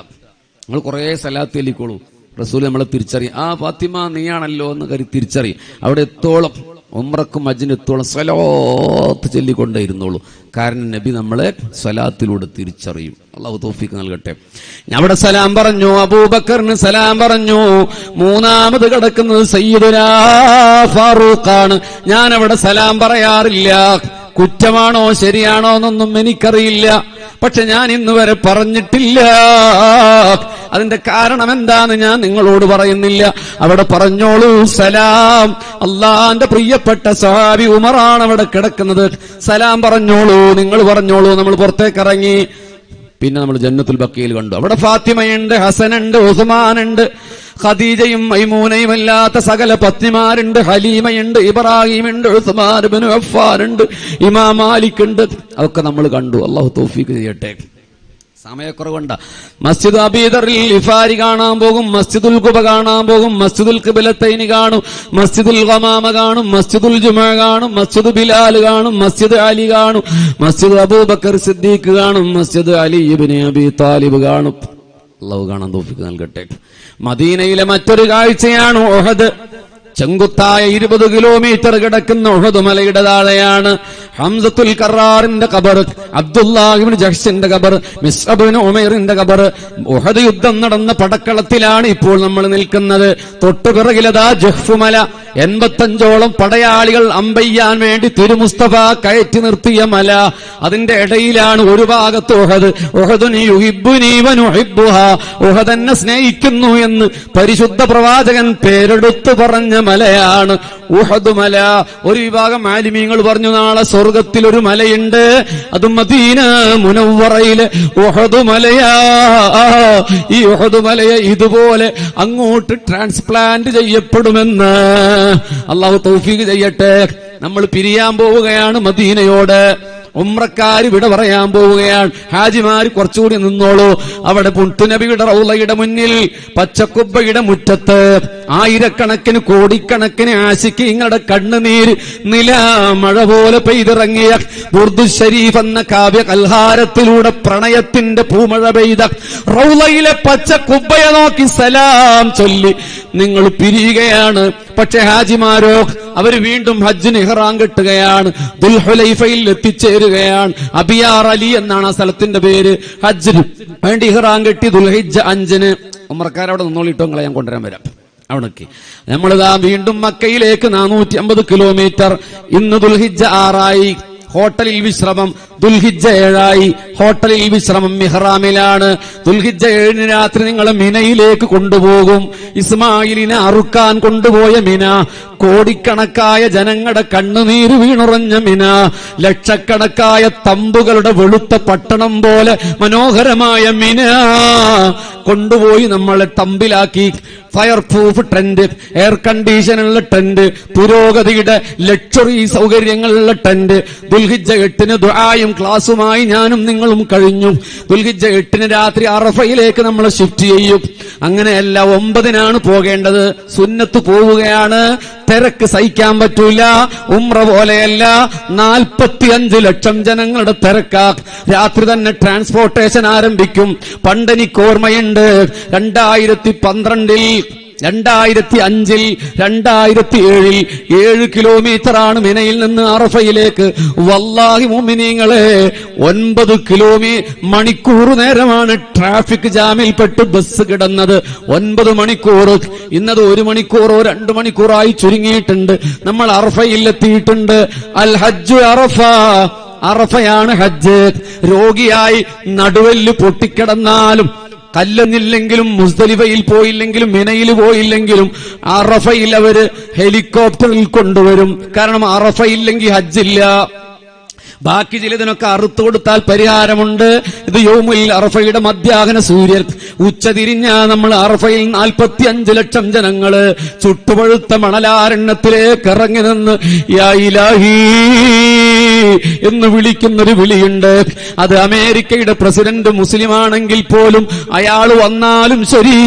നമ്മൾ കുറെ സലാത്ത് ചൊല്ലിക്കോളൂ, റസൂൽ നമ്മളെ തിരിച്ചറിയും. ആ ഫാത്തിമ നീയാണല്ലോ എന്ന് കരുതി തിരിച്ചറിയും. അവിടെ എത്തോളം, ഉംറക്കും ഹജ്ജിനും എത്തോളം സ്വലാത്ത് ചൊല്ലിക്കൊണ്ടേ ഇരുന്നോളൂ. കാരണം നബി നമ്മളെ സ്വലാത്തിലൂടെ തിരിച്ചറിയും. അല്ലാഹു തൗഫീഖ് നൽകട്ടെ. അവിടെ സലാം പറഞ്ഞു, അബൂബക്കറിന് സലാം പറഞ്ഞു. മൂന്നാമത് കിടക്കുന്നത് സയ്യിദുനാ ഫാറൂഖാണ്. ഞാൻ അവിടെ സലാം പറയാറില്ല. കുറ്റമാണോ ശരിയാണോ എന്നൊന്നും എനിക്കറിയില്ല. പക്ഷെ ഞാൻ ഇന്ന് വരെ പറഞ്ഞിട്ടില്ല. അതിന്റെ കാരണം എന്താന്ന് ഞാൻ നിങ്ങളോട് പറയുന്നില്ല. അവിടെ പറഞ്ഞോളൂ സലാം. അള്ളാന്റെ പ്രിയപ്പെട്ട സഹാബി ഉമറാണ് അവിടെ കിടക്കുന്നത്. സലാം പറഞ്ഞോളൂ, നിങ്ങൾ പറഞ്ഞോളൂ. നമ്മൾ പുറത്തേക്ക് ഇറങ്ങി. പിന്നെ നമ്മൾ ജന്നത്തുൽ ബഖീൽ കണ്ടു. അവിടെ ഫാത്തിമയുണ്ട്, ഹസനുണ്ട്, ഉസ്മാനുണ്ട്, ഖദീജയും മൈമൂനയും അല്ലാത്ത സകല പത്നിമാരുണ്ട്, ഹലീമയുണ്ട്, ഇബ്രാഹിമുണ്ട്, ഉസ്മാൻ ഇബ്നു അഫ്ഫാനുണ്ട്, ഇമാം മാലിക് ഉണ്ട്. അതൊക്കെ നമ്മൾ കണ്ടു. അല്ലാഹു തൗഫീഖ് ചെയ്യട്ടെ. സമയക്കുറവുണ്ട. മസ്ജിദ് അബീദറിൽ ഇഫാരി കാണാൻ പോകും, മസ്ജിദുൽ ഖുബ കാണാൻ പോകും, മസ്ജിദുൽ ഖിബ്ലത്തൈനി കാണും, മസ്ജിദുൽ ഗമാമ കാണും, മസ്ജിദുൽ ജുമുഅ കാണും, മസ്ജിദ് ബിലാൽ കാണും, മസ്ജിദ് അലി കാണും, മസ്ജിദ് അബൂബക്കർ സിദ്ദീഖ് കാണും, മസ്ജിദ് അലി ഇബ്നു അബി താലിബ് കാണും. അല്ലാഹു കാണാൻ തൗഫീഖ് നൽകട്ടെ. മദീനയിലെ മറ്റൊരു കാഴ്ചയാണ് ഉഹദ്. ചെങ്കുത്തായ 20 കിലോമീറ്റർ കിടക്കുന്ന ഉഹദ് മലയുടെ താഴെയാണ് ഹംസത്തുൽ കറാറിന്റെ ഖബർ, അബ്ദുല്ലാഹ് ഇബ്നു ജഹ്ശിന്റെ ഖബർ, മിസ്അബ് ഇബ്നു ഉമൈറിന്റെ ഖബർ. ഉഹദ് യുദ്ധം നടന്ന പടക്കളത്തിലാണ് ഇപ്പോൾ നമ്മൾ നിൽക്കുന്നത്. തൊട്ടുപിറകിലതാ ജഹ്ഫ് മല. 85ഓളം പടയാളികൾ അമ്പെയ്യാൻ വേണ്ടി തിരുമുസ്തഫ കയറ്റി നിർത്തിയ മല. അതിന്റെ ഇടയിലാണ് ഒരു ഭാഗത്ത് ഉഹദ്. ഉഹദുനി യുഹിബ്ബുനി വനുഹിബ്ബുഹാ. ഉഹദ് എന്നെ സ്നേഹിക്കുന്നു എന്ന് പരിശുദ്ധ പ്രവാചകൻ പേരെടുത്ത് പറഞ്ഞ മലയാണ് ഉഹദ് മല. ഒരു വിഭാഗം ആലിമീങ്ങൾ പറഞ്ഞു നാളെ സ്വർഗത്തിൽ ഒരു മലയുണ്ട്, അത് മദീന മുനവ്വറയിലെ ഉഹദ് മലയാ. ഈ ഉഹദ് മലയെ ഇതുപോലെ അങ്ങോട്ട് ട്രാൻസ്പ്ലാന്റ് ചെയ്യപ്പെടുമെന്ന് അല്ലാഹു തൗഫീഖ് ചെയ്യട്ടെ. നമ്മൾ പിരിയാൻ പോവുകയാണ് മദീനയോട്. ഉംറക്കാര് വിട പറയാൻ പോവുകയാണ്. ഹാജിമാര് കുറച്ചുകൂടി നിന്നോളൂ. അവിടെ പുട്ടുനബിയുടെ റൗളയുടെ മുന്നിൽ പച്ചക്കുബ്ബയുടെ മുറ്റത്ത് ആയിരക്കണക്കിന് കോടിക്കണക്കിന് ആശിക്കീങ്ങളുടെ കണ്ണുനീര് മഴ പോലെ പെയ്തിറങ്ങിയ ബുർദു ഷരീഫ് എന്ന കാവ്യ കൽഹാരത്തിലൂടെ പ്രണയത്തിന്റെ പൂമഴ പെയ്ത റൗളയിലെ പച്ചക്കുബ്ബയെ നോക്കി സലാം ചൊല്ലി നിങ്ങൾ പിരിയുകയാണ്. പക്ഷെ ഹാജിമാരോ അവർ വീണ്ടും ഹജ്ജിന് ഇഹ്റാം കെട്ടുകയാണ്, ദുൽഹുലൈഫയിൽ എത്തിച്ചേരുകയാണ്. അബിയാർ അലി എന്നാണ് ആ സ്ഥലത്തിന്റെ പേര്. ഹജ്ജിന് വേണ്ടി ഇഹ്റാം കെട്ടി ദുൽഹിജ്ജ 5-ന്. ഉമർക്കാരവിടെ നിന്നോളിട്ടോ, നിങ്ങളെ ഞാൻ കൊണ്ടുവരാൻ വരാം. അവിടേക്ക് നമ്മളിതാ വീണ്ടും മക്കയിലേക്ക് 450 കിലോമീറ്റർ. ഇന്ന് ദുൽഹിജ്ജ 6 ഹോട്ടലിൽ വിശ്രമം. ദുൽഹിജ്ജ 7 ഹോട്ടലിൽ വിശ്രമം മിഹ്റാമിലാണ്. ദുൽഹിജ്ജ 7 രാത്രി നിങ്ങളെ മിനയിലേക്ക് കൊണ്ടുപോകും. ഇസ്മായിലിനെ അറുക്കാൻ കൊണ്ടുപോയ മിന, കോടിക്കണക്കായ ജനങ്ങളുടെ കണ്ണുനീര് വീണുറഞ്ഞ മിന, ലക്ഷക്കണക്കായ തമ്പുകളുടെ വെളുത്ത പട്ടണം പോലെ മനോഹരമായ മിന കൊണ്ടുപോയി നമ്മളെ തമ്പിലാക്കി. ഫയർ പ്രൂഫ് ടെന്റ്, എയർ കണ്ടീഷനുള്ള ടെന്റ്, പുരോഗതിയുടെ ലക്ഷറി സൗകര്യങ്ങളുള്ള ടെന്റ്. ദുൽഹിജ്ജ 8 ദുആയും ക്ലാസുമായി ഞാനും നിങ്ങളും കഴിഞ്ഞു. ദുൽഹിജ്ജ 8 രാത്രി അറഫയിലേക്ക് നമ്മൾ ഷിഫ്റ്റ് ചെയ്യും. അങ്ങനെയല്ല, 9 പോകേണ്ടത്. സുന്നത്ത് പോവുകയാണ്. തിരക്ക് സഹിക്കാൻ പറ്റൂല. ഉംറ പോലെയല്ല, 45 ലക്ഷം ജനങ്ങളുടെ തിരക്കാ. രാത്രി തന്നെ ട്രാൻസ്പോർട്ടേഷൻ ആരംഭിക്കും. പണ്ടെനിക്ക് ഓർമ്മയുണ്ട് 2012-ൽ 2005-ൽ 2007-ൽ 7 കിലോമീറ്ററാണ് മിനയിൽ നിന്ന് അറഫയിലേക്ക്. വല്ലാഹി മുഅ്മിനീങ്ങളെ 9 മണിക്കൂർ നേരമാണ് ട്രാഫിക് ജാമിൽപ്പെട്ട് ബസ് കിടന്നത്. 9 മണിക്കൂർ. ഇന്നത് 1 മണിക്കൂറോ 2 മണിക്കൂറായി ചുരുങ്ങിയിട്ടുണ്ട്. നമ്മൾ അറഫയിൽ എത്തിയിട്ടുണ്ട്. അൽ ഹജ്ജു അറഫ. അറഫയാണ് ഹജ്ജ്. രോഗിയായി നടുവെല്ല് പൊട്ടിക്കിടന്നാലും, കല്ലെന്നില്ലെങ്കിലും, മുസ്ദലിഫയിൽ പോയില്ലെങ്കിലും, മിനയിൽ പോയില്ലെങ്കിലും അറഫയിൽ അവര് ഹെലികോപ്റ്ററിൽ കൊണ്ടുവരും. കാരണം അറഫയില്ലെങ്കിൽ ഹജ്ജില്ല. ബാക്കി ചിലതിനൊക്കെ അറുത്തു കൊടുത്താൽ പരിഹാരമുണ്ട്. ഇത് യൗമുൽ അറഫയുടെ മധ്യാഹ്ന സൂര്യൻ ഉച്ചതിരിഞ്ഞാ നമ്മൾ അറഫയിൽ 45 ലക്ഷം ജനങ്ങള് ചുട്ടുപഴുത്ത മണലാരണ്യത്തിലേക്ക് ഇറങ്ങി നിന്ന് യാ ഇലാഹി എന്ന് വിളിക്കുന്നൊരു വിളിയുണ്ട്. അത് അമേരിക്കയുടെ പ്രസിഡന്റ് മുസ്ലിമാണെങ്കിൽ പോലും അയാൾ വന്നാലും ശരി,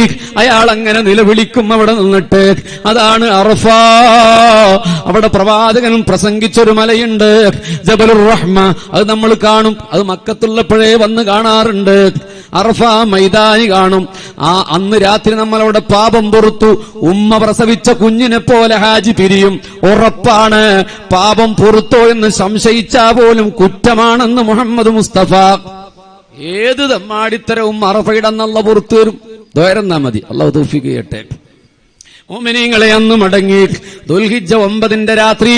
അയാൾ അങ്ങനെ നിലവിളിക്കും അവിടെ നിന്നിട്ട്. അതാണ് അറഫ. അവിടെ പ്രവാചകൻ പ്രസംഗിച്ചൊരു മലയുണ്ട്, ജബലുർ റഹ്മ. അത് നമ്മൾ കാണും. അത് മക്കത്തുള്ളപ്പോഴേ വന്ന് കാണാറുണ്ട്. അറഫ മൈതാനി കാണും. അന്ന് രാത്രി നമ്മളവിടെ പാപം പൊറുത്തു. ഉമ്മ പ്രസവിച്ച കുഞ്ഞിനെ പോലെ ഹാജി പിരിയും. ഉറപ്പാണ്. പാപം പൊറുത്തോ എന്ന് സംശയിച്ചാ പോലും കുറ്റമാണെന്ന് മുഹമ്മദ് മുസ്തഫ. ഏത് തമ്മാടിത്തരവും അറഫയുടെ അന്നല്ല പുറത്തു വരും. ദ്വയറന്നാ മതി. അല്ലാഹു തൗഫീഖ് ചെയ്യട്ടെ. മുഅ്മിനീങ്ങളെ അന്ന് മടങ്ങി ദുൽഹിജ്ജ 9 രാത്രി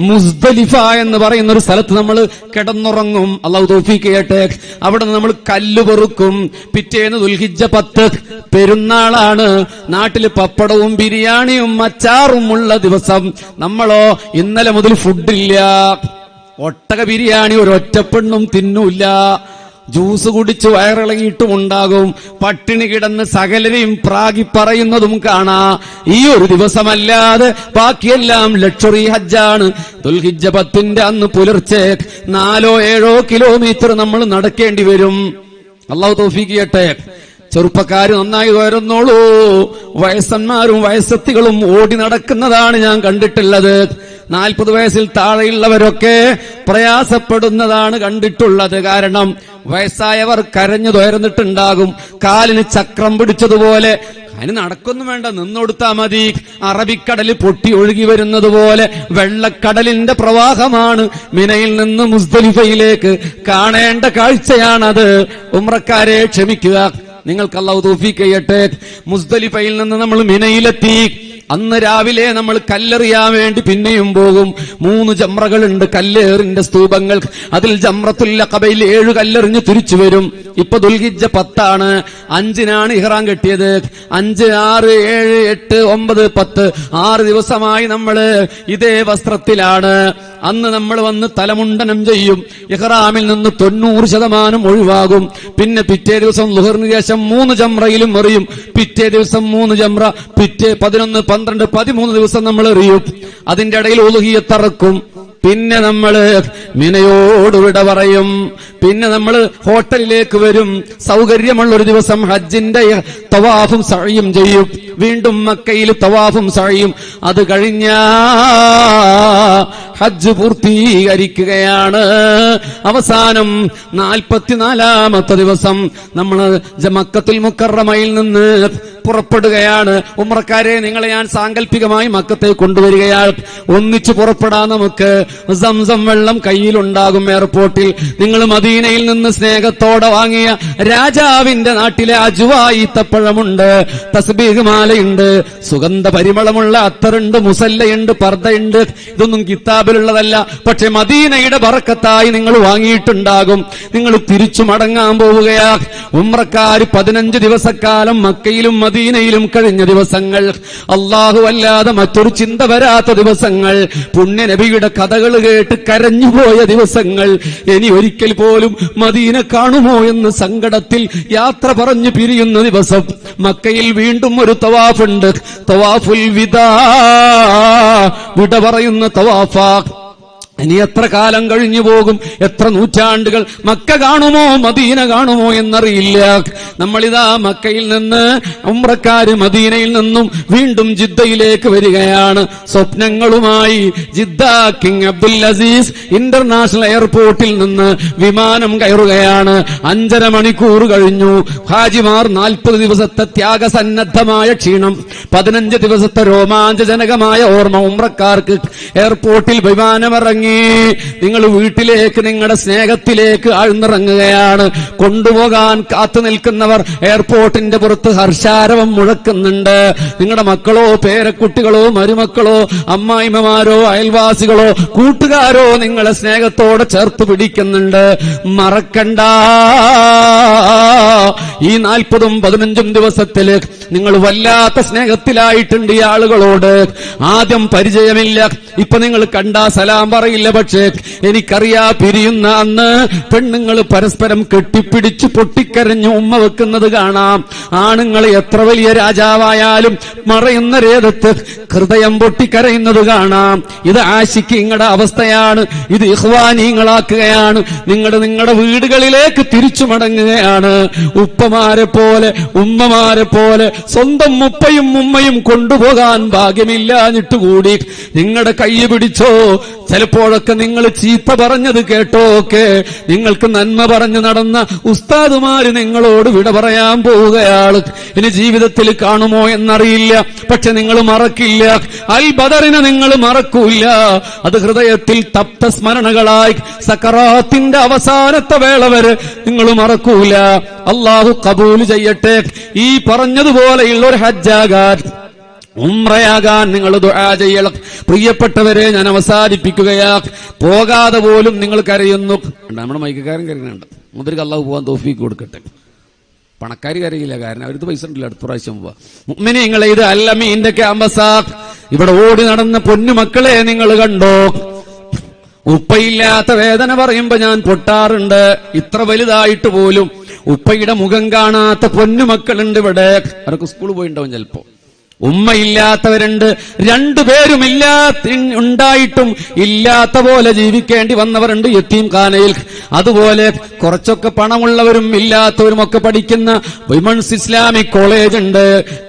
മുസ്ദലിഫ എന്ന് പറയുന്ന ഒരു സ്ഥലത്ത് നമ്മൾ കിടന്നുറങ്ങും. അല്ലാഹു തൗഫീഖ് ചെയ്യട്ടെ. അവിടെ നമ്മൾ കല്ല് പെറുക്കും. പിറ്റേന്ന് ദുൽഹിജ്ജ 10 പെരുന്നാളാണ്. നാട്ടില് പപ്പടവും ബിരിയാണിയും അച്ചാറും ഉള്ള ദിവസം. നമ്മളോ ഇന്നലെ മുതൽ ഫുഡില്ല. ഒട്ടക ബിരിയാണി ഒരൊറ്റപ്പെണ്ണും തിന്നൂല്ല. ജ്യൂസ് കുടിച്ച് വയറിളകിയിട്ടും ഉണ്ടാകും. പട്ടിണി കിടന്ന് സകലരെയും പ്രാഗി പറയുന്നതും കാണാ. ഈ ഒരു ദിവസമല്ലാതെ ബാക്കിയെല്ലാം ലക്ഷറി ഹജ്ജാണ്. ദുൽഹിജ്ജ 10 അന്ന് പുലർച്ചെ 4-7 കിലോമീറ്റർ നമ്മൾ നടക്കേണ്ടി വരും. അല്ലാഹു തൗഫീഖ് ചെയ്യട്ടെ. ചെറുപ്പക്കാര് നന്നായി വരുന്നോളൂ. വയസ്സന്മാരും വയസ്സത്തികളും ഓടി നടക്കുന്നതാണ് ഞാൻ കണ്ടിട്ടുള്ളത്. 40 വയസ്സിൽ താഴെയുള്ളവരൊക്കെ പ്രയാസപ്പെടുന്നതാണ് കണ്ടിട്ടുള്ളത്. കാരണം വയസ്സായവർ കരഞ്ഞു തുയർന്നിട്ടുണ്ടാകും. കാലിന് ചക്രം പിടിച്ചതുപോലെ. അതിന് നടക്കൊന്നും വേണ്ട, നിന്നൊടുത്താ മതി. അറബിക്കടല് പൊട്ടി ഒഴുകി വരുന്നത് പോലെ വെള്ളക്കടലിന്റെ പ്രവാഹമാണ് മിനയിൽ നിന്ന് മുസ്ദലിഫയിലേക്ക്. കാണേണ്ട കാഴ്ചയാണത്. ഉംറക്കാരെ ക്ഷമിക്കുക, നിങ്ങൾക്ക് അല്ലാഹു തൗഫീഖ് ചെയ്യട്ടെ. മുസ്ദലിഫയിൽ നിന്ന് നമ്മൾ മിനയിലെത്തി. അന്ന് രാവിലെ നമ്മൾ കല്ലെറിയാൻ വേണ്ടി പിന്നെയും പോകും. 3 ജംറകളുണ്ട്, കല്ലേറിന്റെ സ്തൂപങ്ങൾ. അതിൽ ജംറത്തുൽ അഖബയിൽ 7 കല്ലെറിഞ്ഞ് തിരിച്ചു വരും. ഇപ്പൊ ദുൽഹിജ്ജ 10 ആണ്. 5-നാണ് ഇഹ്റാം കെട്ടിയത്. 5, 6, 7, 8, 9, 10 6 ദിവസമായി നമ്മള് ഇതേ വസ്ത്രത്തിലാണ്. അന്ന് നമ്മൾ വന്ന് തലമുണ്ടനം ചെയ്യും. ഇഹ്റാമിൽ നിന്ന് 90% ഒഴിവാകും. പിന്നെ പിറ്റേ ദിവസം ളുഹറിന് ശേഷം 3 ജംറയിലും എറിയും. പിറ്റേ ദിവസം 3 ജംറ. പിറ്റേ 11, 12, 13 ദിവസം നമ്മൾ എറിയും. അതിന്റെ ഇടയിൽ ഉളുഹിയ്യത്ത് അറക്കും. പിന്നെ നമ്മള് മിനയോട് വിട പറയും. പിന്നെ നമ്മൾ ഹോട്ടലിലേക്ക് വരും. സൗകര്യമുള്ള ഒരു ദിവസം ഹജ്ജിന്റെ തവാഫും സഅയും ചെയ്യും. വീണ്ടും മക്കയിൽ തവാഫും സഅയും. അത് കഴിഞ്ഞ ഹജ്ജ് പൂർത്തീകരിക്കുകയാണ്. അവസാനം 44-ാമത്തെ ദിവസം നമ്മൾ മക്കത്തുൽ മുക്കറമയിൽ നിന്ന് പുറപ്പെടുകയാണ്. ഉംറക്കാരെ, നിങ്ങളെ ഞാൻ സാങ്കല്പികമായി മക്കത്തെ കൊണ്ടുവരികയാണ്. ഒന്നിച്ചു പുറപ്പെടാൻ നമുക്ക്. സംസം വെള്ളം കയ്യിലുണ്ടാകും എയർപോർട്ടിൽ. നിങ്ങൾ മദീനയിൽ നിന്ന് സ്നേഹത്തോടെ വാങ്ങിയ രാജാവിന്റെ നാട്ടിലെ അജുവാ ഈത്തപ്പഴമുണ്ട്, തസ്ബീഹ് മാലയുണ്ട്, സുഗന്ധ പരിമളമുള്ള അത്തറുണ്ട്, മുസല്ലയുണ്ട്, പർദ്ദയുണ്ട്. ഇതൊന്നും കിതാബിലുള്ളതല്ല. പക്ഷെ മദീനയുടെ ബറക്കത്തായി നിങ്ങൾ വാങ്ങിയിട്ടുണ്ടാകും. നിങ്ങൾ തിരിച്ചു മടങ്ങാൻ പോവുകയാ. ഉംറക്കാർ 15 ദിവസക്കാലം മക്കയിലും മദീനയിലും കഴിഞ്ഞ ദിവസങ്ങൾ, അല്ലാഹു അല്ലാതെ മറ്റൊരു ചിന്ത വരാത്ത ദിവസങ്ങൾ, പുണ്യ നബിയുടെ കഥകൾ കേട്ട് കരഞ്ഞുപോയ ദിവസങ്ങൾ, ഇനി ഒരിക്കൽ പോലും മദീന കാണുമോ എന്ന് സങ്കടത്തിൽ യാത്ര പറഞ്ഞു പിരിയുന്ന ദിവസം. മക്കയിൽ വീണ്ടും ഒരു തവാഫുണ്ട്, തവാഫുൽ വിദാ, വിട പറയുന്ന തവാഫാ. ഇനി എത്ര കാലം കഴിഞ്ഞു പോകും, എത്ര നൂറ്റാണ്ടുകൾ മക്ക കാണുമോ മദീന കാണുമോ എന്നറിയില്ല. നമ്മളിതാ മക്കയിൽ നിന്ന് ഉംറക്കാര് മദീനയിൽ നിന്നും വീണ്ടും ജിദ്ദയിലേക്ക് വരികയാണ്. സ്വപ്നങ്ങളുമായി Jeddah King Abdul Aziz international എയർപോർട്ടിൽ നിന്ന് വിമാനം കയറുകയാണ്. 5.5 മണിക്കൂർ കഴിഞ്ഞു. ഹാജിമാർ 40 ദിവസത്തെ ത്യാഗസന്നദ്ധമായ ക്ഷീണം, 15 ദിവസത്തെ രോമാഞ്ചജനകമായ ഓർമ്മ ഉംറക്കാർക്ക്. എയർപോർട്ടിൽ വിമാനമിറങ്ങി നിങ്ങൾ വീട്ടിലേക്ക്, നിങ്ങളുടെ സ്നേഹത്തിലേക്ക് ആഴ്ന്നിറങ്ങുകയാണ്. കൊണ്ടുപോകാൻ കാത്തു നിൽക്കുന്നവർ എയർപോർട്ടിന്റെ പുറത്ത് ഹർഷാരവം മുഴക്കുന്നുണ്ട്. നിങ്ങളുടെ മക്കളോ പേരക്കുട്ടികളോ മരുമക്കളോ അമ്മായിമ്മമാരോ അയൽവാസികളോ കൂട്ടുകാരോ നിങ്ങളെ സ്നേഹത്തോടെ ചേർത്ത് പിടിക്കുന്നുണ്ട്. മറക്കണ്ട, ഈ 40ഉം 15ഉം ദിവസത്തില് നിങ്ങൾ വല്ലാത്ത സ്നേഹത്തിലായിട്ടുണ്ട് ഈ ആളുകളോട്. ആദ്യം പരിചയമില്ല, ഇപ്പൊ നിങ്ങൾ കണ്ടാ സലാം പറയില്ല. പക്ഷേ എനിക്കറിയാ, പിരിയുന്ന അന്ന് പെണ്ണുങ്ങൾ പരസ്പരം കെട്ടിപ്പിടിച്ച് പൊട്ടിക്കരഞ്ഞ് ഉമ്മ വെക്കുന്നത് കാണാം. ആണുങ്ങൾ എത്ര വലിയ രാജാവായാലും മറയുന്ന രേതത്ത് ഹൃദയം പൊട്ടിക്കരയുന്നത് കാണാം. ഇത് ആശിക്കിങ്ങളുടെ അവസ്ഥയാണ്. ഇത് ഇഖ്വാനീങ്ങളാക്കുകയാണ്. നിങ്ങളുടെ വീടുകളിലേക്ക് തിരിച്ചു മടങ്ങുകയാണ്. ഉപ്പമാരെ പോലെ ഉമ്മമാരെ പോലെ സ്വന്തം ഉപ്പയും ഉമ്മയും കൊണ്ടുപോകാൻ ഭാഗ്യമില്ലാഞ്ഞിട്ടുകൂടി നിങ്ങളുടെ കൈ പിടിച്ചോ. ചിലപ്പോഴൊക്കെ നിങ്ങൾ ചീത്ത പറഞ്ഞത് കേട്ടോക്കെ നിങ്ങൾക്ക് നന്മ പറഞ്ഞു നടന്ന ഉസ്താദുമാര് നിങ്ങളോട് വിട പറയാൻ പോവുകയാണ്. ഇനി ജീവിതത്തിൽ കാണുമോ എന്നറിയില്ല. പക്ഷെ നിങ്ങൾ മറക്കില്ല. അൽ ബദറിനെ നിങ്ങൾ മറക്കൂല. അത് ഹൃദയത്തിൽ തപ്ത സ്മരണകളായി സക്കറാത്തിന്റെ അവസാനത്തെ വേള വരെ നിങ്ങൾ മറക്കൂല. അള്ളാഹു കബൂൽ ചെയ്യട്ടെ. ഈ പറഞ്ഞതുപോലെയുള്ള ഒരു ഹജ്ജാകാൻ ഉംറയാകാൻ നിങ്ങൾ ദുആ ചെയ്യണം. പ്രിയപ്പെട്ടവരെ, ഞാൻ അവസാനിപ്പിക്കുകയാ. പോകാതെ പോലും നിങ്ങൾ കരയുന്നു. നമ്മുടെ മൈക്കക്കാരൻ കരയുന്നുണ്ട്. മുതൽക്ക് അള്ളാഹു പോകാൻ തൗഫീഖ് കൊടുക്കട്ടെ. പണക്കാർ കരയില്ല, കാരണം അവർക്ക് പൈസ ഉണ്ടല്ലോ, അടുത്ത പ്രാവശ്യം പോവാ. മുഅ്മിനീങ്ങളെ, ഇത് അൽ-അമീന്റെ ക്യാമ്പസാ. ഇവിടെ ഓടി നടന്ന പൊന്നുമക്കളെ നിങ്ങൾ കണ്ടോ? ഉപ്പയില്ലാത്ത വേദന പറയുമ്പോ ഞാൻ പൊട്ടാറുണ്ട്. ഇത്ര വലുതായിട്ട് പോലും ഉപ്പയുടെ മുഖം കാണാത്ത പൊന്നുമക്കളുണ്ട് ഇവിടെ. അവരൊക്കെ സ്കൂളിൽ പോയിണ്ടാവും ചിലപ്പോ. ഉമ്മയില്ലാത്തവരുണ്ട്. രണ്ടുപേരും ഉണ്ടായിട്ടും ഇല്ലാത്ത പോലെ ജീവിക്കേണ്ടി വന്നവരുണ്ട് യത്തീംഖാനയിൽ. അതുപോലെ കുറച്ചൊക്കെ പണമുള്ളവരും ഇല്ലാത്തവരും ഒക്കെ പഠിക്കുന്ന വിമൻസ് ഇസ്ലാമിക് കോളേജ് ഉണ്ട്.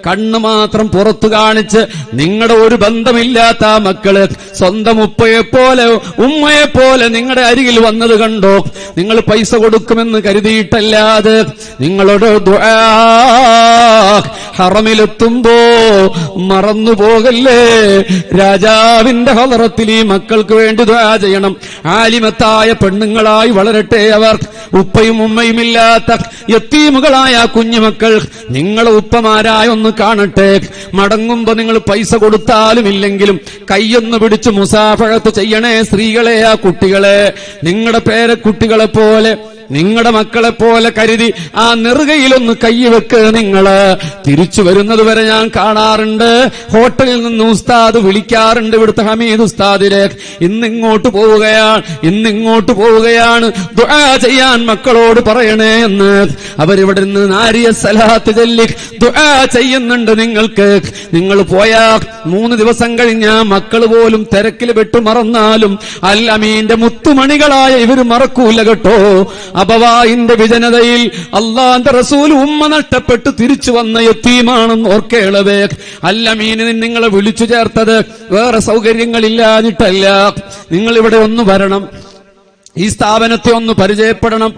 കണ്ണ് മാത്രം പുറത്തു കാണിച്ച് നിങ്ങളുടെ ഒരു ബന്ധമില്ലാത്ത ആ മക്കള് സ്വന്തം ഉപ്പയെപ്പോലെ ഉമ്മയെപ്പോലെ നിങ്ങളുടെ അരികിൽ വന്നത് കണ്ടോ? നിങ്ങൾ പൈസ കൊടുക്കുമെന്ന് കരുതിയിട്ടല്ലാതെ നിങ്ങളോട് ദുആ ഹറമിലെത്തുമ്പോ മറന്നു പോകല്ലേ. രാജാവിന്റെ ഹളറത്തിൽ ഈ മക്കൾക്ക് വേണ്ടി ദുആ ചെയ്യണം. ആലിമത്തായ പെണ്ണുങ്ങളായി വളരട്ടെ അവർ. ഉപ്പയും ഉമ്മയും ഇല്ലാത്ത യത്തീമുകളായ കുഞ്ഞുമക്കൾ നിങ്ങളെ ഉപ്പമാരായ ഒന്ന് കാണട്ടെ. മടങ്ങുമ്പോ നിങ്ങൾ പൈസ കൊടുത്താലും ഇല്ലെങ്കിലും കൈയൊന്ന് പിടിച്ച് മുസാഫഹത്ത് ചെയ്യണേ. സ്ത്രീകളെ, ആ കുട്ടികളെ നിങ്ങളുടെ പേരക്കുട്ടികളെ പോലെ നിങ്ങളുടെ മക്കളെ പോലെ കരുതി ആ നെറുകയിലൊന്ന് കൈവെക്ക്. നിങ്ങള് തിരിച്ചു വരുന്നത് വരെ ഞാൻ കാണാറുണ്ട്. ഹോട്ടലിൽ നിന്ന് ഉസ്താദ് വിളിക്കാറുണ്ട്, ഇവിടുത്തെ ഹമീദ് ഉസ്താദിനെ, ഇന്നിങ്ങോട്ട് പോവുകയാണ് ദുആ ചെയ്യാൻ മക്കളോട് പറയണേ എന്ന്. അവരിവിടെ നിന്ന് നാരിയ സലാത്ത് ചൊല്ലി ദുആ ചെയ്യുന്നുണ്ട് നിങ്ങൾക്ക്. നിങ്ങൾ പോയാ 3 ദിവസം കഴിഞ്ഞാ മക്കൾ പോലും തിരക്കിൽ പെട്ടു മറന്നാലും അൽ-അമീന്റെ മുത്തുമണികളായ ഇവർ മറക്കൂല കേട്ടോ. അബവായിന്റെ വിജനതയിൽ അള്ളാന്റെ റസൂൽ ഉമ്മ നഷ്ടപ്പെട്ട് തിരിച്ചു വന്ന യത്തീമാണെന്ന് ഓർക്കേളവേ. അൽ-അമീൻ നിങ്ങളെ വിളിച്ചു ചേർത്തത് വേറെ സൗകര്യങ്ങളില്ലാഞ്ഞിട്ടല്ല. നിങ്ങൾ ഇവിടെ ഒന്ന് വരണം, ഈ സ്ഥാപനത്തെ ഒന്ന് പരിചയപ്പെടണം.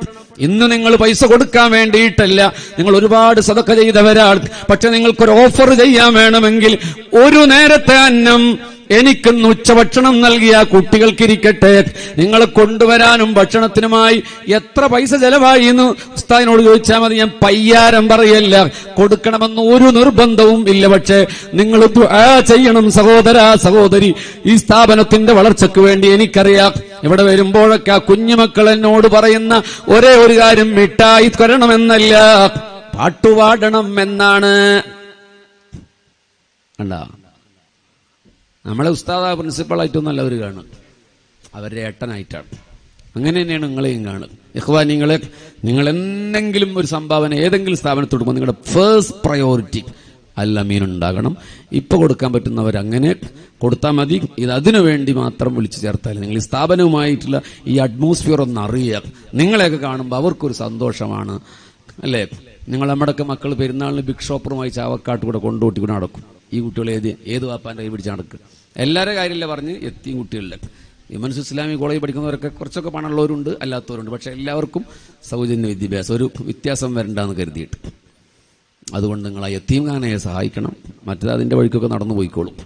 ഇന്ന് നിങ്ങൾ പൈസ കൊടുക്കാൻ വേണ്ടിയിട്ടല്ല, നിങ്ങൾ ഒരുപാട് സദഖ ചെയ്തവരാണ്. പക്ഷെ നിങ്ങൾക്കൊരു ഓഫർ ചെയ്യാൻ വേണമെങ്കിൽ ഒരു നേരത്തെ അന്നം എനിക്കിന്ന് ഉച്ചഭക്ഷണം നൽകിയ കുട്ടികൾക്കിരിക്കട്ടെ. നിങ്ങളെ കൊണ്ടുവരാനും ഭക്ഷണത്തിനുമായി എത്ര പൈസ ചെലവായി എന്ന് ഉസ്താദിനോട് ചോദിച്ചാൽ മതി. ഞാൻ പയ്യാരം പറയല്ല, കൊടുക്കണമെന്ന് ഒരു നിർബന്ധവും ഇല്ല. പക്ഷേ നിങ്ങൾ ദുആ ചെയ്യണം സഹോദര സഹോദരി. ഈ സ്ഥാപനത്തിന്റെ വളർച്ചയ്ക്ക് വേണ്ടി എനിക്കറിയാം. ഇവിടെ വരുമ്പോഴൊക്കെ ആ കുഞ്ഞുമക്കൾ എന്നോട് പറയുന്ന ഒരേ ഒരു കാര്യം മിഠായി തരണമെന്നല്ല, പാട്ടുപാടണം എന്നാണ്. കണ്ടാ, നമ്മളെ ഉസ്താദ പ്രിൻസിപ്പളായിട്ടൊന്നല്ല അവർ കാണും, അവരുടെ ഏട്ടനായിട്ടാണ്. അങ്ങനെ തന്നെയാണ് നിങ്ങളെയും കാണും. ഇഖ്വാനിങ്ങളെ, നിങ്ങൾ എന്തെങ്കിലും ഒരു സംഭാവന ഏതെങ്കിലും സ്ഥാപനത്തിൽ കൊടുക്കുമ്പോൾ നിങ്ങളുടെ ഫസ്റ്റ് പ്രയോറിറ്റി അൽ-അമീൻ ഉണ്ടാകണം. ഇപ്പൊ കൊടുക്കാൻ പറ്റുന്നവർ അങ്ങനെ കൊടുത്താൽ മതി. ഇത് അതിനു വേണ്ടി മാത്രം വിളിച്ചു ചേർത്താൽ നിങ്ങൾ ഈ സ്ഥാപനവുമായിട്ടുള്ള ഈ അറ്റ്മോസ്ഫിയർ ഒന്ന് അറിയുക. നിങ്ങളെയൊക്കെ കാണുമ്പോൾ അവർക്കൊരു സന്തോഷമാണ് അല്ലേ. നിങ്ങൾ നമ്മുടെയൊക്കെ മക്കൾ പെരുന്നാളിന് ബിഗ് ഷോപ്പറുമായി ചാവക്കാട്ട് കൂടെ കൊണ്ടുകൂട്ടി നടക്കും. ഈ കുട്ടികൾ ഏത് വാപ്പാൻ്റെ കൈ പിടിച്ച് നടക്കുക. എല്ലാവരുടെ കാര്യമില്ല പറഞ്ഞ് എത്തിയും കുട്ടികളിലെ വിമൻസ് ഇസ്ലാമിക് കോളേജ് പഠിക്കുന്നവരൊക്കെ കുറച്ചൊക്കെ പണമുള്ളവരുണ്ട്, അല്ലാത്തവരുണ്ട്. പക്ഷെ എല്ലാവർക്കും സൗജന്യ വിദ്യാഭ്യാസം, ഒരു വ്യത്യാസം വരണ്ടെന്ന് കരുതിയിട്ട്. അതുകൊണ്ട് നിങ്ങൾ ആ യത്തീംഖാനയെ സഹായിക്കണം. മറ്റേത് അതിൻ്റെ വഴിക്കൊക്കെ നടന്നു പോയിക്കോളും.